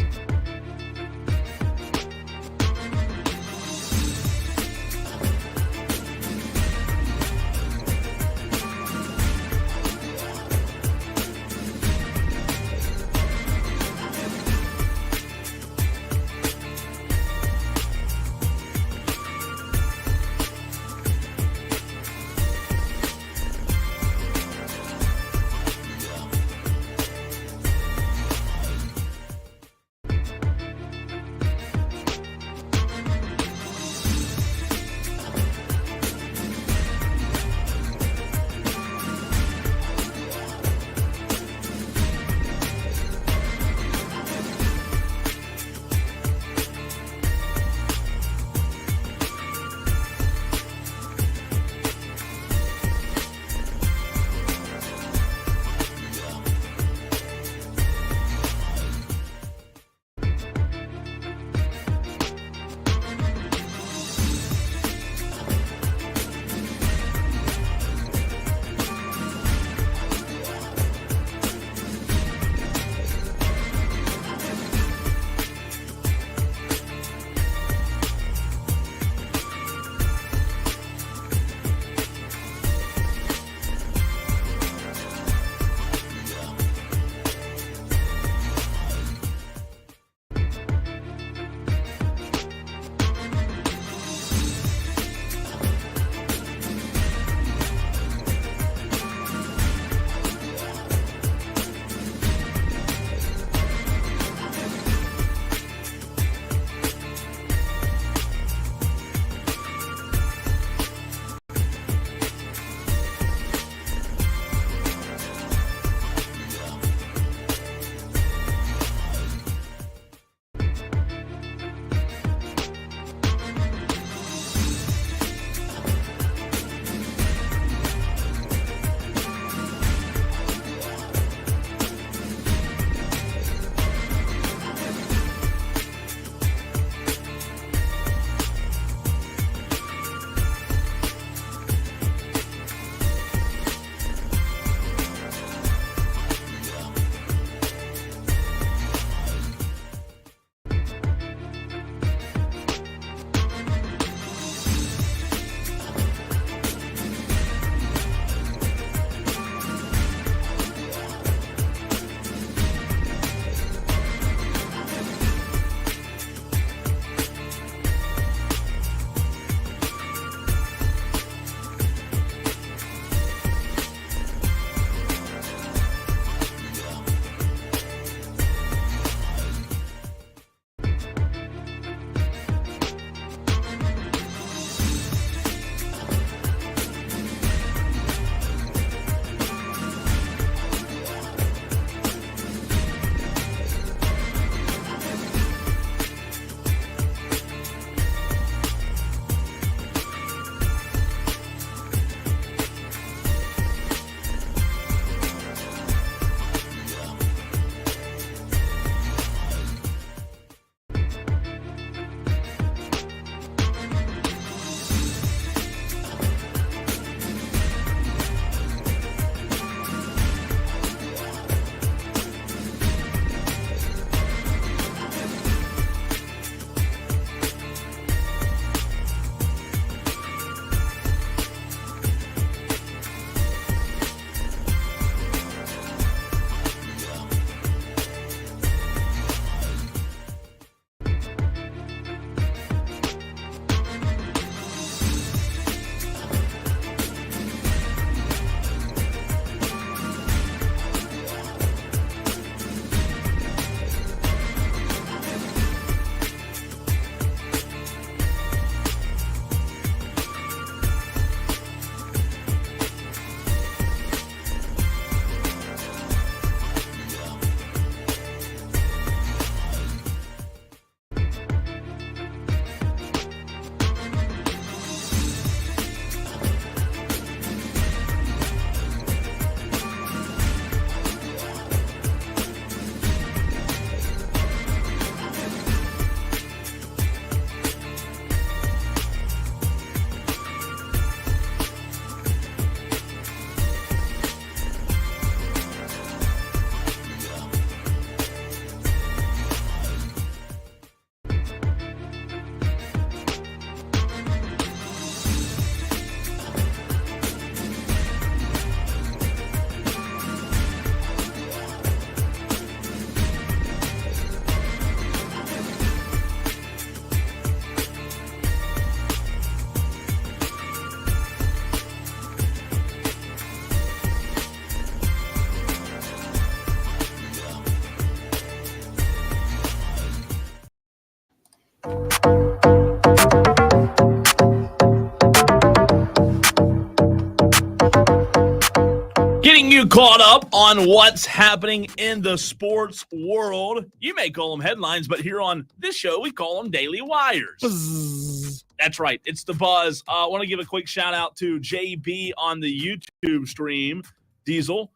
caught up on what's happening in the sports world. You may call them headlines, but here on this show, we call them Daily Wires. Buzz. That's right. It's the buzz. I want to give a quick shout out to JB on the YouTube stream. Diesel.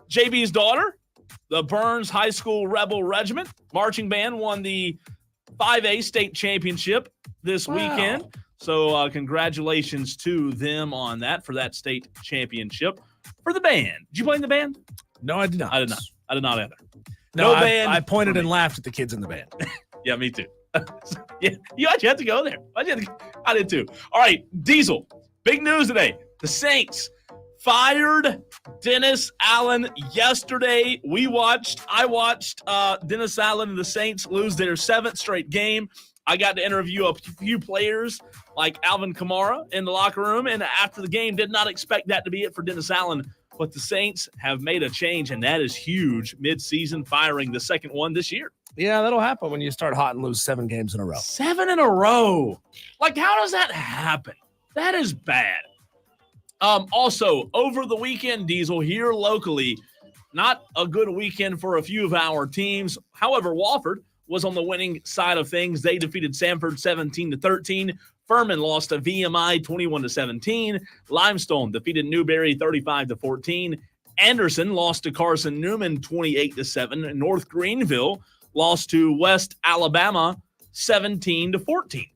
JB's daughter, the Burns High School Rebel Regiment Marching Band, won the 5A state championship this weekend. So congratulations to them on that for that state championship. For the band. Did you play in the band? No, I did not. I did not either. No, band. I pointed and laughed at the kids in the band. Yeah, me too. Yeah, you actually had to go there. I did too. All right, Diesel. Big news today. The Saints fired Dennis Allen yesterday. I watched Dennis Allen and the Saints lose their 7th straight game. I got to interview a few players like Alvin Kamara in the locker room, and after the game did not expect that to be it for Dennis Allen. But the Saints have made a change, and that is huge. Mid-season firing the second one this year. Yeah, that'll happen when you start hot and lose 7 games in a row. 7 in a row. Like, how does that happen? That is bad. Also, over the weekend, Diesel, here locally, not a good weekend for a few of our teams. However, Wofford was on the winning side of things. They defeated Sanford 17-13. Furman lost to VMI 21-17. Limestone defeated Newberry 35-14. Anderson lost to Carson Newman 28-7. North Greenville lost to West Alabama 17-14.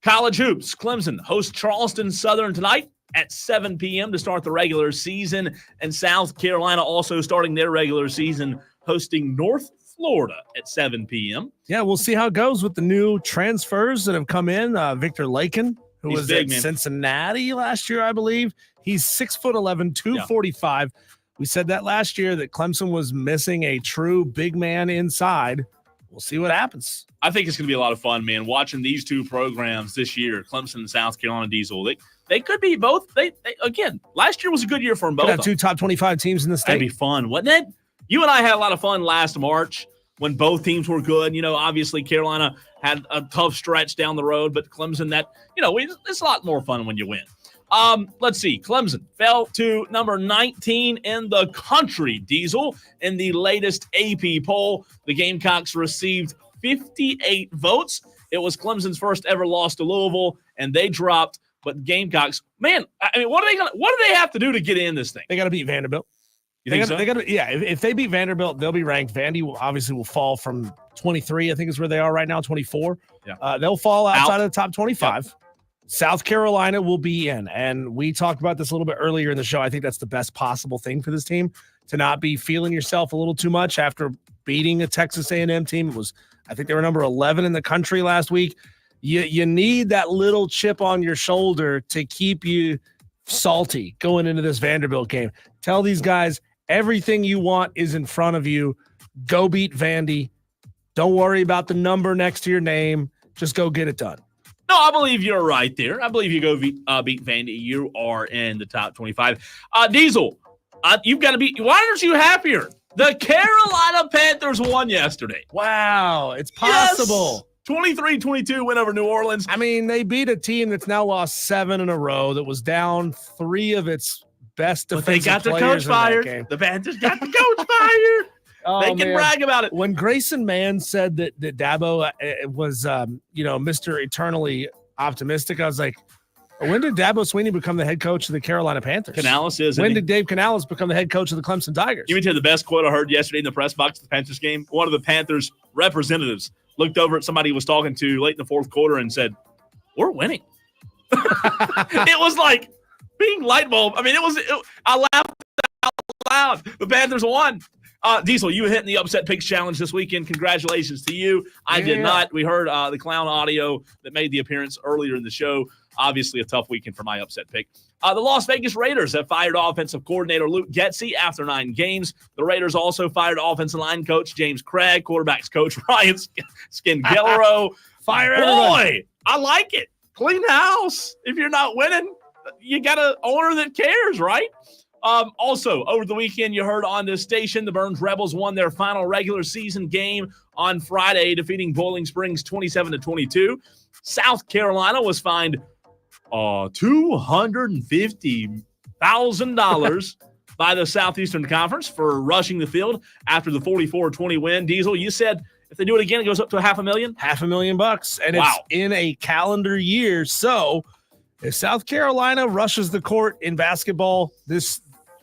College hoops. Clemson hosts Charleston Southern tonight at 7 p.m. to start the regular season. And South Carolina also starting their regular season, hosting North Florida at 7 p.m. Yeah, we'll see how it goes with the new transfers that have come in. Victor Lakin, who was big, at man. Cincinnati last year, I believe. He's 6'11", 245. Yeah. We said that last year that Clemson was missing a true big man inside. We'll see what happens. I think it's going to be a lot of fun, man, watching these two programs this year, Clemson and South Carolina Diesel. They could be both. They again, last year was a good year for them both. Could have 2 top 25 teams in the state. That'd be fun, wouldn't it? You and I had a lot of fun last March when both teams were good. You know, obviously Carolina had a tough stretch down the road, but Clemson, it's a lot more fun when you win. Let's see. Clemson fell to number 19 in the country, Diesel, in the latest AP poll. The Gamecocks received 58 votes. It was Clemson's first ever loss to Louisville, and they dropped. But Gamecocks, man, I mean, what do they have to do to get in this thing? They got to beat Vanderbilt. You think so? If they beat Vanderbilt, they'll be ranked. Vandy will fall from 23, I think is where they are right now, 24. Yeah. They'll fall outside of the top 25. Yep. South Carolina will be in, and we talked about this a little bit earlier in the show. I think that's the best possible thing for this team, to not be feeling yourself a little too much after beating a Texas A&M team. I think they were number 11 in the country last week. You need that little chip on your shoulder to keep you salty going into this Vanderbilt game. Tell these guys everything you want is in front of you. Go beat Vandy. Don't worry about the number next to your name. Just go get it done. No, I believe you're right there. I believe you go beat Vandy. You are in the top 25. Diesel, you've got to be – why aren't you happier? The Carolina Panthers won yesterday. Wow, it's possible. Yes. 23-22 win over New Orleans. I mean, they beat a team that's now lost 7 in a row, that was down 3 of its best defensive players. But they got the coach fired. The Panthers got the coach fired. They can brag about it. When Grayson Mann said that Dabo was, Mr. Eternally Optimistic, I was like, when did Dabo Swinney become the head coach of the Carolina Panthers? Canales is. When did Dave Canales become the head coach of the Clemson Tigers? Let me tell you the best quote I heard yesterday in the press box of the Panthers game. One of the Panthers representatives looked over at somebody he was talking to late in the fourth quarter and said, "We're winning." It was like being light bulb. I mean, I laughed out loud. The Panthers won. Diesel, you hit in the upset picks challenge this weekend. Congratulations to you. I did not. We heard the clown audio that made the appearance earlier in the show. Obviously a tough weekend for my upset pick. The Las Vegas Raiders have fired offensive coordinator Luke Getsy after 9 games. The Raiders also fired offensive line coach James Craig, quarterbacks coach Ryan Scangelero. Fire everybody. Boy, I like it. Clean house. If you're not winning, you got an owner that cares, right? Also, over the weekend, you heard on this station, the Burns Rebels won their final regular season game on Friday, defeating Bowling Springs 27-22. South Carolina was fined $250,000 by the Southeastern Conference for rushing the field after the 44-20 win. Diesel, you said if they do it again, it goes up to $500,000? $500,000. And Wow. it's in a calendar year. So if South Carolina rushes the court in basketball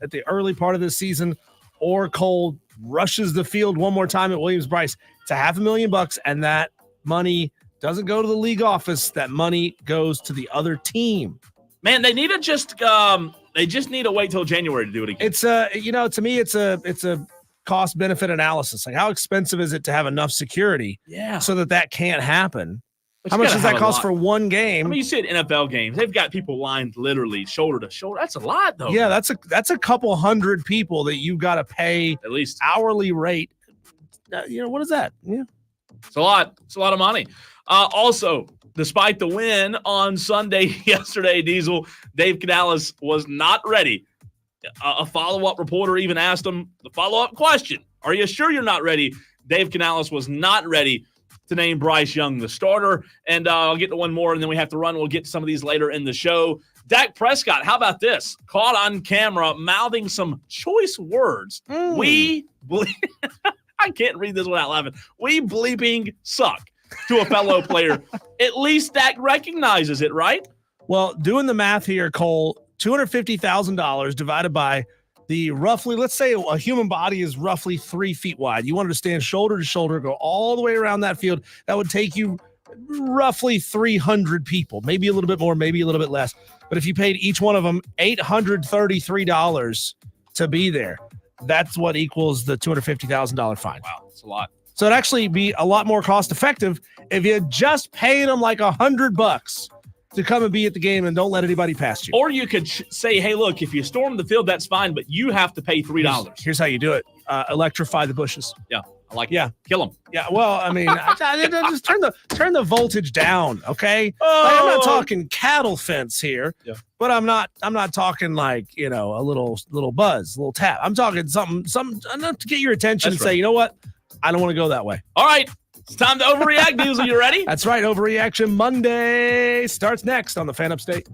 at the early part of this season, or Cole rushes the field one more time at Williams-Brice, it's $500,000, and that money doesn't go to the league office. That money goes to the other team. Man, they need to just need to wait till January to do it again. It's to me, it's a cost benefit analysis. Like, how expensive is it to have enough security so that can't happen? But how you much gotta does that have a cost lot. for one game? I mean, you see it NFL games. They've got people lined literally shoulder to shoulder. That's a lot, though. Yeah, that's a couple hundred people that you've got to pay At least. hourly rate. What is that? Yeah. It's a lot. It's a lot of money. Also, despite the win on Sunday yesterday, Diesel, Dave Canales was not ready. A follow-up reporter even asked him the follow-up question. Are you sure you're not ready? Dave Canales was not ready to name Bryce Young the starter. And I'll get to one more, and then we have to run. We'll get to some of these later in the show. Dak Prescott, how about this? Caught on camera mouthing some choice words. We I can't read this without laughing. We bleeping suck to a fellow player. At least Dak recognizes it, right? Well, doing the math here, Cole, $250,000 divided by the roughly, let's say a human body is roughly 3 feet wide. You wanted to stand shoulder to shoulder, go all the way around that field. That would take you roughly 300 people, maybe a little bit more, maybe a little bit less. But if you paid each one of them $833 to be there, that's what equals the $250,000 fine. Wow, that's a lot. So it'd actually be a lot more cost effective if you just paid them like $100 to come and be at the game and don't let anybody pass you. Or you could say, hey, look, if you storm the field, that's fine, but you have to pay $3. Here's how you do it. Electrify the bushes. Yeah, I like Yeah. Kill them. Yeah, well, I mean, just turn the voltage down, okay? Like, I'm not talking cattle fence here, but I'm not talking like, a little buzz, a little tap. I'm talking something enough to get your attention and say, you know what? I don't want to go that way. All right, it's time to overreact, Diesel. You ready? That's right. Overreaction Monday starts next on the Fan Upstate.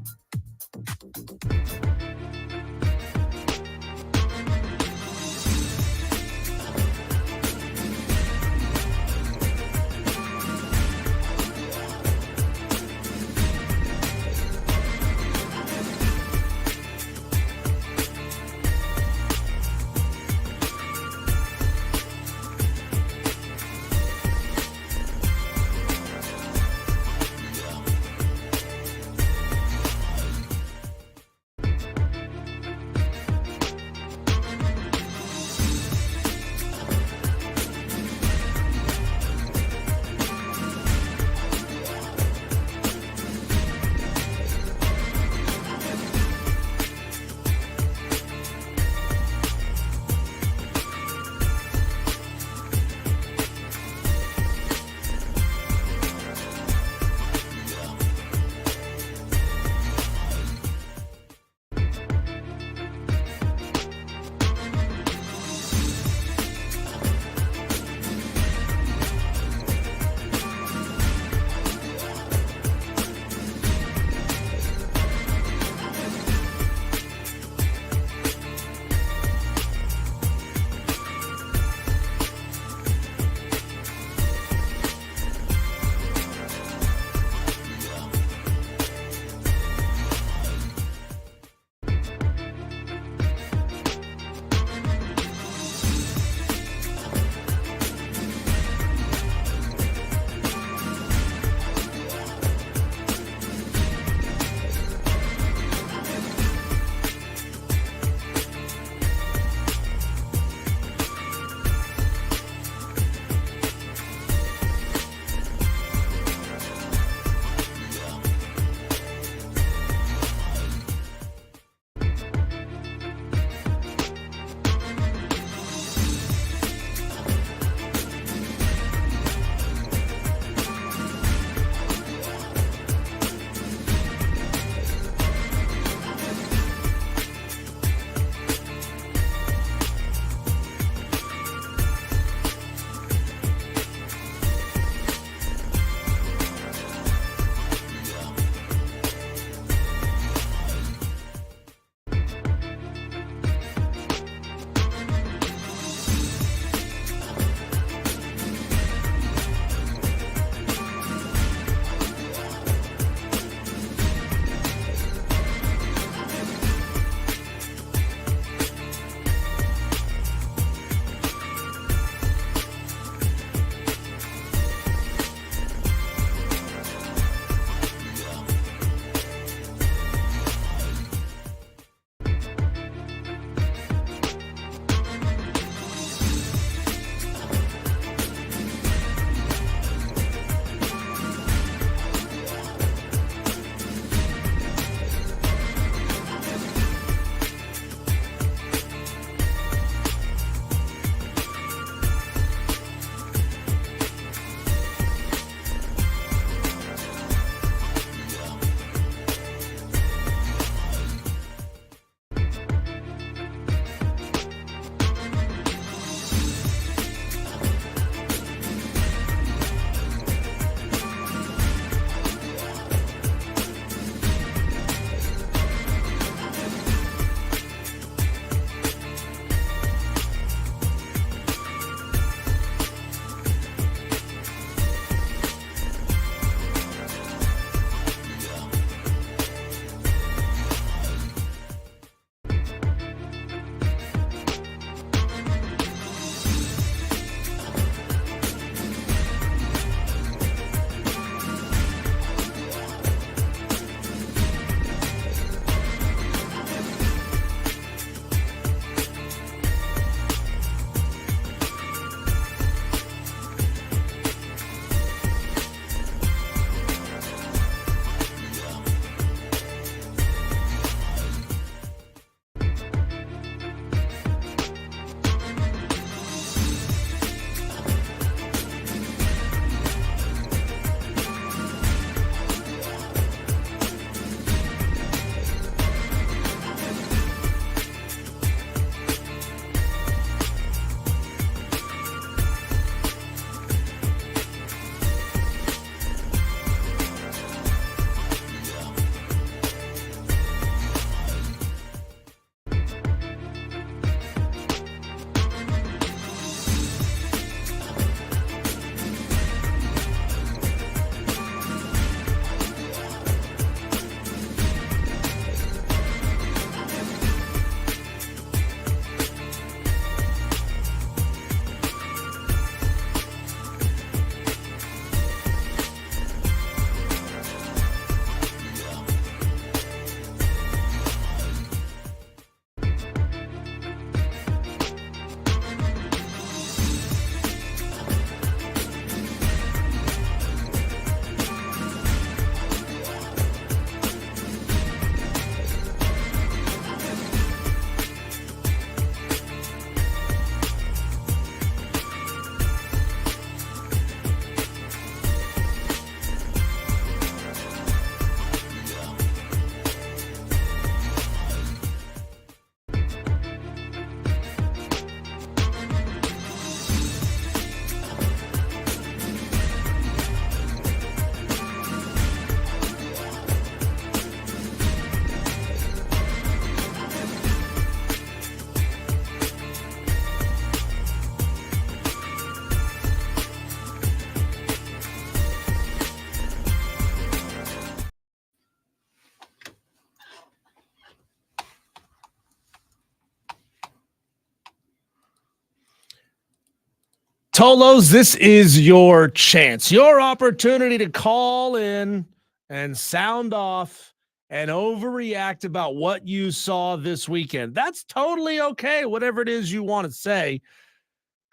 Tolos, this is your chance, your opportunity to call in and sound off and overreact about what you saw this weekend. That's totally okay, whatever it is you want to say.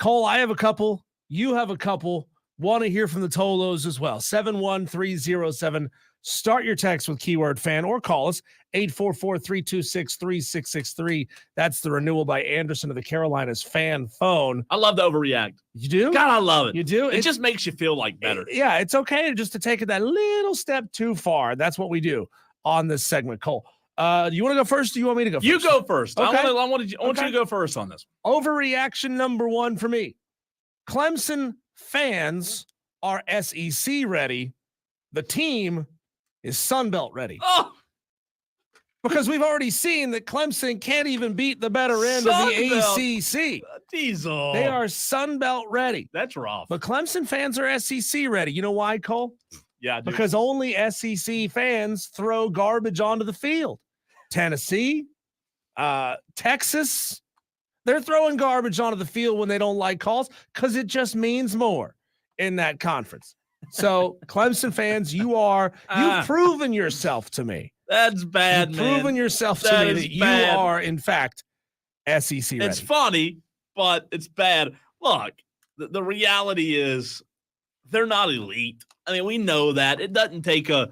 Cole, I have a couple. You have a couple. Want to hear from the Tolos as well. 71307. Start your text with keyword fan or call us 844-326-3663. That's the renewal by Anderson of the Carolinas fan phone. I love to overreact. You do? God, I love it. You do? It just makes you feel like better. Yeah, it's okay just to take it that little step too far. That's what we do on this segment. Cole, do you want to go first or do you want me to go first? You go first. Okay. I want you to go first on this. Overreaction number one for me. Clemson fans are SEC ready. The team is Sunbelt ready. Oh, because we've already seen that Clemson can't even beat the better end of the ACC. Diesel. They are Sunbelt ready. That's rough. But Clemson fans are SEC ready. You know why, Cole? Yeah, dude. Because only SEC fans throw garbage onto the field. Tennessee, Texas, they're throwing garbage onto the field when they don't like calls because it just means more in that conference. So, Clemson fans, you've proven yourself to me. That's bad, You've man. proven yourself to That me is that you bad. are, in fact, SEC ready. It's funny, but it's bad. Look, the reality is they're not elite. I mean, we know that. It doesn't take a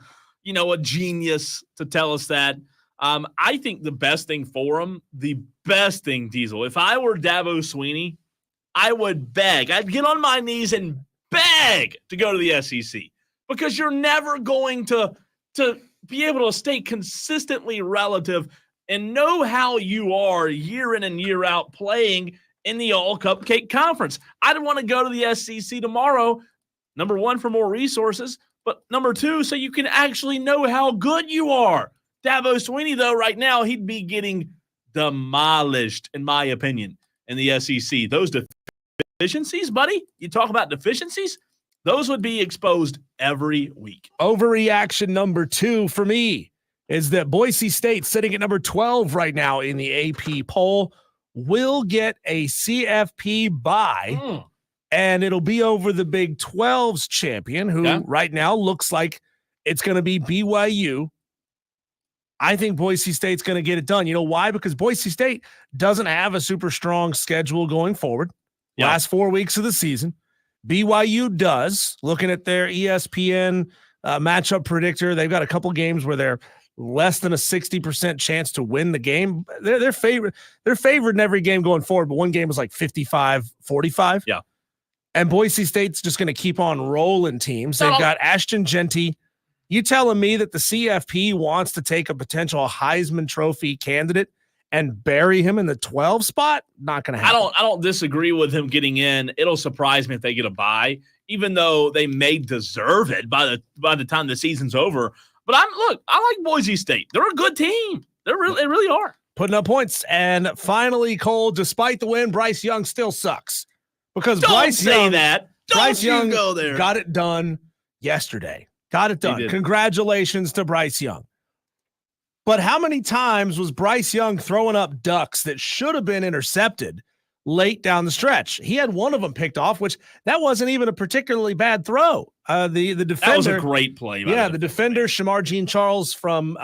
genius to tell us that. I think the best thing for them, Diesel, if I were Dabo Swinney, I would beg. I'd get on my knees and beg to go to the SEC because you're never going to be able to stay consistently relative and know how you are year in and year out playing in the All Cupcake Conference. I'd want to go to the SEC tomorrow, number one, for more resources, but number two, so you can actually know how good you are. Dabo Swinney, though, right now, he'd be getting demolished, in my opinion, in the SEC. Those deficiencies, buddy, you talk about deficiencies, those would be exposed every week. Overreaction number two for me is that Boise State, sitting at number 12 right now in the AP poll, will get a CFP bye, and it'll be over the Big 12's champion, who right now looks like it's going to be BYU. I think Boise State's going to get it done. You know why? Because Boise State doesn't have a super strong schedule going forward. Last 4 weeks of the season. BYU does. Looking at their ESPN matchup predictor, they've got a couple games where they're less than a 60% chance to win the game. They're favored in every game going forward, but one game was like 55-45. Yeah. And Boise State's just going to keep on rolling teams. They've got Ashton Genty. You telling me that the CFP wants to take a potential Heisman Trophy candidate and bury him in the 12 spot? Not going to happen. I don't disagree with him getting in. It'll surprise me if they get a bye, even though they may deserve it by the time the season's over. But I like Boise State. They're a good team. They really are. Putting up points. And finally, Cole, despite the win, Bryce Young still sucks. Because Don't Bryce say Young, that. Bryce Don't Young you go there. got it done yesterday. Got it done. Congratulations to Bryce Young. But how many times was Bryce Young throwing up ducks that should have been intercepted late down the stretch? He had one of them picked off, which that wasn't even a particularly bad throw. The defender, that was a great play. The defender, Shamar Jean-Charles from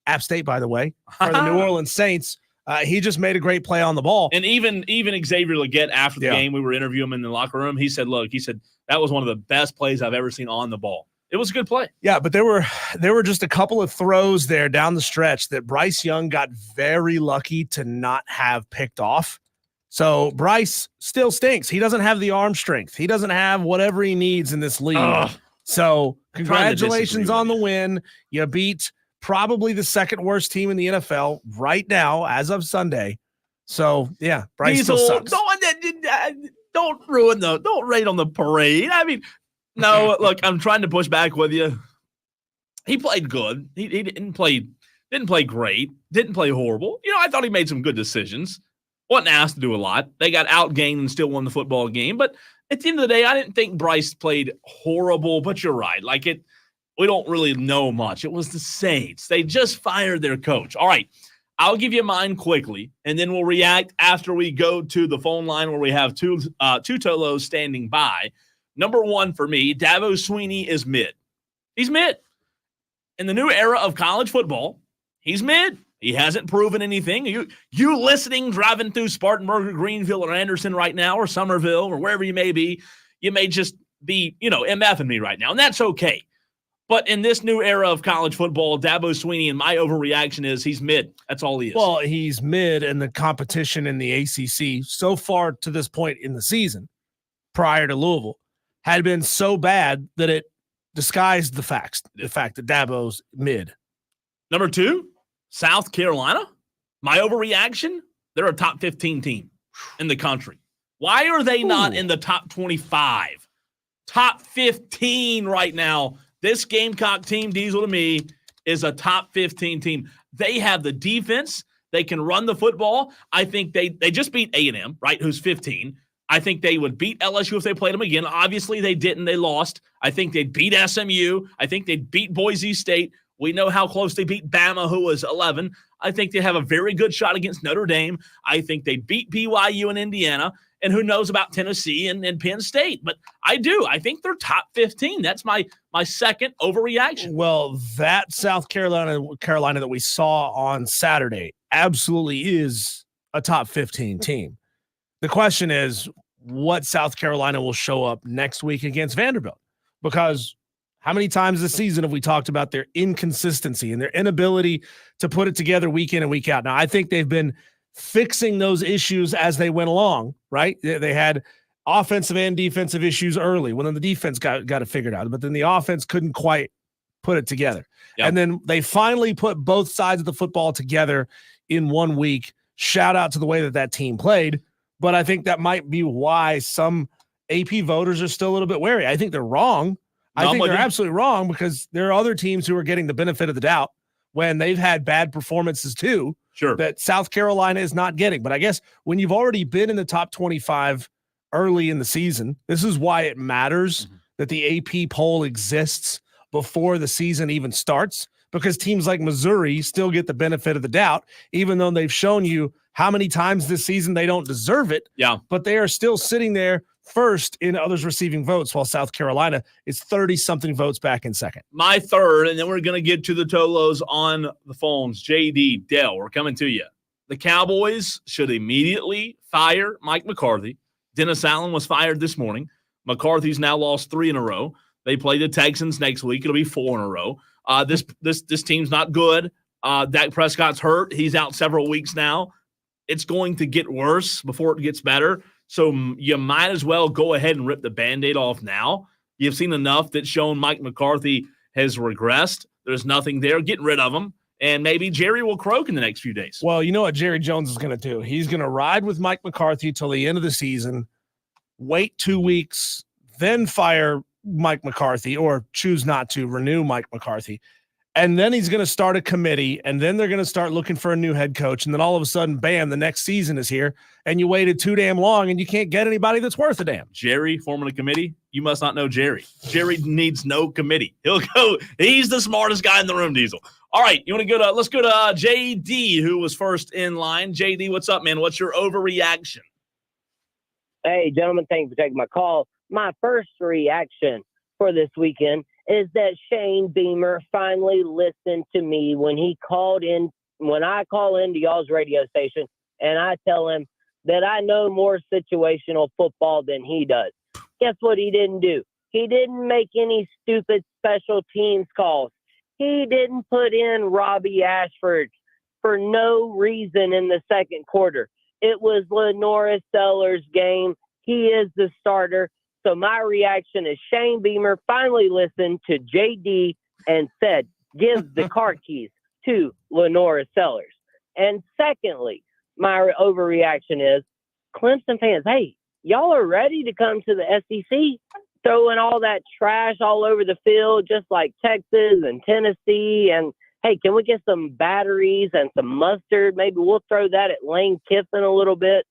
App State, by the way, for the New Orleans Saints. He just made a great play on the ball. And even Xavier Legette after the game, we were interviewing him in the locker room. He said, that was one of the best plays I've ever seen on the ball. It was a good play. Yeah, but there were just a couple of throws there down the stretch that Bryce Young got very lucky to not have picked off. So Bryce still stinks. He doesn't have the arm strength. He doesn't have whatever he needs in this league. So congratulations on the win. You beat probably the second worst team in the NFL right now as of Sunday. So yeah, Bryce still sucks. Don't rain on the parade. I mean, no, look, I'm trying to push back with you. He played good. He didn't play great. Didn't play horrible. I thought he made some good decisions. Wasn't asked to do a lot. They got outgained and still won the football game. But at the end of the day, I didn't think Bryce played horrible. But you're right. We don't really know much. It was the Saints. They just fired their coach. All right. I'll give you mine quickly, and then we'll react after we go to the phone line where we have two Tolos standing by. Number one for me, Dabo Swinney is mid. He's mid. In the new era of college football, he's mid. He hasn't proven anything. You listening, driving through Spartanburg or Greenville or Anderson right now or Somerville or wherever you may be, you may just be, MFing me right now, and that's okay. But in this new era of college football, Dabo Swinney, and my overreaction is he's mid. That's all he is. Well, he's mid, and the competition in the ACC so far to this point in the season, prior to Louisville, had been so bad that it disguised the fact that Dabo's mid. Number two, South Carolina. My overreaction, they're a top 15 team in the country. Why are they not in the top 25? Top 15 right now. This Gamecock team, Diesel, to me, is a top 15 team. They have the defense. They can run the football. I think they just beat A&M, right, who's 15. I think they would beat LSU if they played them again. Obviously, they didn't. They lost. I think they'd beat SMU. I think they'd beat Boise State. We know how close they beat Bama, who was 11. I think they have a very good shot against Notre Dame. I think they beat BYU and Indiana. And who knows about Tennessee and Penn State. But I do. I think they're top 15. That's my second overreaction. Well, that South Carolina that we saw on Saturday absolutely is a top 15 team. The question is what South Carolina will show up next week against Vanderbilt. Because how many times this season have we talked about their inconsistency and their inability to put it together week in and week out? Now, I think they've been fixing those issues as they went along, right? They had offensive and defensive issues early when the defense got it figured out, but then the offense couldn't quite put it together. Yep. And then they finally put both sides of the football together in 1 week. Shout out to the way that team played, but I think that might be why some AP voters are still a little bit wary. I think they're wrong. I think they're absolutely wrong because there are other teams who are getting the benefit of the doubt when they've had bad performances too. Sure. That South Carolina is not getting. But I guess when you've already been in the top 25 early in the season, this is why it matters that the AP poll exists before the season even starts, because teams like Missouri still get the benefit of the doubt, even though they've shown you how many times this season they don't deserve it. Yeah. But they are still sitting there first in others receiving votes, while South Carolina is 30-something votes back in second. My third, and then we're going to get to the Tolos on the phones. JD, Dell, we're coming to you. The Cowboys should immediately fire Mike McCarthy. Dennis Allen was fired this morning. McCarthy's now lost 3 in a row. They play the Texans next week. It'll be 4 in a row. This team's not good. Dak Prescott's hurt. He's out several weeks now. It's going to get worse before it gets better. So you might as well go ahead and rip the Band-Aid off now. You've seen enough that's shown Mike McCarthy has regressed. There's nothing there. Get rid of him. And maybe Jerry will croak in the next few days. Well, you know what Jerry Jones is going to do? He's going to ride with Mike McCarthy till the end of the season, wait 2 weeks, then fire Mike McCarthy or choose not to renew Mike McCarthy. And then he's going to start a committee, and then they're going to start looking for a new head coach. And then all of a sudden, bam, the next season is here, and you waited too damn long, and you can't get anybody that's worth a damn. Jerry forming a committee? You must not know Jerry. Jerry needs no committee. He'll go. He's the smartest guy in the room, Diesel. All right, let's go to JD, who was first in line. JD, what's up, man? What's your overreaction? Hey, gentlemen, thanks for taking my call. My first reaction for this weekend is that Shane Beamer finally listened to me when I call into y'all's radio station and I tell him that I know more situational football than he does. Guess what he didn't do? He didn't make any stupid special teams calls. He didn't put in Robbie Ashford for no reason in the second quarter. It was Lenora Sellers' game. He is the starter. So my reaction is Shane Beamer finally listened to JD and said, give the car keys to Lenora Sellers. And secondly, my overreaction is Clemson fans, hey, y'all are ready to come to the SEC, throwing all that trash all over the field, just like Texas and Tennessee. And, hey, can we get some batteries and some mustard? Maybe we'll throw that at Lane Kiffin a little bit.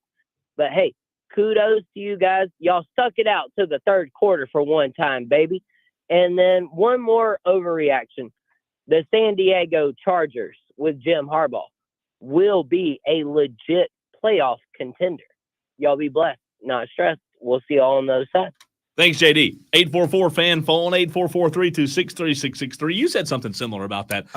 But, hey, kudos to you guys. Y'all stuck it out to the third quarter for one time, baby. And then one more overreaction. The San Diego Chargers with Jim Harbaugh. will be a legit playoff contender. Y'all be blessed, not stressed. We'll see y'all on the other side. Thanks, JD. 844-FAN phone, 844-326-3663. You said something similar about that.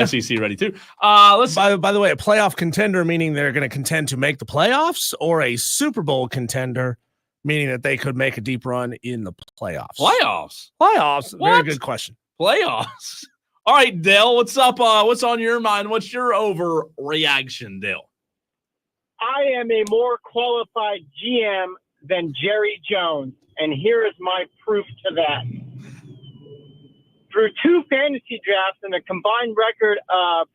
SEC ready, too. By the way, a playoff contender, meaning they're going to contend to make the playoffs, or a Super Bowl contender, meaning that they could make a deep run in the playoffs? Playoffs. Very good question. Playoffs. All right, Dale, what's up? What's on your mind? What's your overreaction, Dale? I am a more qualified GM than Jerry Jones, and here is my proof to that. Through 2 fantasy drafts and a combined record of,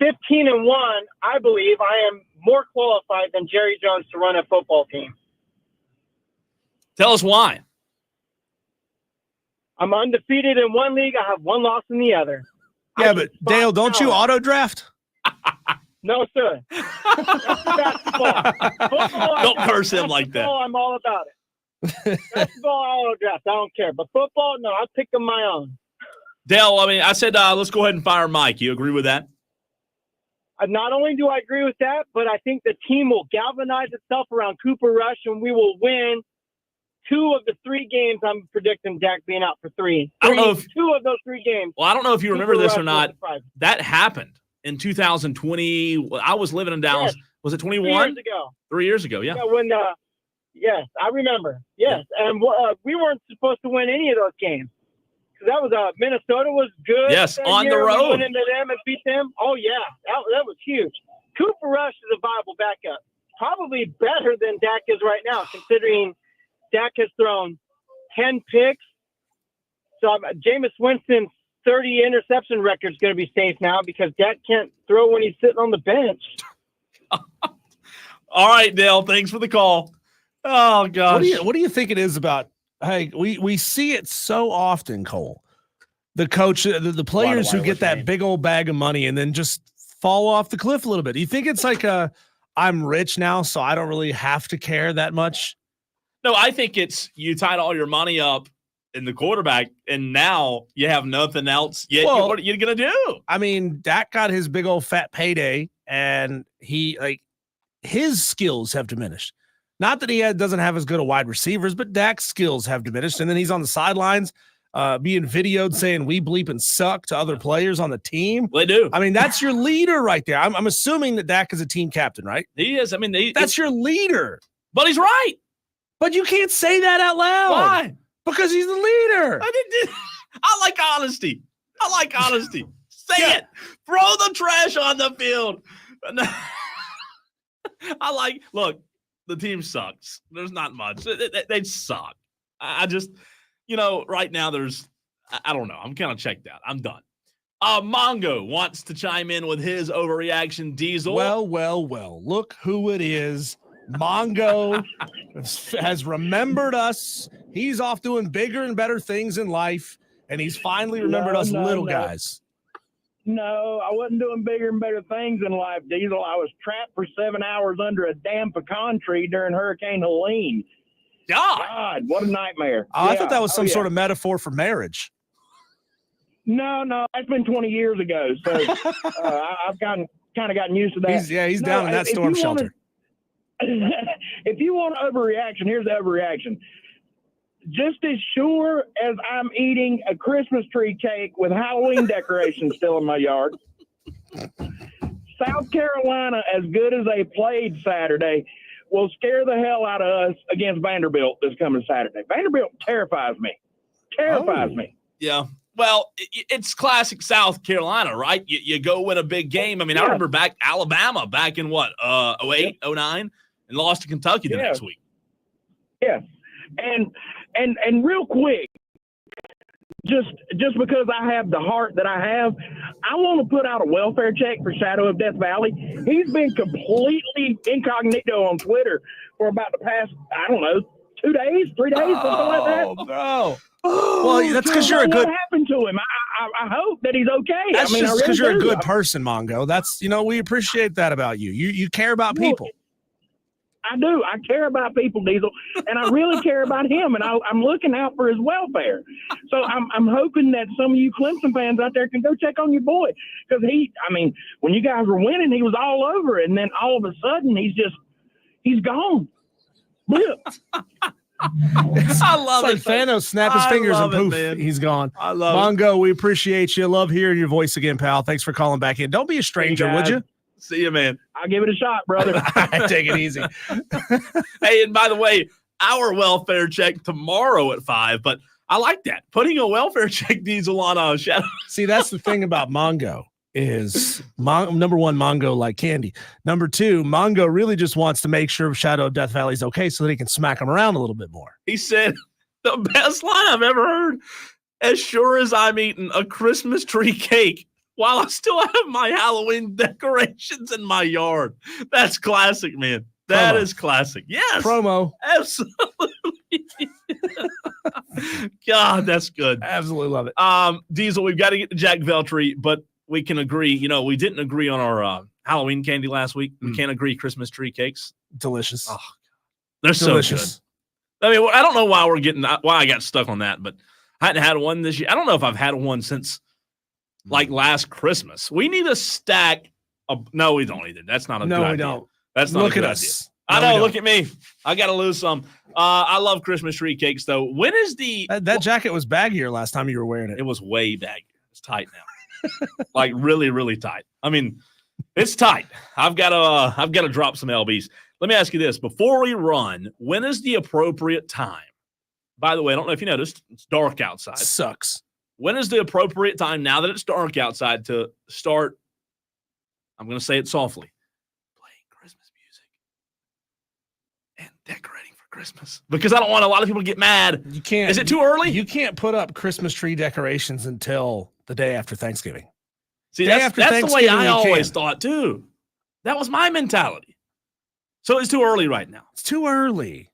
15-1, I believe I am more qualified than Jerry Jones to run a football team. Tell us why. I'm undefeated in one league. I have 1 loss in the other. Yeah, but Dale, don't you auto draft? No, sir. That's basketball. Football, don't curse him like that. I'm all about it. Basketball, auto draft. I don't care. But football, no, I pick them my own. Dale, I said let's go ahead and fire Mike. You agree with that? Not only do I agree with that, but I think the team will galvanize itself around Cooper Rush, and we will win 2 of the 3 games. I'm predicting Dak being out for 3. I don't know if 2 of those 3 games. Well, I don't know if you remember Cooper this Rush or not. That happened in 2020. I was living in Dallas. Yes. Was it 21? 3 years ago. 3 years ago, yeah. Yes, I remember. Yes, and we weren't supposed to win any of those games. That was Minnesota was good. Yes, on the road. We went into them and beat them. Oh yeah, that was huge. Cooper Rush is a viable backup, probably better than Dak is right now, considering Dak has thrown 10 picks. So Jameis Winston's 30 interception record is going to be safe now because Dak can't throw when he's sitting on the bench. All right, Dale. Thanks for the call. Oh gosh, what do you think it is about? Hey, we see it so often, Cole. The coach, the players who get that big old bag of money and then just fall off the cliff a little bit. Do you think it's like I'm rich now, so I don't really have to care that much? No, I think it's you tied all your money up in the quarterback, and now you have nothing else. Yet, what are you going to do? I mean, Dak got his big old fat payday, and his skills have diminished. Not that he doesn't have as good a wide receivers, but Dak's skills have diminished. And then he's on the sidelines being videoed saying we bleep and suck to other players on the team. They do. I mean, that's your leader right there. I'm assuming that Dak is a team captain, right? He is. I mean, that's your leader. But he's right. But you can't say that out loud. Why? Because he's the leader. I like honesty. Say it. Throw the trash on the field. Look. The team sucks. There's not much. They suck. I just, right now I don't know. I'm kind of checked out. I'm done. Mongo wants to chime in with his overreaction. Diesel. Well. Look who it is. Mongo has remembered us. He's off doing bigger and better things in life, and he's finally remembered us little guys. No, I wasn't doing bigger and better things in life, Diesel. I was trapped for 7 hours under a damn pecan tree during Hurricane Helene. God, what a nightmare. I thought that was some sort of metaphor for marriage. No, that's been 20 years ago. So I've kind of gotten used to that. He's down in that storm shelter. If you want overreaction, here's the overreaction. Just as sure as I'm eating a Christmas tree cake with Halloween decorations still in my yard, South Carolina, as good as they played Saturday, will scare the hell out of us against Vanderbilt this coming Saturday. Vanderbilt terrifies me. Me. Yeah. Well, it's classic South Carolina, right? You go win a big game. I mean, I remember Alabama back in 08, 09, and lost to Kentucky the next week. Yeah. And real quick, just because I have the heart that I have, I want to put out a welfare check for Shadow of Death Valley. He's been completely incognito on Twitter for about the past, 2 days, 3 days, something like that. Bro. Well, that's because you're a good. What happened to him? I hope that he's okay. That's just because you're a good person, Mongo. That's we appreciate that about you. You care about people. I do. I care about people, Diesel, and I really care about him, and I'm looking out for his welfare. So I'm hoping that some of you Clemson fans out there can go check on your boy, because when you guys were winning, he was all over, and then all of a sudden he's gone. Blip. I love it's like Thanos snap his fingers and poof, he's gone. I love Mongo, we appreciate you. Love hearing your voice again, pal. Thanks for calling back in. Don't be a stranger, would you? See you, man. I'll give it a shot, brother. Take it easy. Hey, and by the way, our welfare check tomorrow at 5, but I like that. Putting a welfare check Diesel on a Shadow. See, that's the thing about Mongo is number one, Mongo like candy. Number two, Mongo really just wants to make sure Shadow of Death Valley is okay so that he can smack him around a little bit more. He said, the best line I've ever heard, as sure as I'm eating a Christmas tree cake while I still have my Halloween decorations in my yard. That's classic, man. That is classic. Yes. Promo. Absolutely. God, that's good. Absolutely love it. Diesel, we've got to get to Jack Veltri, but we can agree. We didn't agree on our Halloween candy last week. We can't agree Christmas tree cakes. Delicious. Oh, they're delicious. So good. I mean, I don't know why I got stuck on that, but I hadn't had one this year. I don't know if I've had one since like last Christmas. We need a stack of, no, we don't either. That's not a good idea. No, we don't. That's not a good idea. I know. Look at me. I got to lose some. I love Christmas tree cakes, though. When is that jacket was baggier last time you were wearing it? It was way baggier. It's tight now. Like really, really tight. I mean, it's tight. I've got to drop some LBs. Let me ask you this: before we run, when is the appropriate time? By the way, I don't know if you noticed, it's dark outside. Sucks. When is the appropriate time now that it's dark outside to start? I'm going to say it softly. Decorating for Christmas, because I don't want a lot of people to get mad. You can't. Is it too early? You can't put up Christmas tree decorations until the day after Thanksgiving. See, that's the way I always thought too. That was my mentality. So it's too early right now. It's too early.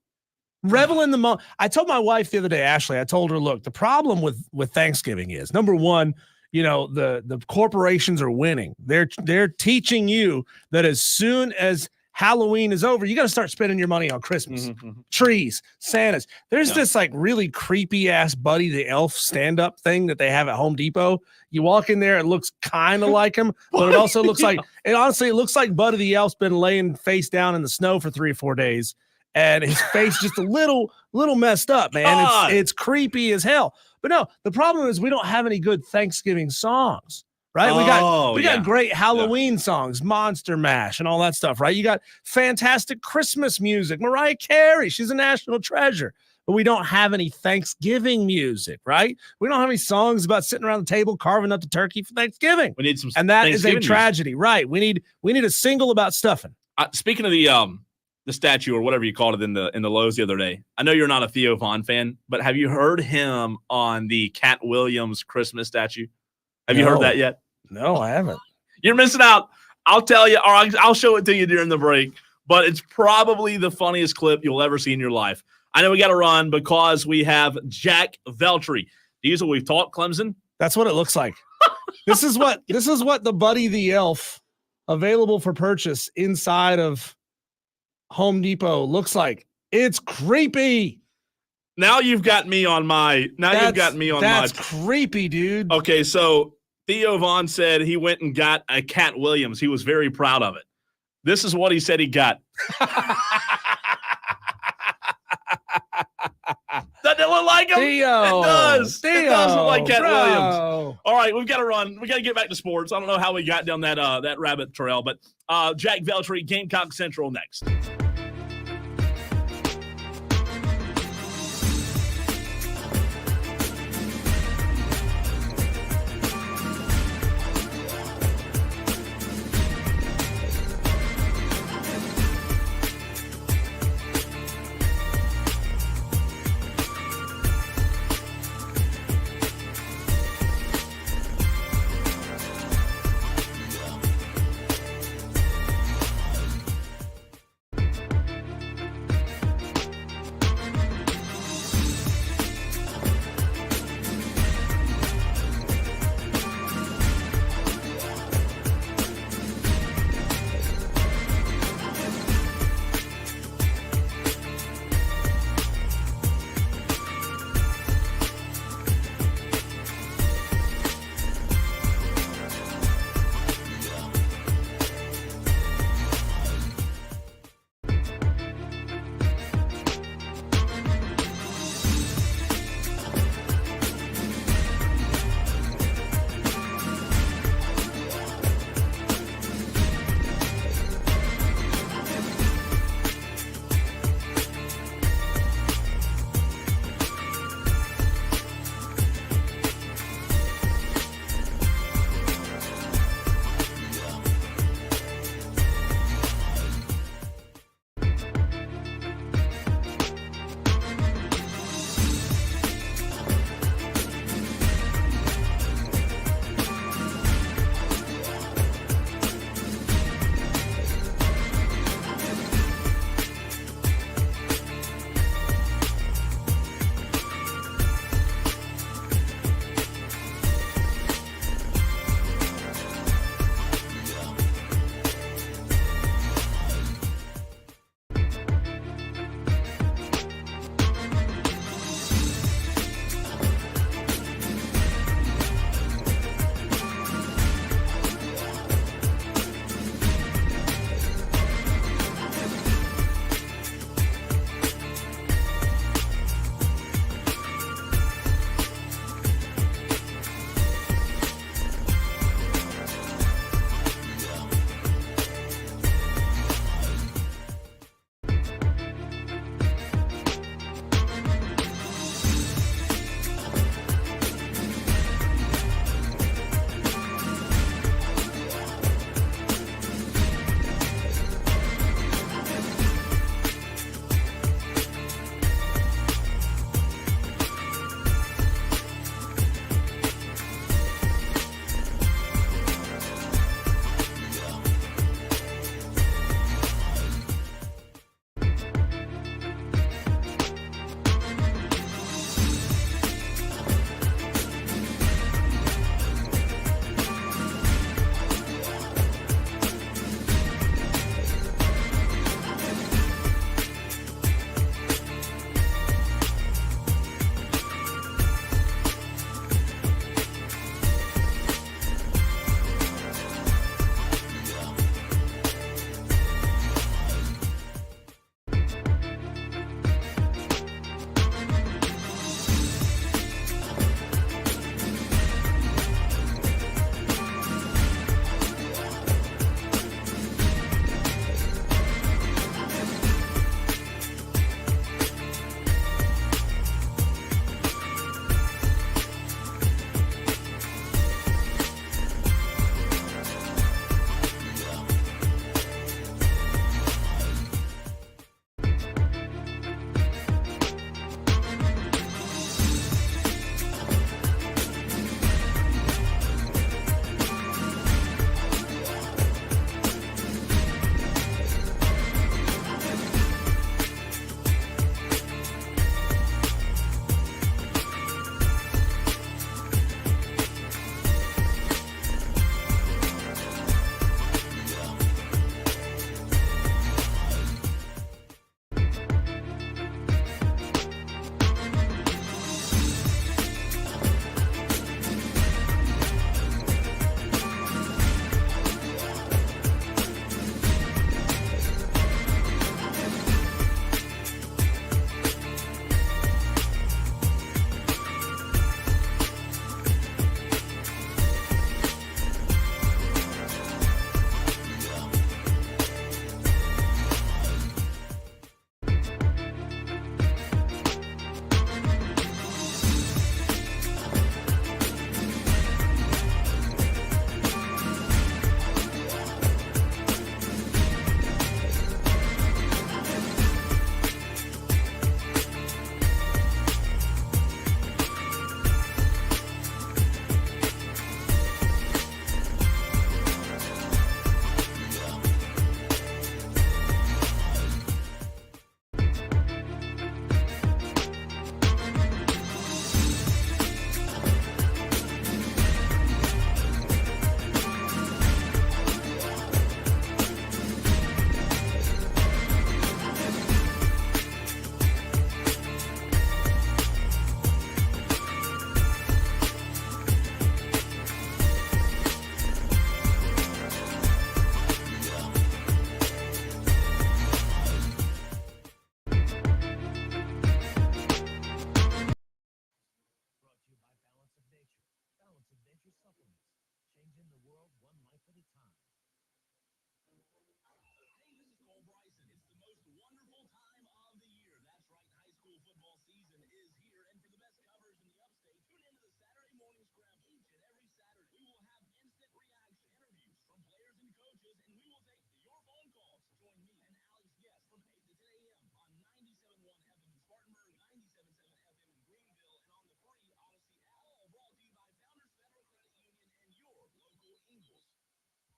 Revel in the moment. I told my wife the other day, Ashley, I told her, look, the problem with Thanksgiving is, number one, the corporations are winning. They're teaching you that as soon as Halloween is over, you got to start spending your money on Christmas. Trees, Santas. There's this like really creepy ass Buddy the Elf stand-up thing that they have at Home Depot. You walk in there, it looks kind of like him, but it also looks like, it looks like Buddy the Elf's been laying face down in the snow for 3 or 4 days, and his face just a little messed up, man. It's creepy as hell. But no, the problem is we don't have any good Thanksgiving songs. Right? We got great Halloween songs, Monster Mash and all that stuff, right? You got fantastic Christmas music. Mariah Carey, she's a national treasure. But we don't have any Thanksgiving music, right? We don't have any songs about sitting around the table carving up the turkey for Thanksgiving. We need some, and that is a tragedy, right? We need a single about stuffing. Speaking of the statue or whatever you called it in the Lowe's the other day, I know you're not a Theo Von fan, but have you heard him on the Cat Williams Christmas statue? Have you heard that yet? No, I haven't. You're missing out. I'll tell you, or I'll show it to you during the break, but it's probably the funniest clip you'll ever see in your life. I know we got to run because we have Jack Veltri. Diesel, we've talked Clemson. That's what it looks like. This is what the Buddy the Elf available for purchase inside of Home Depot looks like. It's creepy. Now you've got me on my. That's creepy, dude. Okay, so Theo Von said he went and got a Cat Williams. He was very proud of it. This is what he said he got. Doesn't it look like him? Theo, it does. It does look like Cat Williams. All right, we've got to run. We got to get back to sports. I don't know how we got down that rabbit trail, but Jack Veltri, Gamecock Central next.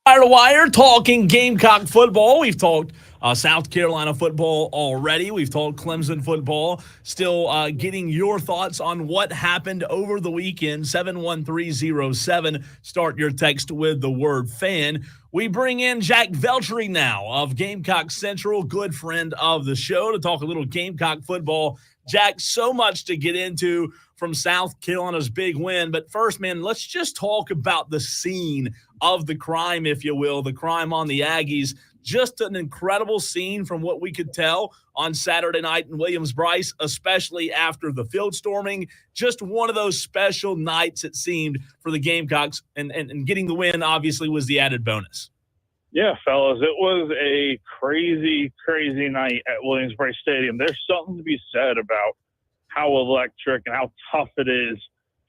Wire to Wire, talking Gamecock football. We've talked South Carolina football already. We've talked Clemson football. Still getting your thoughts on what happened over the weekend. 71307. Start your text with the word fan. We bring in Jack Veltri now of Gamecock Central, good friend of the show, to talk a little Gamecock football. Jack, so much to get into from South Carolina's big win. But first, man, let's just talk about the scene of the crime, if you will, the crime on the Aggies. Just an incredible scene from what we could tell on Saturday night in Williams-Brice, especially after the field storming. Just one of those special nights, it seemed, for the Gamecocks, and getting the win obviously was the added bonus. Yeah, fellas, it was a crazy, crazy night at Williams-Brice Stadium. There's something to be said about how electric and how tough it is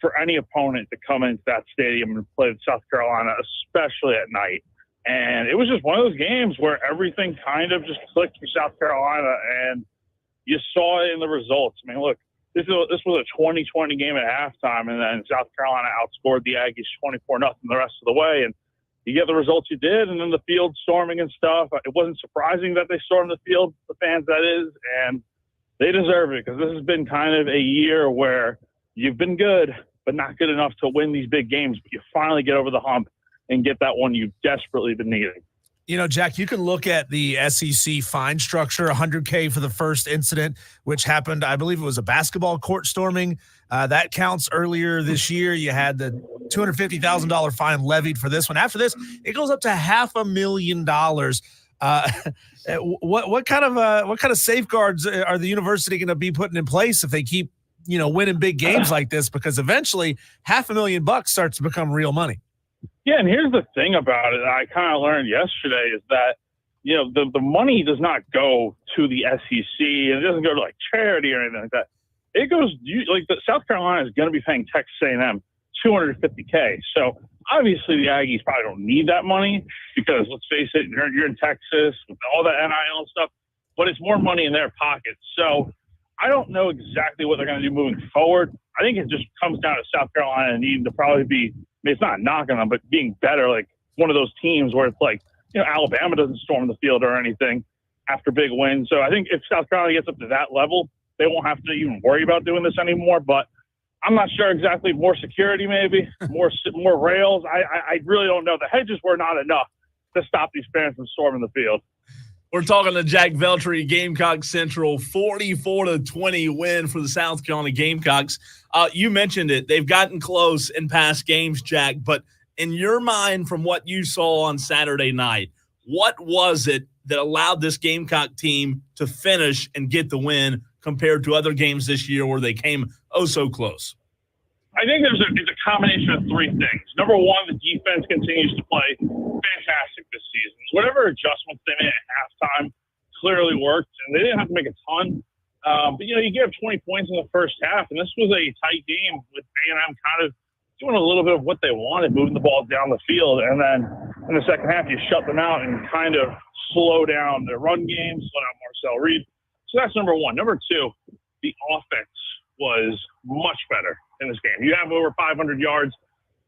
for any opponent to come into that stadium and play South Carolina, especially at night. And it was just one of those games where everything kind of just clicked for South Carolina, and you saw it in the results. I mean, look, this was a 20-20 game at halftime, and then South Carolina outscored the Aggies 24-0 the rest of the way. And you get the results you did, and then the field storming and stuff. It wasn't surprising that they stormed the field, the fans that is, and they deserve it, because this has been kind of a year where you've been good, but not good enough to win these big games. But you finally get over the hump and get that one you've desperately been needing. You know, Jack, you can look at the SEC fine structure, $100K for the first incident, which happened, I believe it was a basketball court storming. That counts. Earlier this year, you had the $250,000 fine levied for this one. After this, it goes up to $500,000. What kind of safeguards are the university going to be putting in place if they keep, winning big games like this? Because eventually $500,000 starts to become real money. Yeah, and here's the thing about it I kind of learned yesterday is that, the money does not go to the SEC, and it doesn't go to, charity or anything like that. It goes, South Carolina is going to be paying Texas A&M $250K. So, obviously, the Aggies probably don't need that money because, let's face it, you're in Texas with all that NIL stuff, but it's more money in their pockets. So, I don't know exactly what they're going to do moving forward. I think it just comes down to South Carolina needing to probably be, it's not knocking them, but being better, like one of those teams where it's like, Alabama doesn't storm the field or anything after big wins. So I think if South Carolina gets up to that level, they won't have to even worry about doing this anymore. But I'm not sure exactly. More security, maybe more rails. I really don't know. The hedges were not enough to stop these fans from storming the field. We're talking to Jack Veltri, Gamecock Central, 44-20 win for the South Carolina Gamecocks. You mentioned it. They've gotten close in past games, Jack, but in your mind, from what you saw on Saturday night, what was it that allowed this Gamecock team to finish and get the win compared to other games this year where they came so close? I think it's a combination of three things. Number one, the defense continues to play fantastic this season. Whatever adjustments they made at halftime clearly worked, and they didn't have to make a ton. But, you gave 20 points in the first half, and this was a tight game with A&M kind of doing a little bit of what they wanted, moving the ball down the field. And then in the second half, you shut them out and kind of slow down their run game, slow down Marcel Reed. So that's number one. Number two, the offense was much better in this game. You have over 500 yards.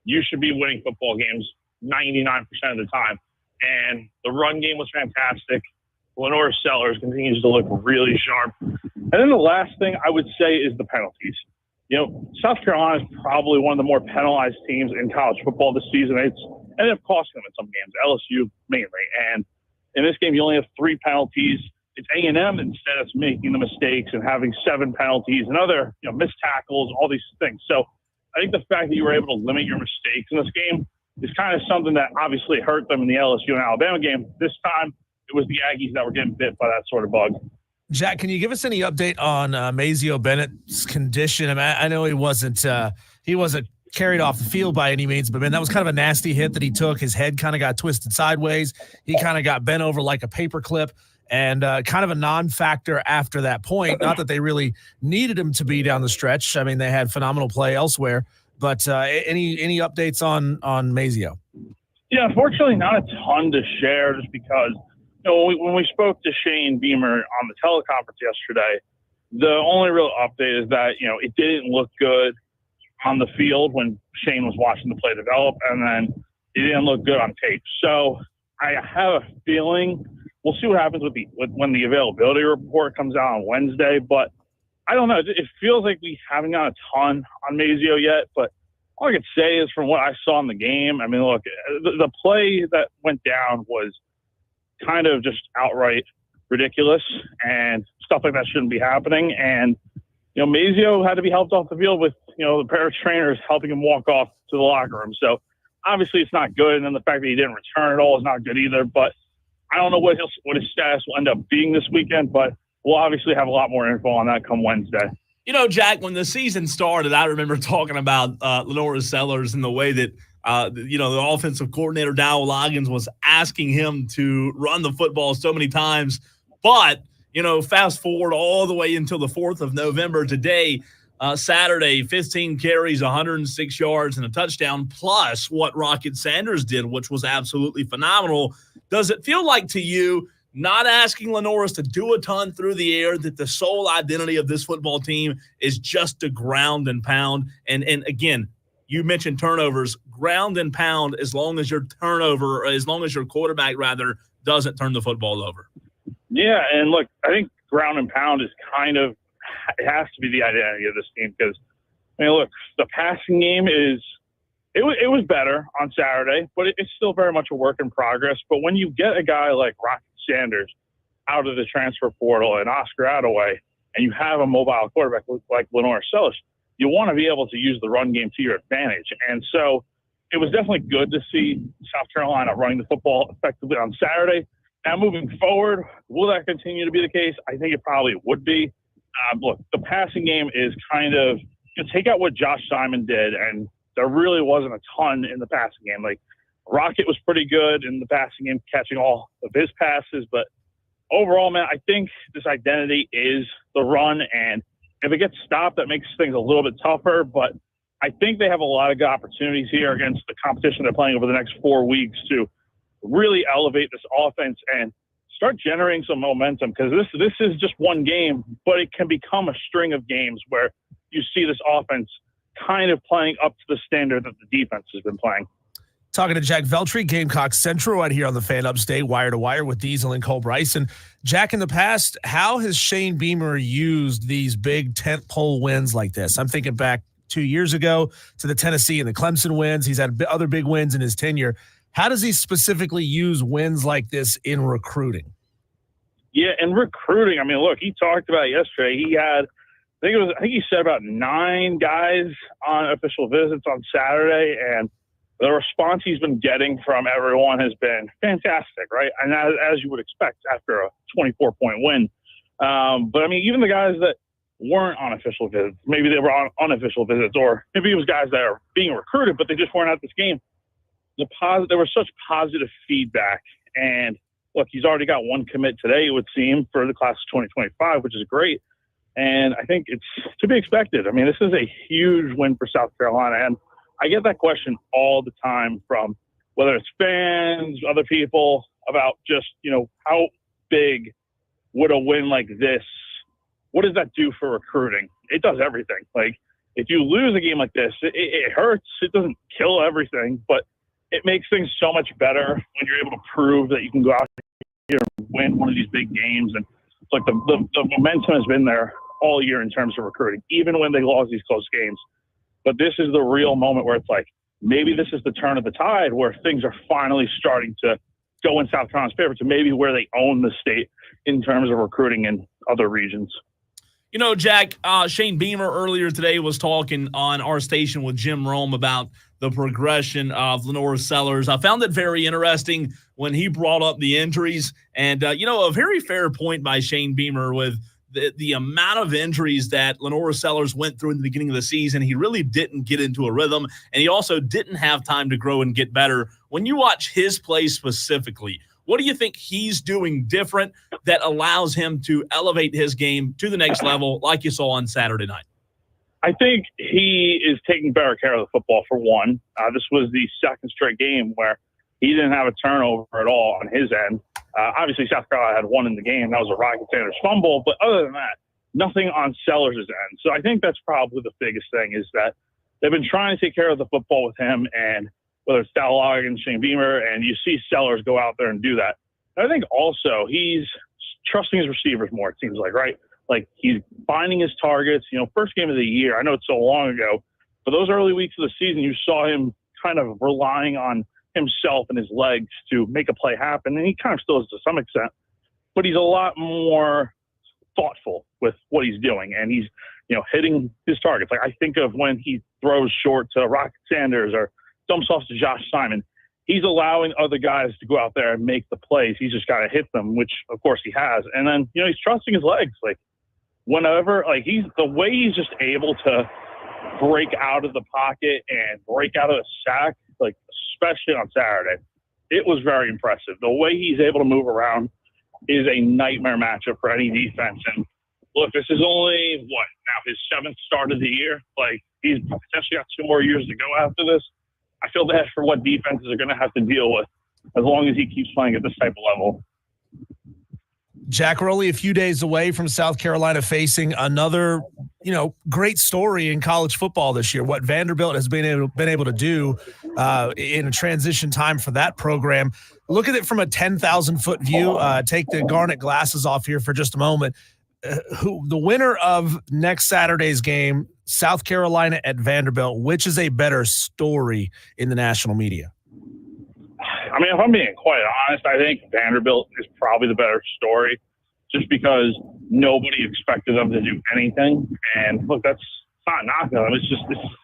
You should be winning football games 99% of the time. And the run game was fantastic. Lenore Sellers continues to look really sharp. And then the last thing I would say is the penalties. South Carolina is probably one of the more penalized teams in college football this season. It's ended up costing them in some games, LSU mainly. And in this game, you only have 3 penalties. It's A&M instead that's making the mistakes and having 7 penalties and other, missed tackles, all these things. So I think the fact that you were able to limit your mistakes in this game is kind of something that obviously hurt them in the LSU and Alabama game. This time, it was the Aggies that were getting bit by that sort of bug. Jack, can you give us any update on Mazio Bennett's condition? I mean, I know he wasn't carried off the field by any means, but man, that was kind of a nasty hit that he took. His head kind of got twisted sideways. He kind of got bent over like a paperclip, and kind of a non-factor after that point. Not that they really needed him to be down the stretch. I mean, they had phenomenal play elsewhere, But any updates on Mazio? Yeah, unfortunately, not a ton to share just because, when we spoke to Shane Beamer on the teleconference yesterday, the only real update is that, it didn't look good on the field when Shane was watching the play develop, and then it didn't look good on tape. So I have a feeling we'll see what happens when the availability report comes out on Wednesday, but I don't know. It feels like we haven't got a ton on Mazio yet, but all I could say is from what I saw in the game, I mean, look, the play that went down was kind of just outright ridiculous, and stuff like that shouldn't be happening. And, Mazio had to be helped off the field with, the pair of trainers helping him walk off to the locker room. So obviously it's not good. And then the fact that he didn't return at all is not good either. But I don't know what his status will end up being this weekend, but we'll obviously have a lot more info on that come Wednesday. Jack, when the season started, I remember talking about Lenore Sellers and the way that, the offensive coordinator, Dowell Loggins, was asking him to run the football so many times. But, fast forward all the way until the 4th of November today, Saturday, 15 carries, 106 yards, and a touchdown, plus what Rocket Sanders did, which was absolutely phenomenal. Does it feel like to you, not asking Lenoris to do a ton through the air, that the sole identity of this football team is just to ground and pound? And again, you mentioned turnovers, ground and pound as long as your quarterback rather doesn't turn the football over. Yeah, and look, I think ground and pound is it has to be the identity of this team because, look, the passing game it was better on Saturday, but it's still very much a work in progress. But when you get a guy like Rocket Sanders out of the transfer portal and Oscar Attaway, and you have a mobile quarterback like Lenore Sellers, you want to be able to use the run game to your advantage. And so it was definitely good to see South Carolina running the football effectively on Saturday. Now, moving forward, will that continue to be the case? I think it probably would be. Look, the passing game is kind of take out what Josh Simon did, and there really wasn't a ton in the passing game. Like, Rocket was pretty good in the passing game, catching all of his passes. But overall, man, I think this identity is the run, and if it gets stopped, that makes things a little bit tougher. But I think they have a lot of good opportunities here against the competition they're playing over the next 4 weeks to really elevate this offense and start generating some momentum, because this is just one game, but it can become a string of games where you see this offense kind of playing up to the standard that the defense has been playing. Talking to Jack Veltri, Gamecock Central, right here on the Fan Upstate, wire to wire with Diesel and Cole Bryson. Jack, in the past, how has Shane Beamer used these big tentpole wins like this? I'm thinking back 2 years ago to the Tennessee and the Clemson wins. He's had other big wins in his tenure. How does he specifically use wins like this in recruiting? Yeah, in recruiting, I mean, look, he talked about it yesterday. He had, I think he said about 9 guys on official visits on Saturday, and the response he's been getting from everyone has been fantastic, right? And as you would expect after a 24-point win. But I mean, even the guys that weren't on official visits, maybe they were on unofficial visits, or maybe it was guys that are being recruited, but they just weren't at this game. There was such positive feedback. And look, he's already got 1 commit today, it would seem, for the class of 2025, which is great. And I think it's to be expected. I mean, this is a huge win for South Carolina. And I get that question all the time from whether it's fans, other people, about just, how big would a win like this, what does that do for recruiting? It does everything. Like, if you lose a game like this, it hurts. It doesn't kill everything, but it makes things so much better when you're able to prove that you can go out here and win one of these big games. And it's like the momentum has been there all year in terms of recruiting, even when they lost these close games. But this is the real moment where it's like, maybe this is the turn of the tide where things are finally starting to go in South Carolina's favor to maybe where they own the state in terms of recruiting in other regions. Jack, Shane Beamer earlier today was talking on our station with Jim Rome about the progression of Lenore Sellers. I found it very interesting when he brought up the injuries, and, a very fair point by Shane Beamer with the amount of injuries that Lenore Sellers went through in the beginning of the season. He really didn't get into a rhythm, and he also didn't have time to grow and get better. When you watch his play specifically, what do you think he's doing different that allows him to elevate his game to the next level like you saw on Saturday night? I think he is taking better care of the football, for one. This was the second straight game where he didn't have a turnover at all on his end. Obviously, South Carolina had one in the game. That was a Rocket Sanders fumble. But other than that, nothing on Sellers' end. So I think that's probably the biggest thing, is that they've been trying to take care of the football with him, and whether it's Dowell and Shane Beamer, and you see Sellers go out there and do that. And I think also he's trusting his receivers more, it seems like, right? Like, he's finding his targets. First game of the year, I know it's so long ago, but those early weeks of the season, you saw him kind of relying on himself and his legs to make a play happen, and he kind of still is to some extent, but he's a lot more thoughtful with what he's doing, and he's hitting his targets. Like, I think of when he throws short to Rocket Sanders or dumps off to Josh Simon, he's allowing other guys to go out there and make the plays. He's just got to hit them, which of course he has, and then he's trusting his legs. Like, whenever, like, the way he's just able to break out of the pocket and break out of the sack, like, especially on Saturday, it was very impressive. The way he's able to move around is a nightmare matchup for any defense. And look, this is only now his 7th start of the year. Like, he's potentially got 2 more years to go after this. I feel bad for what defenses are going to have to deal with as long as he keeps playing at this type of level. Jack, we're only a few days away from South Carolina facing another, great story in college football this year. What Vanderbilt has been able to do in a transition time for that program. Look at it from a 10,000-foot view. Take the garnet glasses off here for just a moment. The winner of next Saturday's game, South Carolina at Vanderbilt, which is a better story in the national media? I mean, if I'm being quite honest, I think Vanderbilt is probably the better story, just because nobody expected them to do anything. And look, that's not knocking them. It's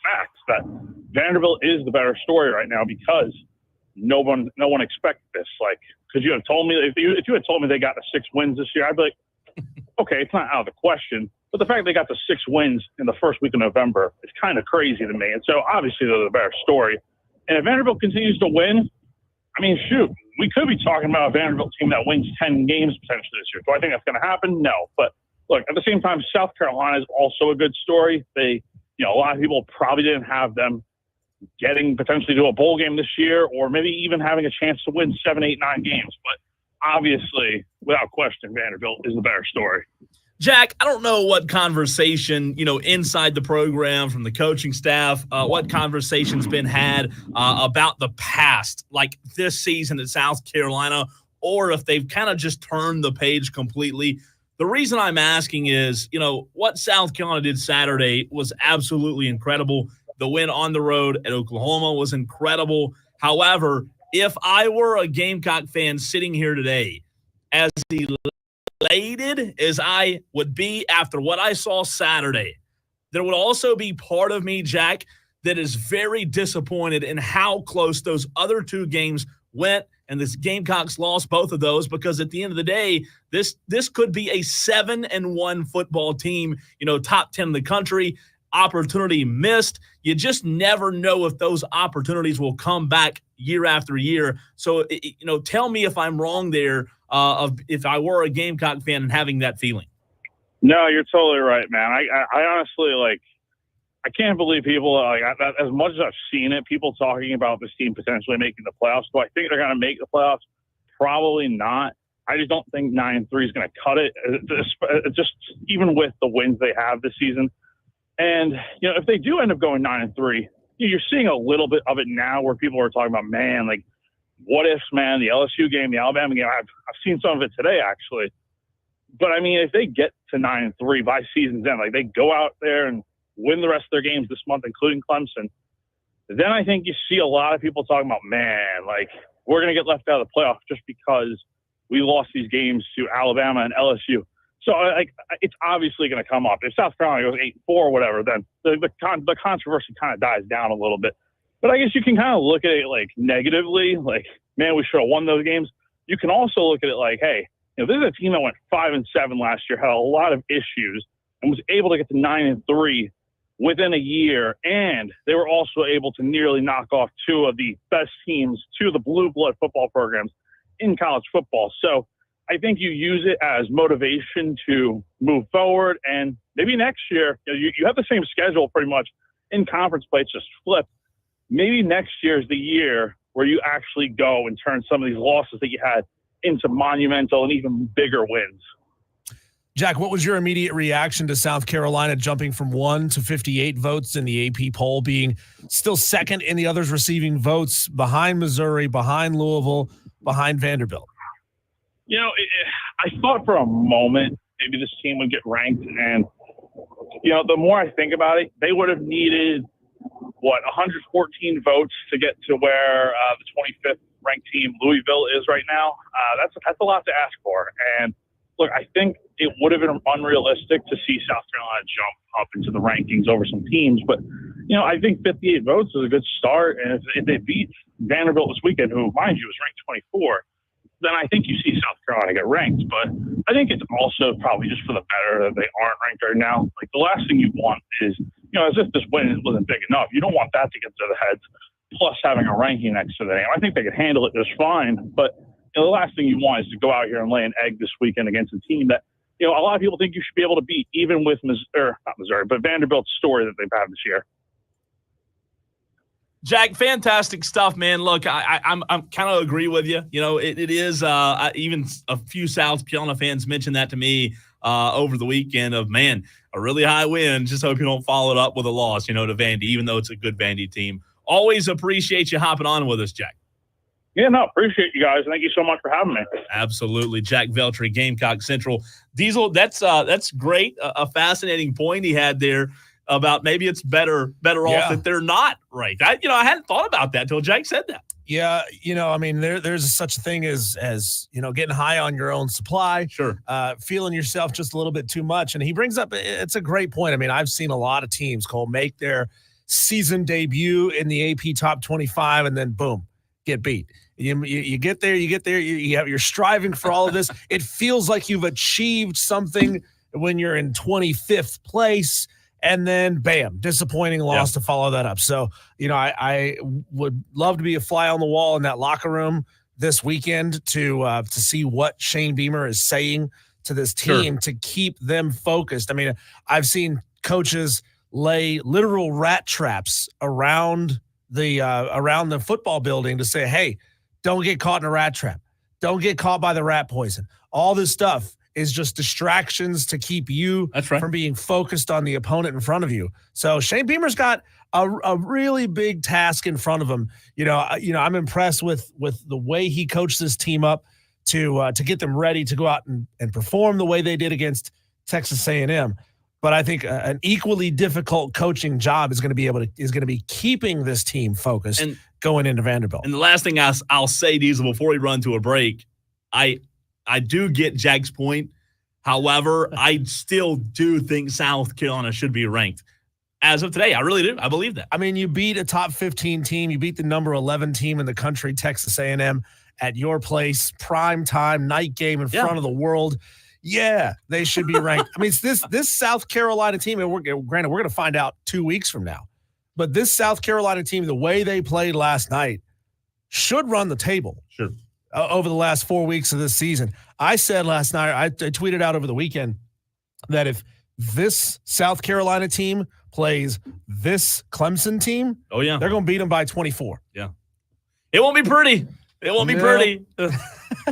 facts that Vanderbilt is the better story right now, because no one expected this. Like, could you have told me if you had told me they got the 6 wins this year, I'd be like, okay, it's not out of the question. But the fact they got the 6 wins in the first week of November is kind of crazy to me. And so obviously they're the better story. And if Vanderbilt continues to win, I mean, shoot, we could be talking about a Vanderbilt team that wins 10 games potentially this year. Do I think that's going to happen? No. But look, at the same time, South Carolina is also a good story. They, a lot of people probably didn't have them getting potentially to a bowl game this year, or maybe even having a chance to win 7, 8, 9 games. But obviously, without question, Vanderbilt is the better story. Jack, I don't know what conversation, inside the program from the coaching staff, what conversation's been had about the past, like this season at South Carolina, or if they've kind of just turned the page completely. The reason I'm asking is, what South Carolina did Saturday was absolutely incredible. The win on the road at Oklahoma was incredible. However, if I were a Gamecock fan sitting here today, as elated as I would be after what I saw Saturday, there would also be part of me, Jack, that is very disappointed in how close those other 2 games went, and this Gamecocks lost both of those, because at the end of the day, this could be a 7-1 football team, top 10 in the country. Opportunity missed. You just never know if those opportunities will come back year after year. So, tell me if I'm wrong there, if I were a Gamecock fan and having that feeling. No, you're totally right, man. I honestly, I can't believe people, as much as I've seen it, people talking about this team potentially making the playoffs. Do I think they're going to make the playoffs? Probably not. I just don't think 9-3 is going to cut it, just even with the wins they have this season. And, if they do end up going 9-3, you're seeing a little bit of it now where people are talking about, man, like, what ifs, man, the LSU game, the Alabama game. I've seen some of it today, actually. But, I mean, if they get to 9-3 by season's end, like, they go out there and win the rest of their games this month, including Clemson, then I think you see a lot of people talking about, man, like, we're going to get left out of the playoffs just because we lost these games to Alabama and LSU. So, it's obviously going to come up. If South Carolina goes 8-4 or whatever, then the controversy kind of dies down a little bit. But I guess you can kind of look at it, like, negatively, like, man, we should have won those games. You can also look at it like, hey, this is a team that went 5-7 last year, had a lot of issues, and was able to get to 9-3 within a year. And they were also able to nearly knock off 2 of the best teams, 2 of the blue blood football programs in college football. So I think you use it as motivation to move forward. And maybe next year, you have the same schedule pretty much in conference play, it's just flipped. Maybe next year is the year where you actually go and turn some of these losses that you had into monumental and even bigger wins. Jack, what was your immediate reaction to South Carolina jumping from 1 to 58 votes in the AP poll, being still second in the others receiving votes, behind Missouri, behind Louisville, behind Vanderbilt? I thought for a moment maybe this team would get ranked. And, the more I think about it, they would have needed, 114 votes to get to where the 25th ranked team Louisville is right now. That's a lot to ask for. And, look, I think it would have been unrealistic to see South Carolina jump up into the rankings over some teams. But, I think 58 votes is a good start. And if they beat Vanderbilt this weekend, who, mind you, is ranked 24, then I think you see South Carolina get ranked. But I think it's also probably just for the better that they aren't ranked right now. Like, the last thing you want is, as if this win wasn't big enough, you don't want that to get to the heads, plus having a ranking next to the name. I think they could handle it just fine. But the last thing you want is to go out here and lay an egg this weekend against a team that, a lot of people think you should be able to beat, even with but Vanderbilt's story that they've had this year. Jack, fantastic stuff, man. Look, I'm kind of agree with you. It is even a few South Carolina fans mentioned that to me over the weekend of, man, a really high win. Just hope you don't follow it up with a loss, to Vandy, even though it's a good Vandy team. Always appreciate you hopping on with us, Jack. Yeah, no, appreciate you guys. Thank you so much for having me. Absolutely. Jack Veltri, Gamecock Central. Diesel, that's great. A fascinating point he had there about maybe it's better off that they're not ranked. I hadn't thought about that until Jack said that. Yeah, there's such a thing as getting high on your own supply. Sure. Feeling yourself just a little bit too much. And he brings up, it's a great point. I mean, I've seen a lot of teams, Cole, make their season debut in the AP top 25 and then boom, get beat. You get there, you're striving for all of this. It feels like you've achieved something when you're in 25th place. And then, bam, disappointing loss to follow that up. So, I would love to be a fly on the wall in that locker room this weekend to see what Shane Beamer is saying to this team to keep them focused. I mean, I've seen coaches lay literal rat traps around the football building to say, hey, don't get caught in a rat trap. Don't get caught by the rat poison. All this stuff is just distractions to keep you from being focused on the opponent in front of you. So Shane Beamer's got a really big task in front of him. I'm impressed with the way he coached this team up to get them ready to go out and perform the way they did against Texas A&M. But I think an equally difficult coaching job is going to be keeping this team focused and going into Vanderbilt. And the last thing I'll say, Diesel, before we run to a break, I do get Jack's point. However, I still do think South Carolina should be ranked. As of today, I really do. I believe that. I mean, you beat a top 15 team. You beat the number 11 team in the country, Texas A&M, at your place, prime time, night game in front of the world. Yeah, they should be ranked. I mean, it's this South Carolina team, and we're going to find out 2 weeks from now. But this South Carolina team, the way they played last night, should run the table. Sure. Over the last 4 weeks of this season. I said last night, I tweeted out over the weekend that if this South Carolina team plays this Clemson team, they're going to beat them by 24. Yeah. It won't be pretty. It won't be pretty.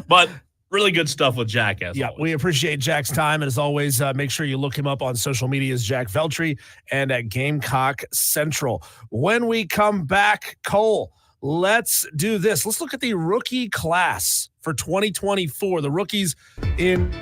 But really good stuff with Jack, as always. We appreciate Jack's time. And as always, make sure you look him up on social media as Jack Veltri and at Gamecock Central. When we come back, Cole, let's do this. Let's look at the rookie class for 2024. The rookies in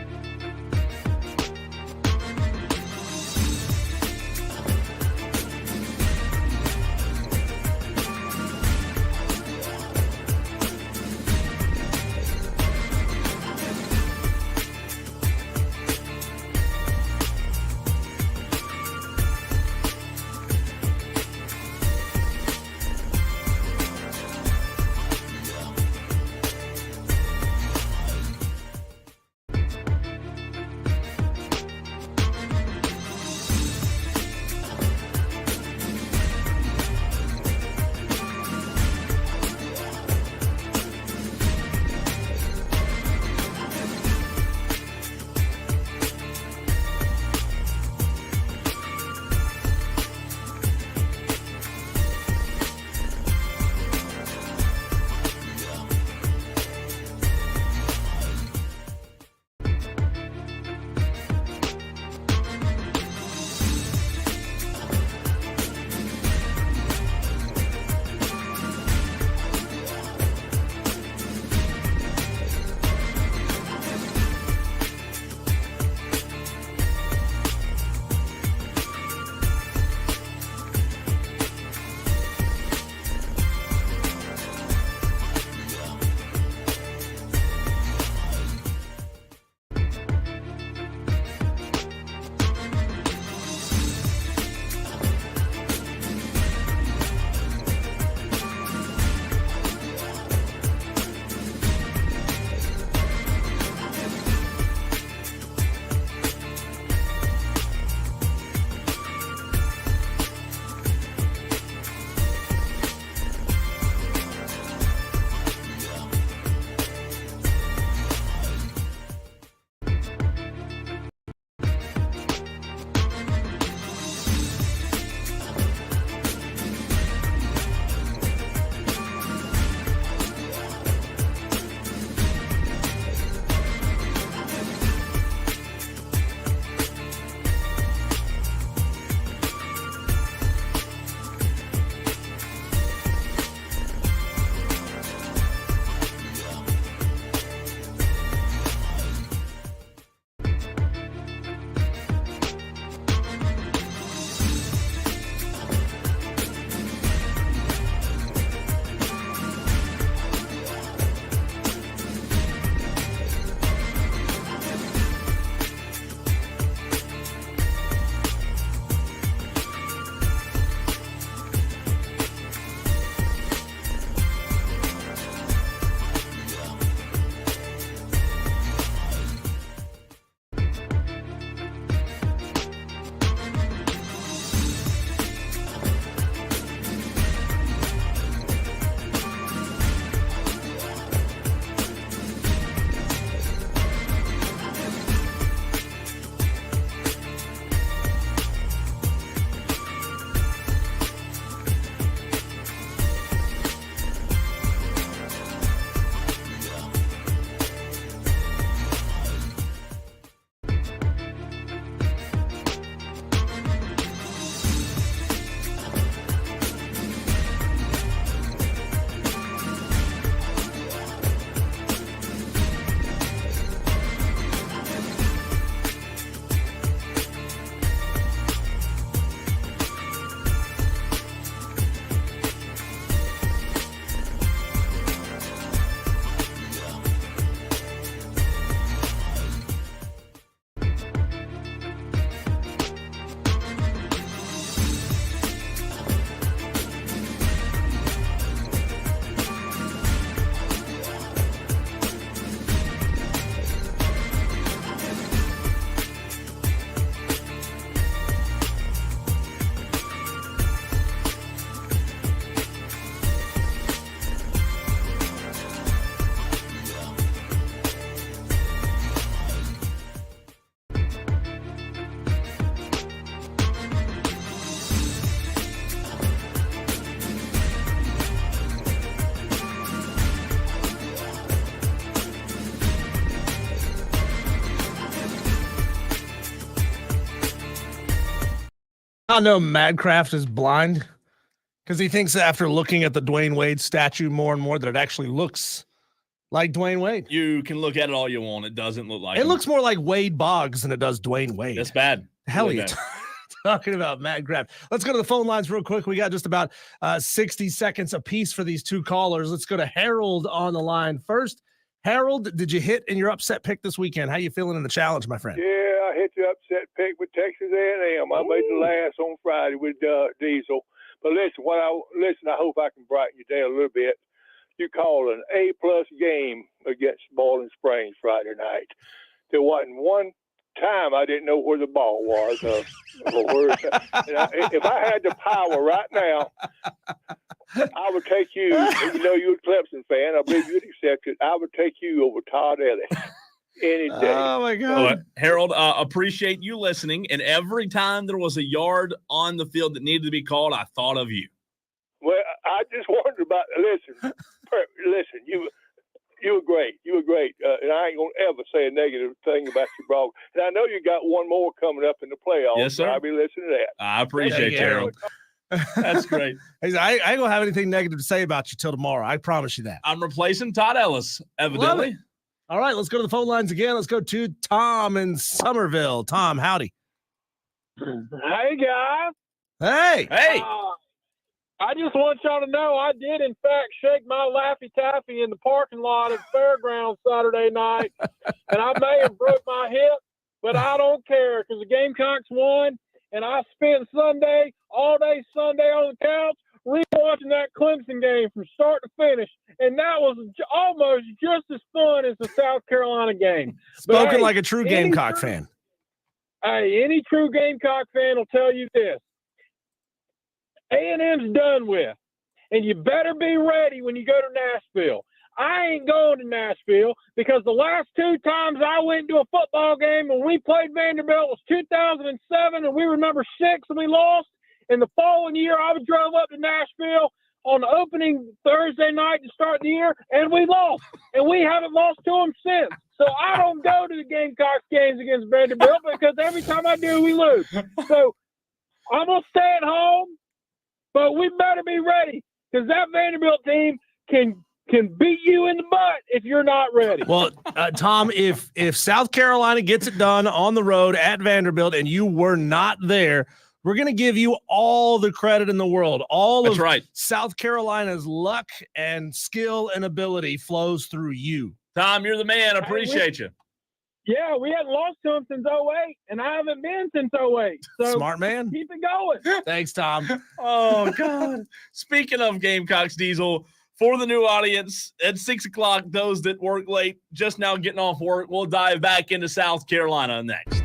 I know Madcraft is blind because he thinks after looking at the Dwayne Wade statue more and more that it actually looks like Dwayne Wade. You can look at it all you want. It doesn't look like it. Him. Looks more like Wade Boggs than it does Dwayne Wade. That's bad. Hell really yeah. bad. Talking about Madcraft. Let's go to the phone lines real quick. We got just about 60 seconds apiece for these two callers. Let's go to Harold on the line first. Harold, did you hit in your upset pick this weekend? How you feeling in the challenge, my friend? Yeah, I hit the upset pick with Texas A&M. I made the last on Friday with Diesel. But listen, I hope I can brighten your day a little bit. You called an A-plus game against Bowling Springs Friday night. There wasn't one time I didn't know where the ball was. If I had the power right now, I would take you. You know, you're a Clemson fan. I believe you'd accept it. I would take you over Todd Ellis any day. Oh my God, Harold, appreciate you listening. And every time there was a yard on the field that needed to be called, I thought of you. Well, I just wondered about. Listen, you were great. You were great. And I ain't gonna ever say a negative thing about your ball. And I know you got one more coming up in the playoffs. Yes, sir. So I'll be listening to that. I appreciate you, Harold. That's great. I ain't gonna have anything negative to say about you till tomorrow. I promise you that. I'm replacing Todd Ellis, evidently. All right, let's go to the phone lines again. Let's go to Tom in Somerville. Tom, howdy. Hey, guys. Hey. I just want y'all to know I did, in fact, shake my Laffy Taffy in the parking lot at Fairgrounds Saturday night, and I may have broke my hip, but I don't care because the Gamecocks won, and I spent all day Sunday on the couch rewatching that Clemson game from start to finish, and that was almost just as fun as the South Carolina game. Spoken like a true Gamecock fan. Hey, any true Gamecock fan will tell you this. A&M's done with, and you better be ready when you go to Nashville. I ain't going to Nashville because the last two times I went to a football game when we played Vanderbilt was 2007, and we were number 6 and we lost. And the following year, I drove up to Nashville on the opening Thursday night to start the year, and we lost. And we haven't lost to them since. So I don't go to the Gamecocks games against Vanderbilt because every time I do, we lose. So I'm going to stay at home. But we better be ready because that Vanderbilt team can beat you in the butt if you're not ready. Well, Tom, if South Carolina gets it done on the road at Vanderbilt and you were not there, we're going to give you all the credit in the world. That's right. South Carolina's luck and skill and ability flows through you. Tom, you're the man. I appreciate you. Yeah, we hadn't lost to them since 08, and I haven't been since 08. So smart man. Keep it going. Thanks, Tom. Oh, God. Speaking of Gamecocks, Diesel, for the new audience, at 6 o'clock, those that work late, just now getting off work, we'll dive back into South Carolina next.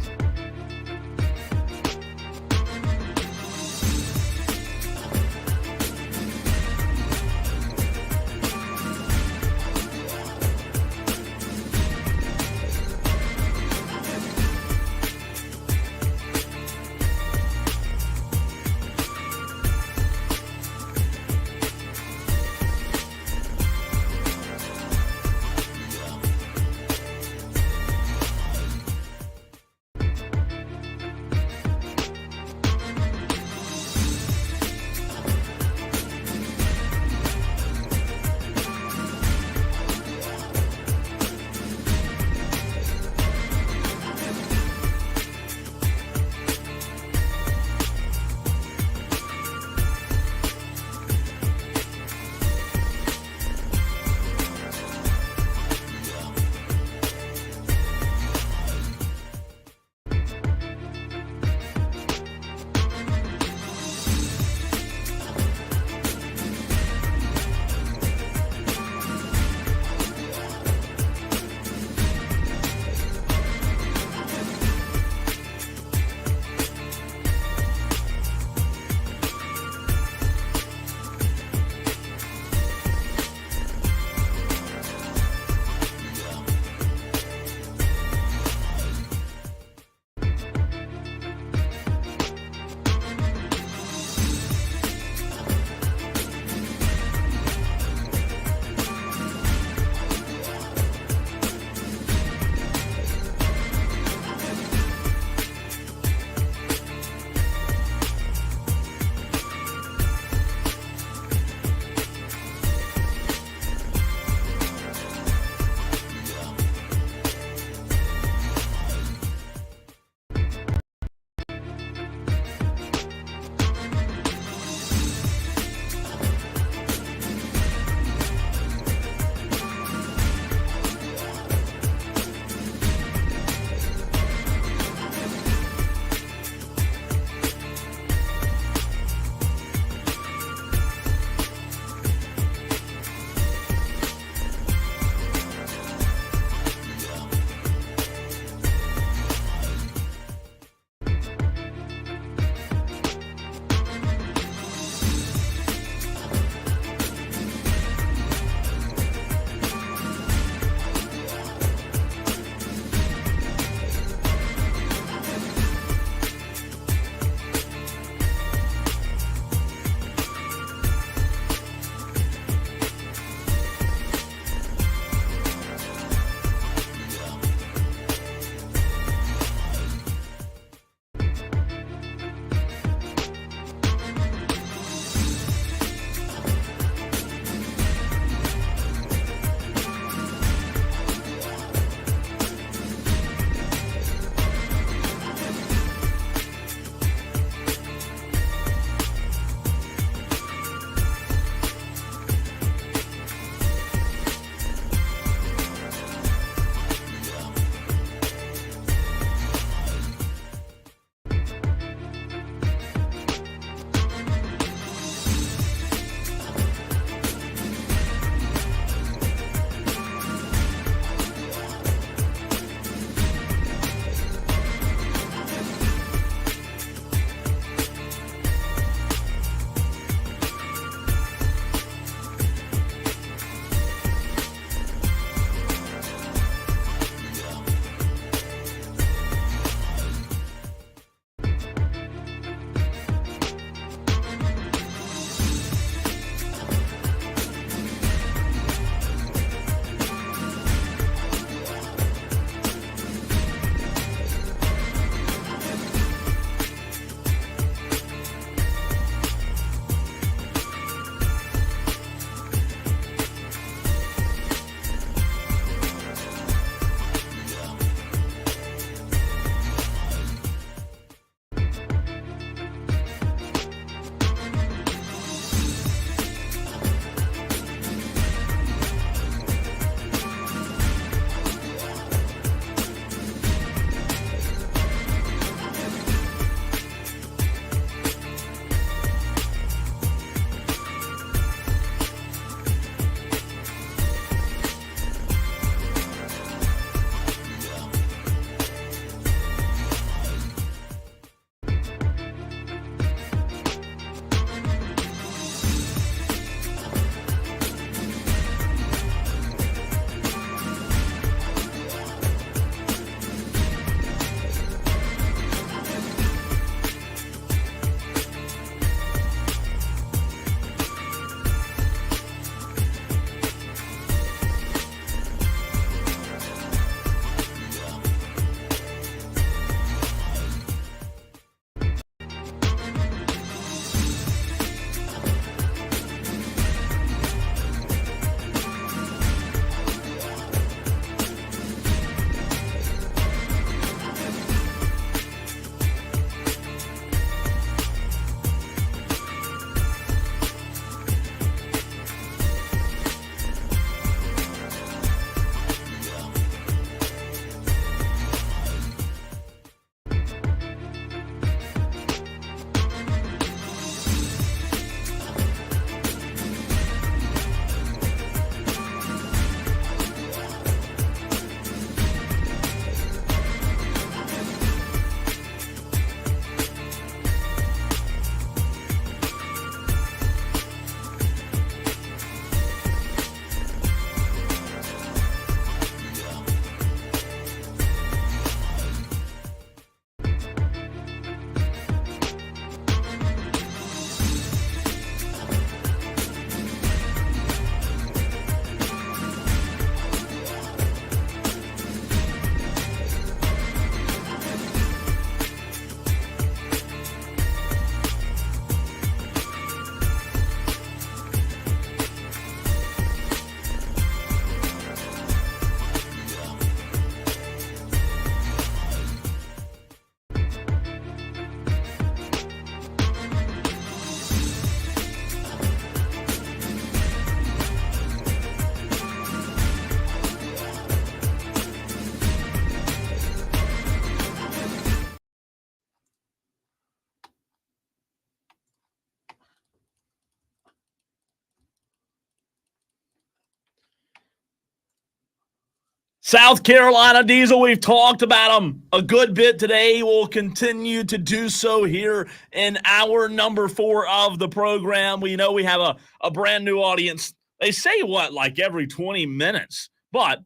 South Carolina Diesel, we've talked about them a good bit today. We'll continue to do so here in hour number 4 of the program. We know we have a brand new audience. They say like every 20 minutes, but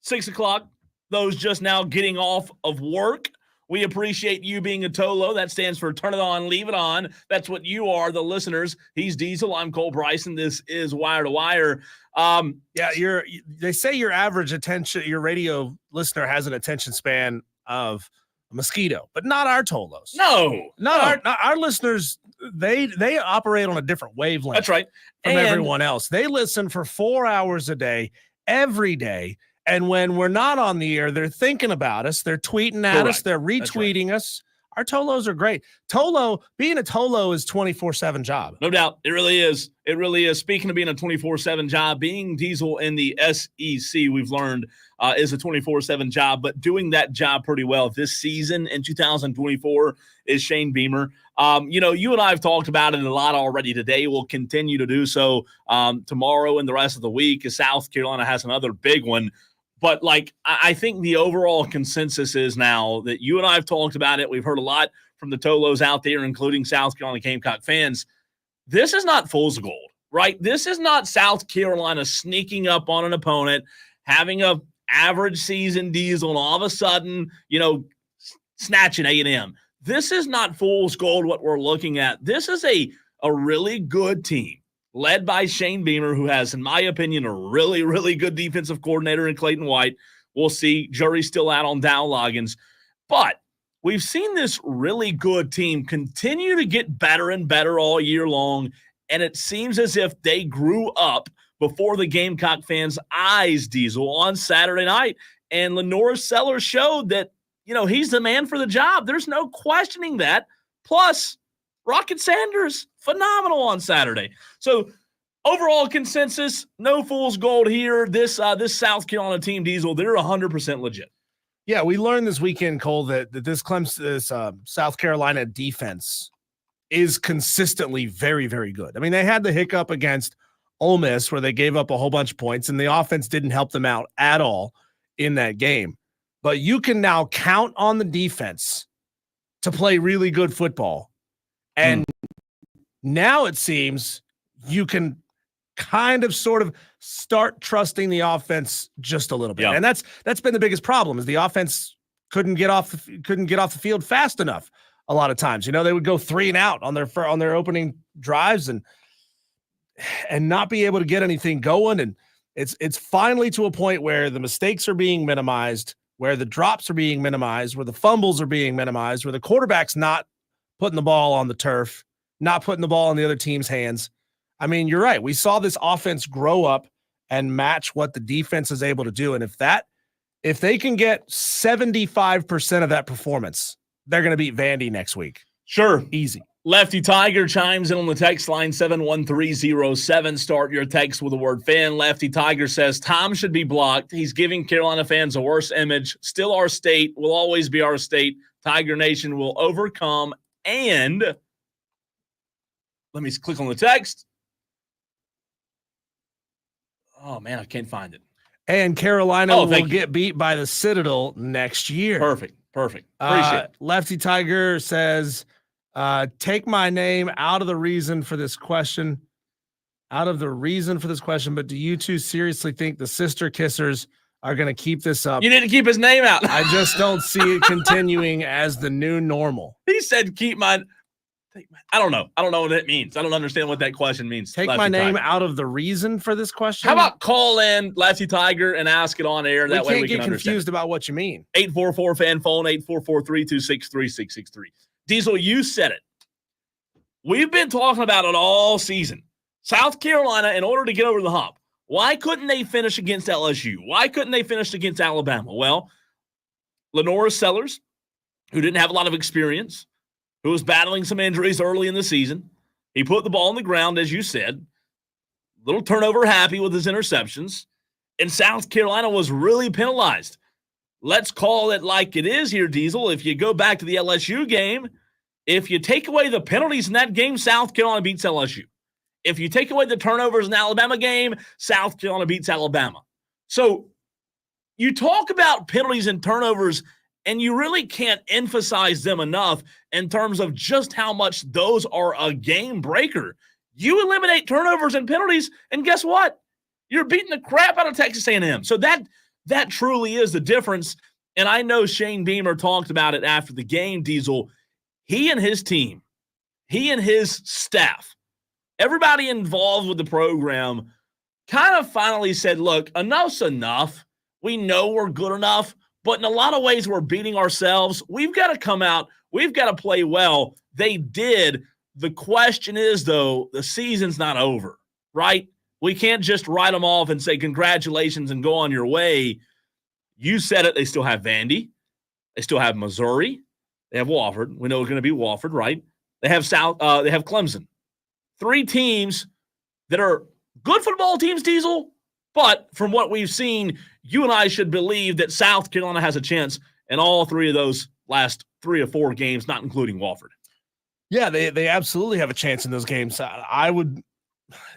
6 o'clock, those just now getting off of work. We appreciate you being a TOLO. That stands for Turn It On, Leave It On. That's what you are, the listeners. He's Diesel. I'm Cole Bryson. This is Wire to Wire. They say your average your radio listener has an attention span of a mosquito, but not our TOLOs. Not our listeners. They operate on a different wavelength. That's right. From everyone else. They listen for 4 hours a day, every day. And when we're not on the air, they're thinking about us. They're tweeting at us. They're retweeting us. Our TOLOs are great. Being a TOLO is 24/7 job. No doubt. It really is. It really is. Speaking of being a 24/7 job, being Diesel in the SEC, we've learned, is a 24/7 job. But doing that job pretty well this season in 2024 is Shane Beamer. You and I have talked about it a lot already today. We'll continue to do so tomorrow and the rest of the week as South Carolina has another big one. But, I think the overall consensus is now that you and I have talked about it. We've heard a lot from the TOLOs out there, including South Carolina Gamecock fans. This is not fool's gold, right? This is not South Carolina sneaking up on an opponent, having a average season Diesel, and all of a sudden, snatching A&M. This is not fool's gold what we're looking at. This is a really good team, led by Shane Beamer, who has, in my opinion, a really, really good defensive coordinator in Clayton White. We'll see. Jury's still out on Dow Loggins. But we've seen this really good team continue to get better and better all year long, and it seems as if they grew up before the Gamecock fans' eyes, Diesel, on Saturday night. And Lenore Sellers showed that, he's the man for the job. There's no questioning that. Plus, Rocket Sanders, phenomenal on Saturday. So overall consensus, no fool's gold here. This South Carolina team, Diesel, they're 100% legit. Yeah, we learned this weekend, Cole, that this South Carolina defense is consistently very, very good. I mean, they had the hiccup against Ole Miss where they gave up a whole bunch of points, and the offense didn't help them out at all in that game. But you can now count on the defense to play really good football. And now it seems you can kind of sort of start trusting the offense just a little bit. Yeah. And that's been the biggest problem is the offense couldn't get off the field fast enough a lot of times. They would go 3 and out on their opening drives and not be able to get anything going. And it's finally to a point where the mistakes are being minimized, where the drops are being minimized, where the fumbles are being minimized, where the quarterback's not putting the ball on the turf, not putting the ball in the other team's hands. I mean, you're right. We saw this offense grow up and match what the defense is able to do. And if they can get 75% of that performance, they're going to beat Vandy next week. Sure. Easy. Lefty Tiger chimes in on the text line 71307. Start your text with the word fan. Lefty Tiger says, Tom should be blocked. He's giving Carolina fans a worse image. Still our state. Will always be our state. Tiger Nation will overcome. And let me click on the text. Oh, man, I can't find it. And Carolina will get beat by the Citadel next year. Perfect. Appreciate it. Lefty Tiger says, take my name out of the reason for this question. But do you two seriously think the Sister Kissers are going to keep this up? You didn't keep his name out. I just don't see it continuing as the new normal. He said, I don't know. I don't know what that means. I don't understand what that question means. Take Lefty my name Tiger. out of the reason for this question. How about call in Lefty Tiger and ask it on air? That way we can get confused about what you mean. 844-FAN phone, 844-326-3663. Diesel, you said it. We've been talking about it all season. South Carolina, in order to get over the hump, why couldn't they finish against LSU? Why couldn't they finish against Alabama? Well, Lenore Sellers, who didn't have a lot of experience, who was battling some injuries early in the season, he put the ball on the ground, as you said, little turnover happy with his interceptions, and South Carolina was really penalized. Let's call it like it is here, Diesel. If you go back to the LSU game, if you take away the penalties in that game, South Carolina beats LSU. If you take away the turnovers in the Alabama game, South Carolina beats Alabama. So you talk about penalties and turnovers, and you really can't emphasize them enough in terms of just how much those are a game breaker. You eliminate turnovers and penalties, and guess what? You're beating the crap out of Texas A&M. So that truly is the difference. And I know Shane Beamer talked about it after the game, Diesel. He and his team, he and his staff, everybody involved with the program kind of finally said, look, enough's enough. We know we're good enough, but in a lot of ways we're beating ourselves. We've got to come out. We've got to play well. They did. The question is, though, the season's not over, right? We can't just write them off and say congratulations and go on your way. You said it. They still have Vandy. They still have Missouri. They have Wofford. We know it's going to be Wofford, right? They have They have Clemson. 3 teams that are good football teams, Diesel. But from what we've seen, you and I should believe that South Carolina has a chance in all 3 of those last 3 or 4 games, not including Wofford. Yeah, they absolutely have a chance in those games. I would,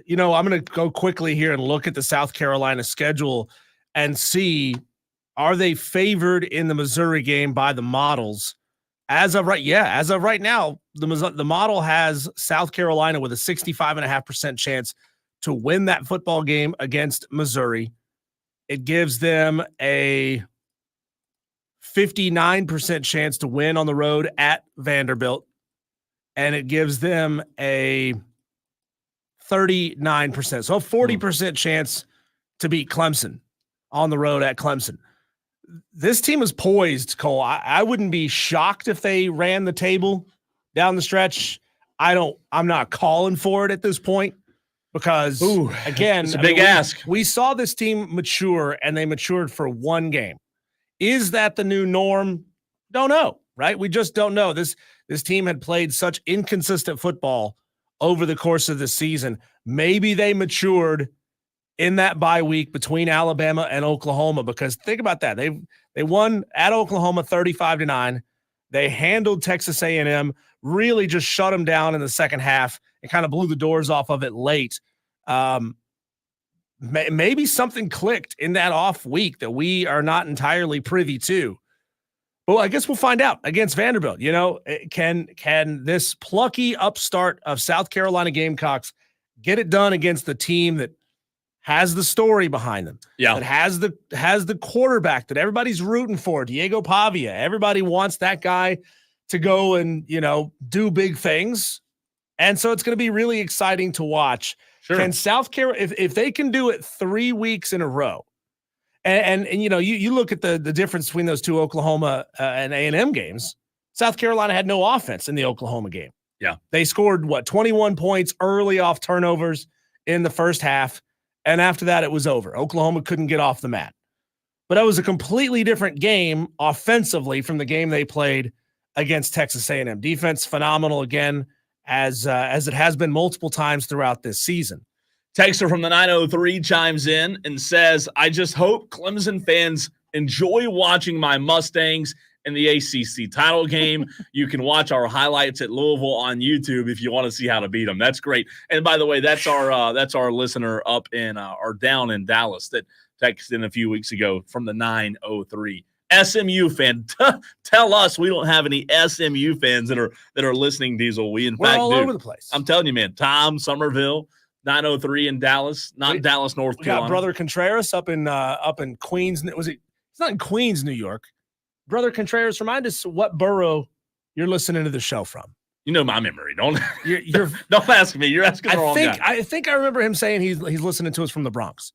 I'm going to go quickly here and look at the South Carolina schedule and see, are they favored in the Missouri game by the models? As of right now, the model has South Carolina with a 65.5% chance to win that football game against Missouri. It gives them a 59% chance to win on the road at Vanderbilt. And it gives them a 39%. So a 40% chance to beat Clemson on the road at Clemson. This team is poised, Cole. I wouldn't be shocked if they ran the table down the stretch. I'm not calling for it at this point because, again, it's a big ask. We saw this team mature, and they matured for 1 game. Is that the new norm? Don't know, right? We just don't know. This team had played such inconsistent football over the course of the season. Maybe they matured in that bye week between Alabama and Oklahoma, because think about that. They won at Oklahoma 35-9. They handled Texas A&M, really just shut them down in the second half and kind of blew the doors off of it late. Maybe something clicked in that off week that we are not entirely privy to. Well, I guess we'll find out against Vanderbilt. Can this plucky upstart of South Carolina Gamecocks get it done against the team that has the story behind them? Yeah. That has the quarterback that everybody's rooting for, Diego Pavia. Everybody wants that guy to go and, do big things. And so it's going to be really exciting to watch. Sure. Can South Carolina, if they can do it 3 weeks in a row, and you look at the difference between those 2 Oklahoma and A&M games. South Carolina had no offense in the Oklahoma game. Yeah. They scored 21 points early off turnovers in the first half, and after that it was over. Oklahoma couldn't get off the mat. But that was a completely different game offensively from the game they played against Texas A&M. Defense phenomenal again, as it has been multiple times throughout this season. Texter from the 903 chimes in and says, I just hope Clemson fans enjoy watching my Mustangs in the ACC title game. You can watch our highlights at Louisville on YouTube if you want to see how to beat them. That's great. And by the way, that's our listener up in or down in Dallas that texted in a few weeks ago from the 903. SMU fan, tell us we don't have any SMU fans that are listening, Diesel. We're all over the place. I'm telling you, man. Tom Somerville, 903 in Dallas, Dallas, North Carolina. We got Brother Contreras up in Queens. It's not in Queens, New York. Brother Contreras, remind us what borough you're listening to the show from. You know my memory. Don't you're don't ask me. You're asking the wrong guy. I think I remember him saying he's listening to us from the Bronx.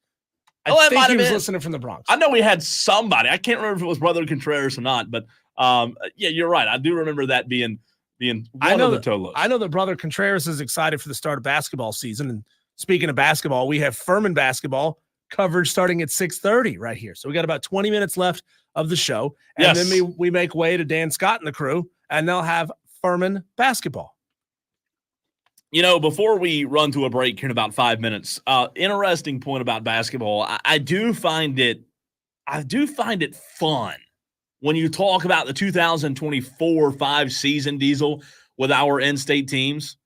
I think he was listening from the Bronx. I know we had somebody. I can't remember if it was Brother Contreras or not, but yeah, you're right. I do remember that being one of the Tolos. I know that Brother Contreras is excited for the start of basketball season. And speaking of basketball, we have Furman basketball coverage starting at 6:30 right here. So we got about 20 minutes left of the show. And then we make way to Dan Scott and the crew, and they'll have Furman basketball. Before we run to a break here in about 5 minutes, interesting point about basketball. I do find it fun when you talk about the 2024-5 season, Diesel, with our in-state teams.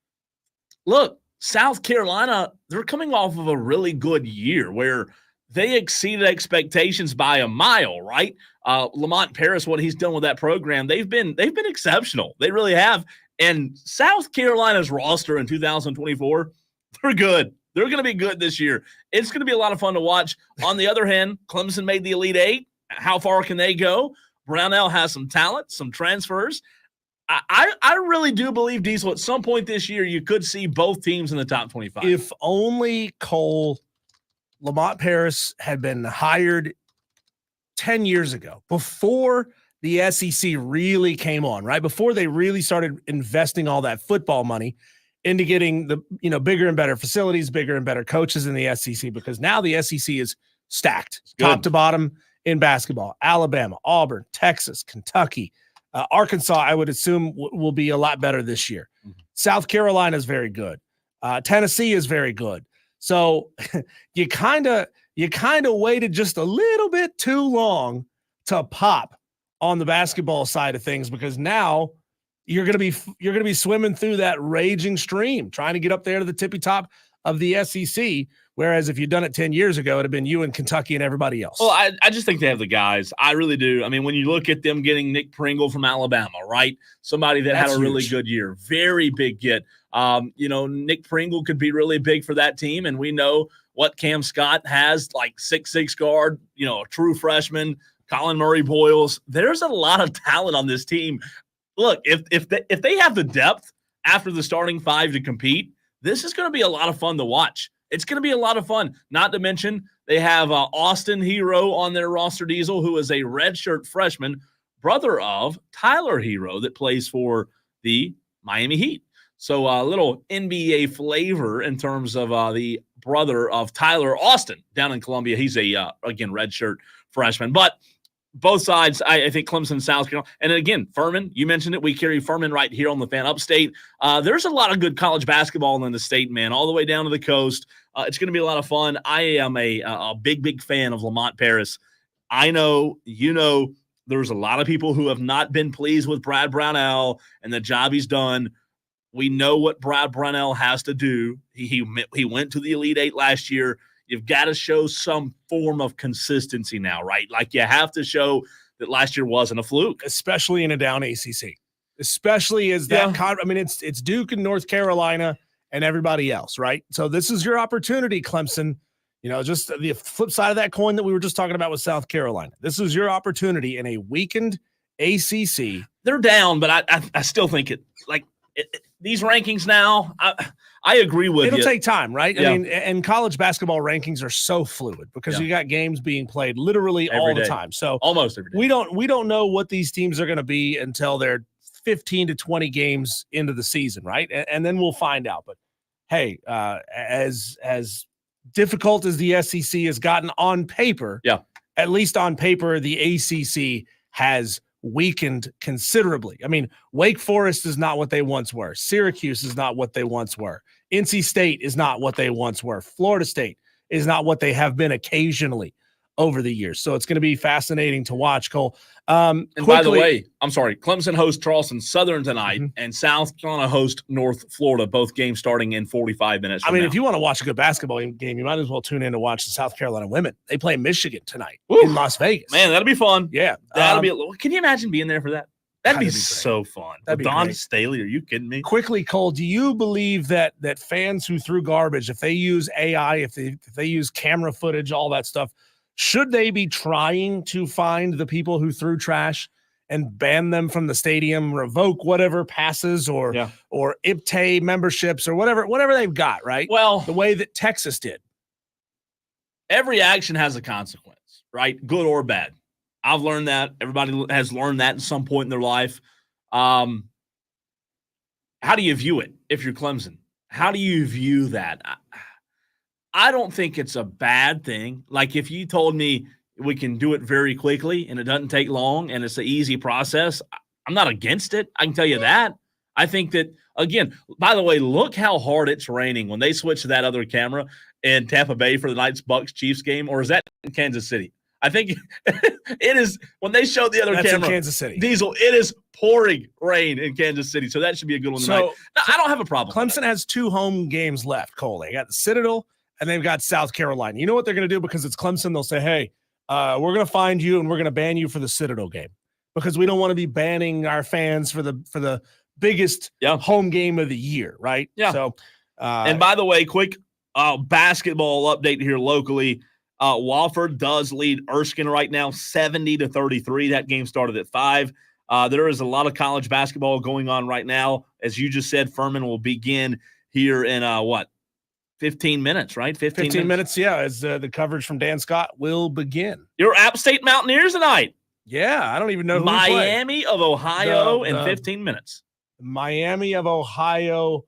Look, South Carolina, they're coming off of a really good year where they exceeded expectations by a mile, right? Lamont Paris, what he's done with that program, they've been exceptional. They really have. And South Carolina's roster in 2024, they're good. They're going to be good this year. It's going to be a lot of fun to watch. On the other hand, Clemson made the Elite Eight. How far can they go? Brownell has some talent, some transfers. I really do believe, Diesel, at some point this year, you could see both teams in the top 25. If only Cole, Lamont Paris had been hired 10 years ago, before the SEC really came on, right? Before they really started investing all that football money into getting the, bigger and better facilities, bigger and better coaches in the SEC, because now the SEC is stacked top to bottom in basketball. Alabama, Auburn, Texas, Kentucky, Arkansas, I would assume will be a lot better this year. Mm-hmm. South Carolina is very good. Tennessee is very good. So you kind of waited just a little bit too long to pop on the basketball side of things, because now you're going to be swimming through that raging stream trying to get up there to the tippy top of the SEC. Whereas if you'd done it 10 years ago, it'd have been you and Kentucky and everybody else. Well, I just think they have the guys. I really do. I mean, when you look at them getting Nick Pringle from Alabama, right? Somebody that had a really good year, very big get. Nick Pringle could be really big for that team. And we know what Cam Scott has, like 6'6" guard, a true freshman, Colin Murray Boyles. There's a lot of talent on this team. Look, if they have the depth after the starting five to compete, this is going to be a lot of fun to watch. It's going to be a lot of fun. Not to mention they have Austin Hero on their roster, Diesel, who is a redshirt freshman, brother of Tyler Hero that plays for the Miami Heat. So a little NBA flavor in terms of the brother of Tyler Austin down in Columbia. He's again, redshirt freshman. But both sides, I think Clemson, South Carolina. And again, Furman, you mentioned it. We carry Furman right here on the Fan Upstate. There's a lot of good college basketball in the state, man, all the way down to the coast. It's going to be a lot of fun. I am a big fan of Lamont Paris. I know, there's a lot of people who have not been pleased with Brad Brownell and the job he's done. We know what Brad Brownell has to do. He went to the Elite Eight last year. You've got to show some form of consistency now, right? Like you have to show that last year wasn't a fluke. Especially in a down ACC. Especially as that it's Duke and North Carolina and everybody else, right? So this is your opportunity, Clemson. Just the flip side of that coin that we were just talking about with South Carolina. This is your opportunity in a weakened ACC. They're down, but I still think these rankings now, I agree with you. It'll take time, right? Yeah. I mean, and college basketball rankings are so fluid because you got games being played literally all the time. So almost every day. We don't know what these teams are going to be until they're 15 to 20 games into the season, right? And then we'll find out. But hey, as difficult as the SEC has gotten on paper, at least on paper, the ACC has weakened considerably. I mean, Wake Forest is not what they once were. Syracuse is not what they once were. NC State is not what they once were. Florida State is not what they have been occasionally over the years. So it's going to be fascinating to watch, Cole. And by the way, I'm sorry, Clemson hosts Charleston Southern tonight, and South Carolina hosts North Florida, both games starting in 45 minutes. I mean, if you want to watch a good basketball game, you might as well tune in to watch the South Carolina women. They play Michigan tonight in Las Vegas. Man, that'll be fun. Yeah. That'll be can you imagine being there for that? That'd be so fun. That'd be Don great. Staley, are you kidding me? Quickly, Cole, do you believe that fans who threw garbage, if they use AI, if they use camera footage, all that stuff, should they be trying to find the people who threw trash and ban them from the stadium, revoke whatever passes or IPTAY memberships or whatever they've got, right? Well, the way that Texas did. Every action has a consequence, right? Good or bad. I've learned that. Everybody has learned that at some point in their life. How do you view it if you're Clemson? How do you view that? I don't think it's a bad thing. Like if you told me we can do it very quickly and it doesn't take long and it's an easy process, I'm not against it. I can tell you that. I think that, again, by the way, look how hard it's raining when they switch to that other camera in Tampa Bay for the night's Bucks-Chiefs game, or is that in Kansas City? I think it is when they show the other camera. In Kansas City. Diesel, it is pouring rain in Kansas City, so that should be a good one tonight. I don't have a problem. Clemson has 2 home games left, Cole. They got the Citadel and they've got South Carolina. You know what they're going to do because it's Clemson? They'll say, hey, we're going to find you and we're going to ban you for the Citadel game because we don't want to be banning our fans for the biggest home game of the year, right? Yeah. So, and by the way, quick basketball update here locally. Wofford does lead Erskine right now 70-33. That game started at 5. There is a lot of college basketball going on right now. As you just said, Furman will begin here in 15 minutes, right? 15 minutes, yeah, as the coverage from Dan Scott will begin. Your App State Mountaineers tonight. Yeah, I don't even know who Miami of Ohio in 15 minutes. Miami of Ohio.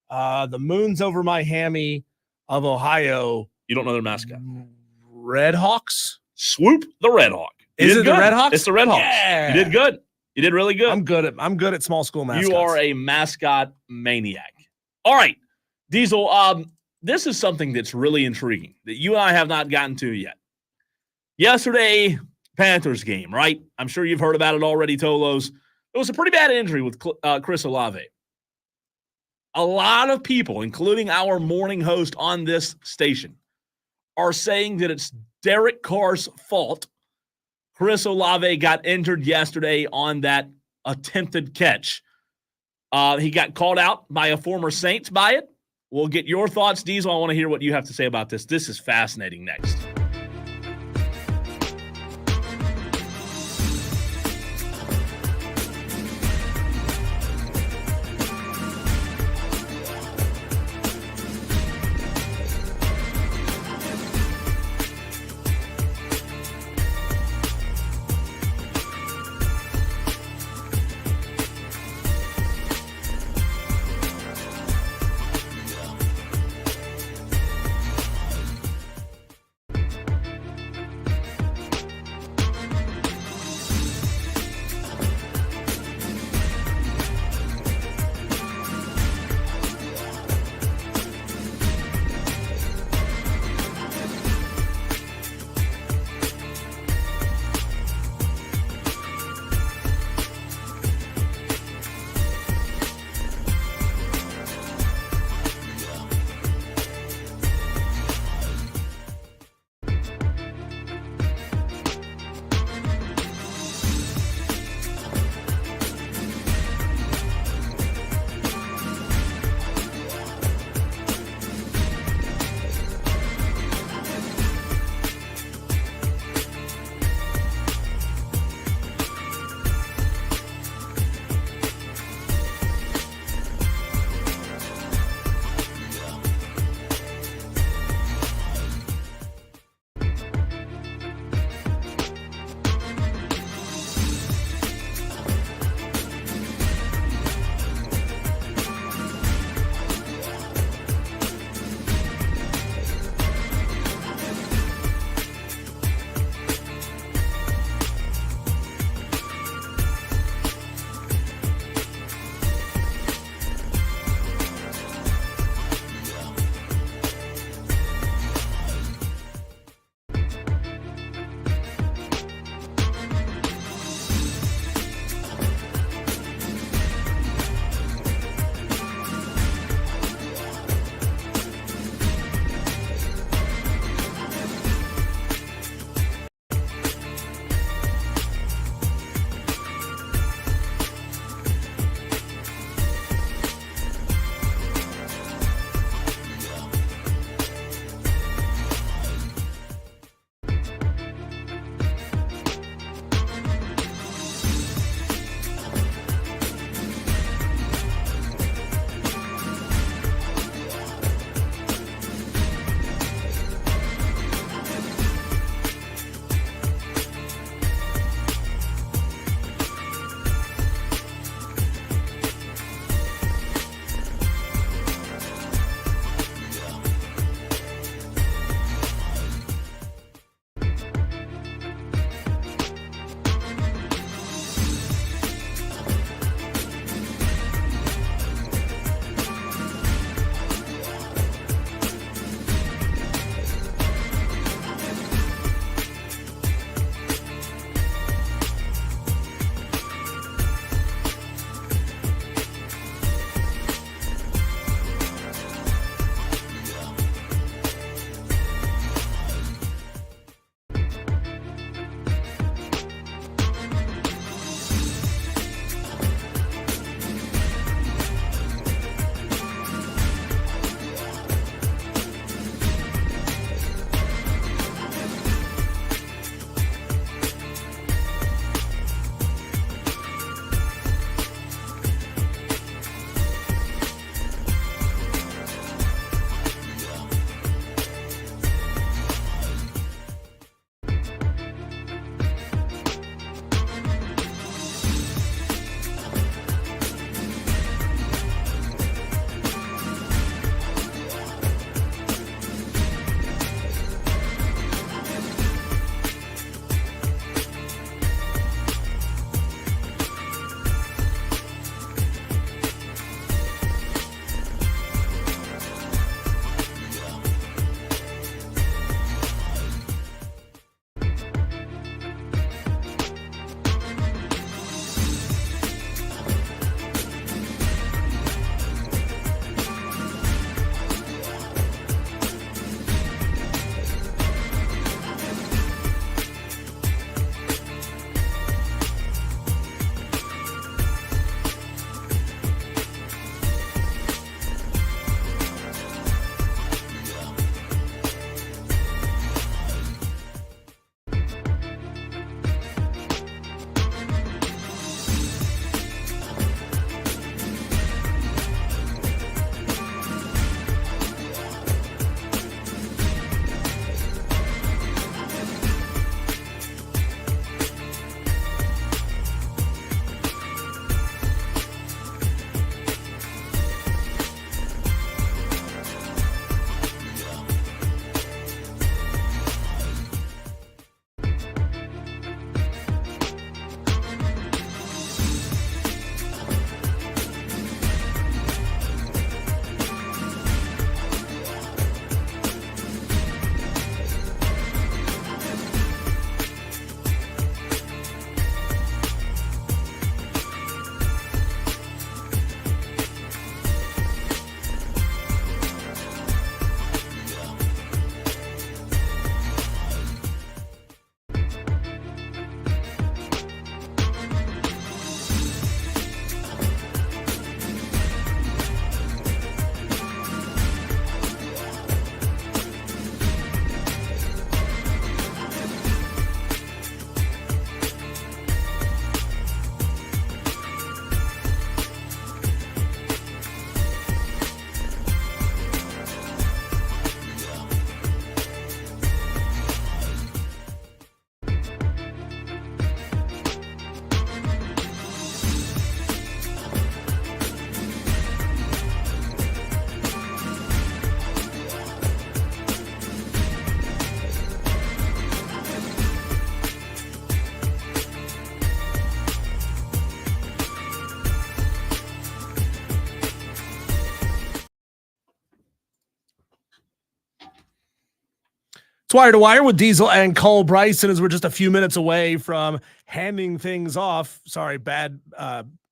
The Moons over Miami of Ohio. You don't know their mascot. Red Hawks? Swoop the Red Hawk. Is it the Red Hawks? It's the Red Hawks. Yeah. You did good. You did really good. I'm good at small school mascots. You are a mascot maniac. All right, Diesel, this is something that's really intriguing that you and I have not gotten to yet. Yesterday, Panthers game, right? I'm sure you've heard about it already, Tolos. It was a pretty bad injury with Chris Olave. A lot of people, including our morning host on this station, are saying that it's Derek Carr's fault. Chris Olave got injured yesterday on that attempted catch. He got called out by a former Saints by it. We'll get your thoughts, Diesel. I want to hear what you have to say about this. This is fascinating next. It's Wire to Wire with Diesel and Cole Bryson as we're just a few minutes away from handing things off. Sorry, bad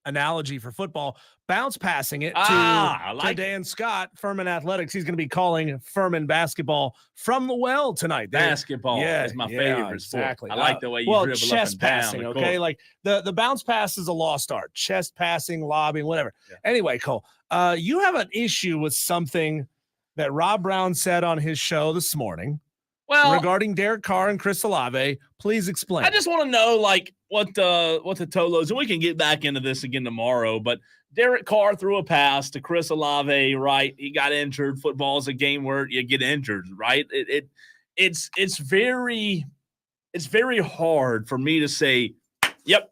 analogy for football. Bounce passing it to Dan Scott, Furman Athletics. He's going to be calling Furman basketball from the well tonight. Basketball is my favorite exactly. sport. I like the way you dribble up chest and down passing, the okay? court. Like the bounce pass is a lost art. Chest passing, lobbing, whatever. Yeah. Anyway, Cole, you have an issue with something that Rob Brown said on his show this morning. Well, regarding Derek Carr and Chris Olave, please explain. I just want to know, like, what the Tolos, and we can get back into this again tomorrow, but Derek Carr threw a pass to Chris Olave, right? He got injured. Football is a game where you get injured, right? It's very hard for me to say, yep,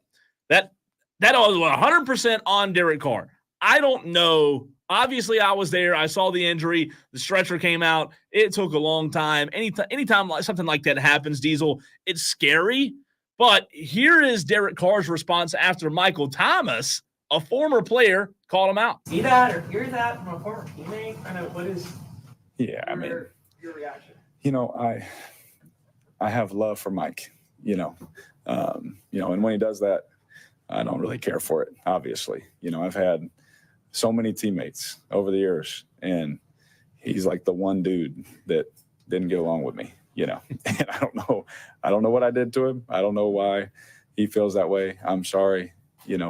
that was 100% on Derek Carr. I don't know. Obviously, I was there. I saw the injury. The stretcher came out. It took a long time. Anytime something like that happens, Diesel, it's scary. But here is Derek Carr's response after Michael Thomas, a former player, called him out. See that or hear that from a former teammate? Kind of what is your reaction? I have love for Mike, and when he does that, I don't really care for it, obviously. I've had so many teammates over the years, and he's like the one dude that didn't get along with me, and I don't know what I did to him. I don't know why he feels that way. I'm sorry,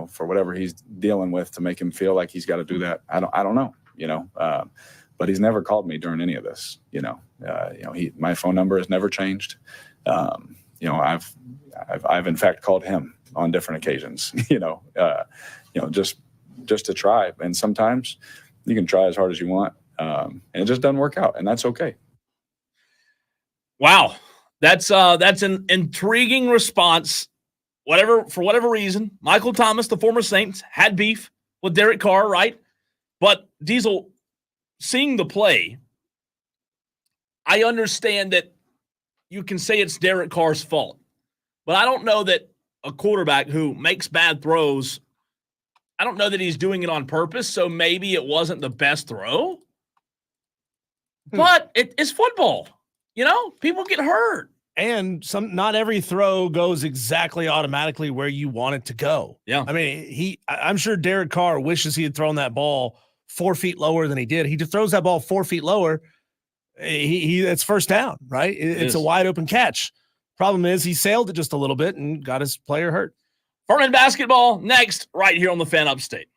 for whatever he's dealing with to make him feel like he's got to do that. I don't know, but he's never called me during any of this, my phone number has never changed. I've in fact called him on different occasions, just to try. And sometimes you can try as hard as you want. And it just doesn't work out, and that's okay. Wow. That's an intriguing response. For whatever reason, Michael Thomas, the former Saints, had beef with Derek Carr, right? But Diesel, seeing the play, I understand that you can say it's Derek Carr's fault. But I don't know that a quarterback who makes bad throws, I don't know that he's doing it on purpose, so maybe it wasn't the best throw. But it's football. People get hurt. And not every throw goes exactly automatically where you want it to go. Yeah. I mean, I'm sure Derek Carr wishes he had thrown that ball 4 feet lower than he did. He just throws that ball 4 feet lower. It's first down, right? It's a wide open catch. Problem is he sailed it just a little bit and got his player hurt. Furman basketball next, right here on the Fan Upstate.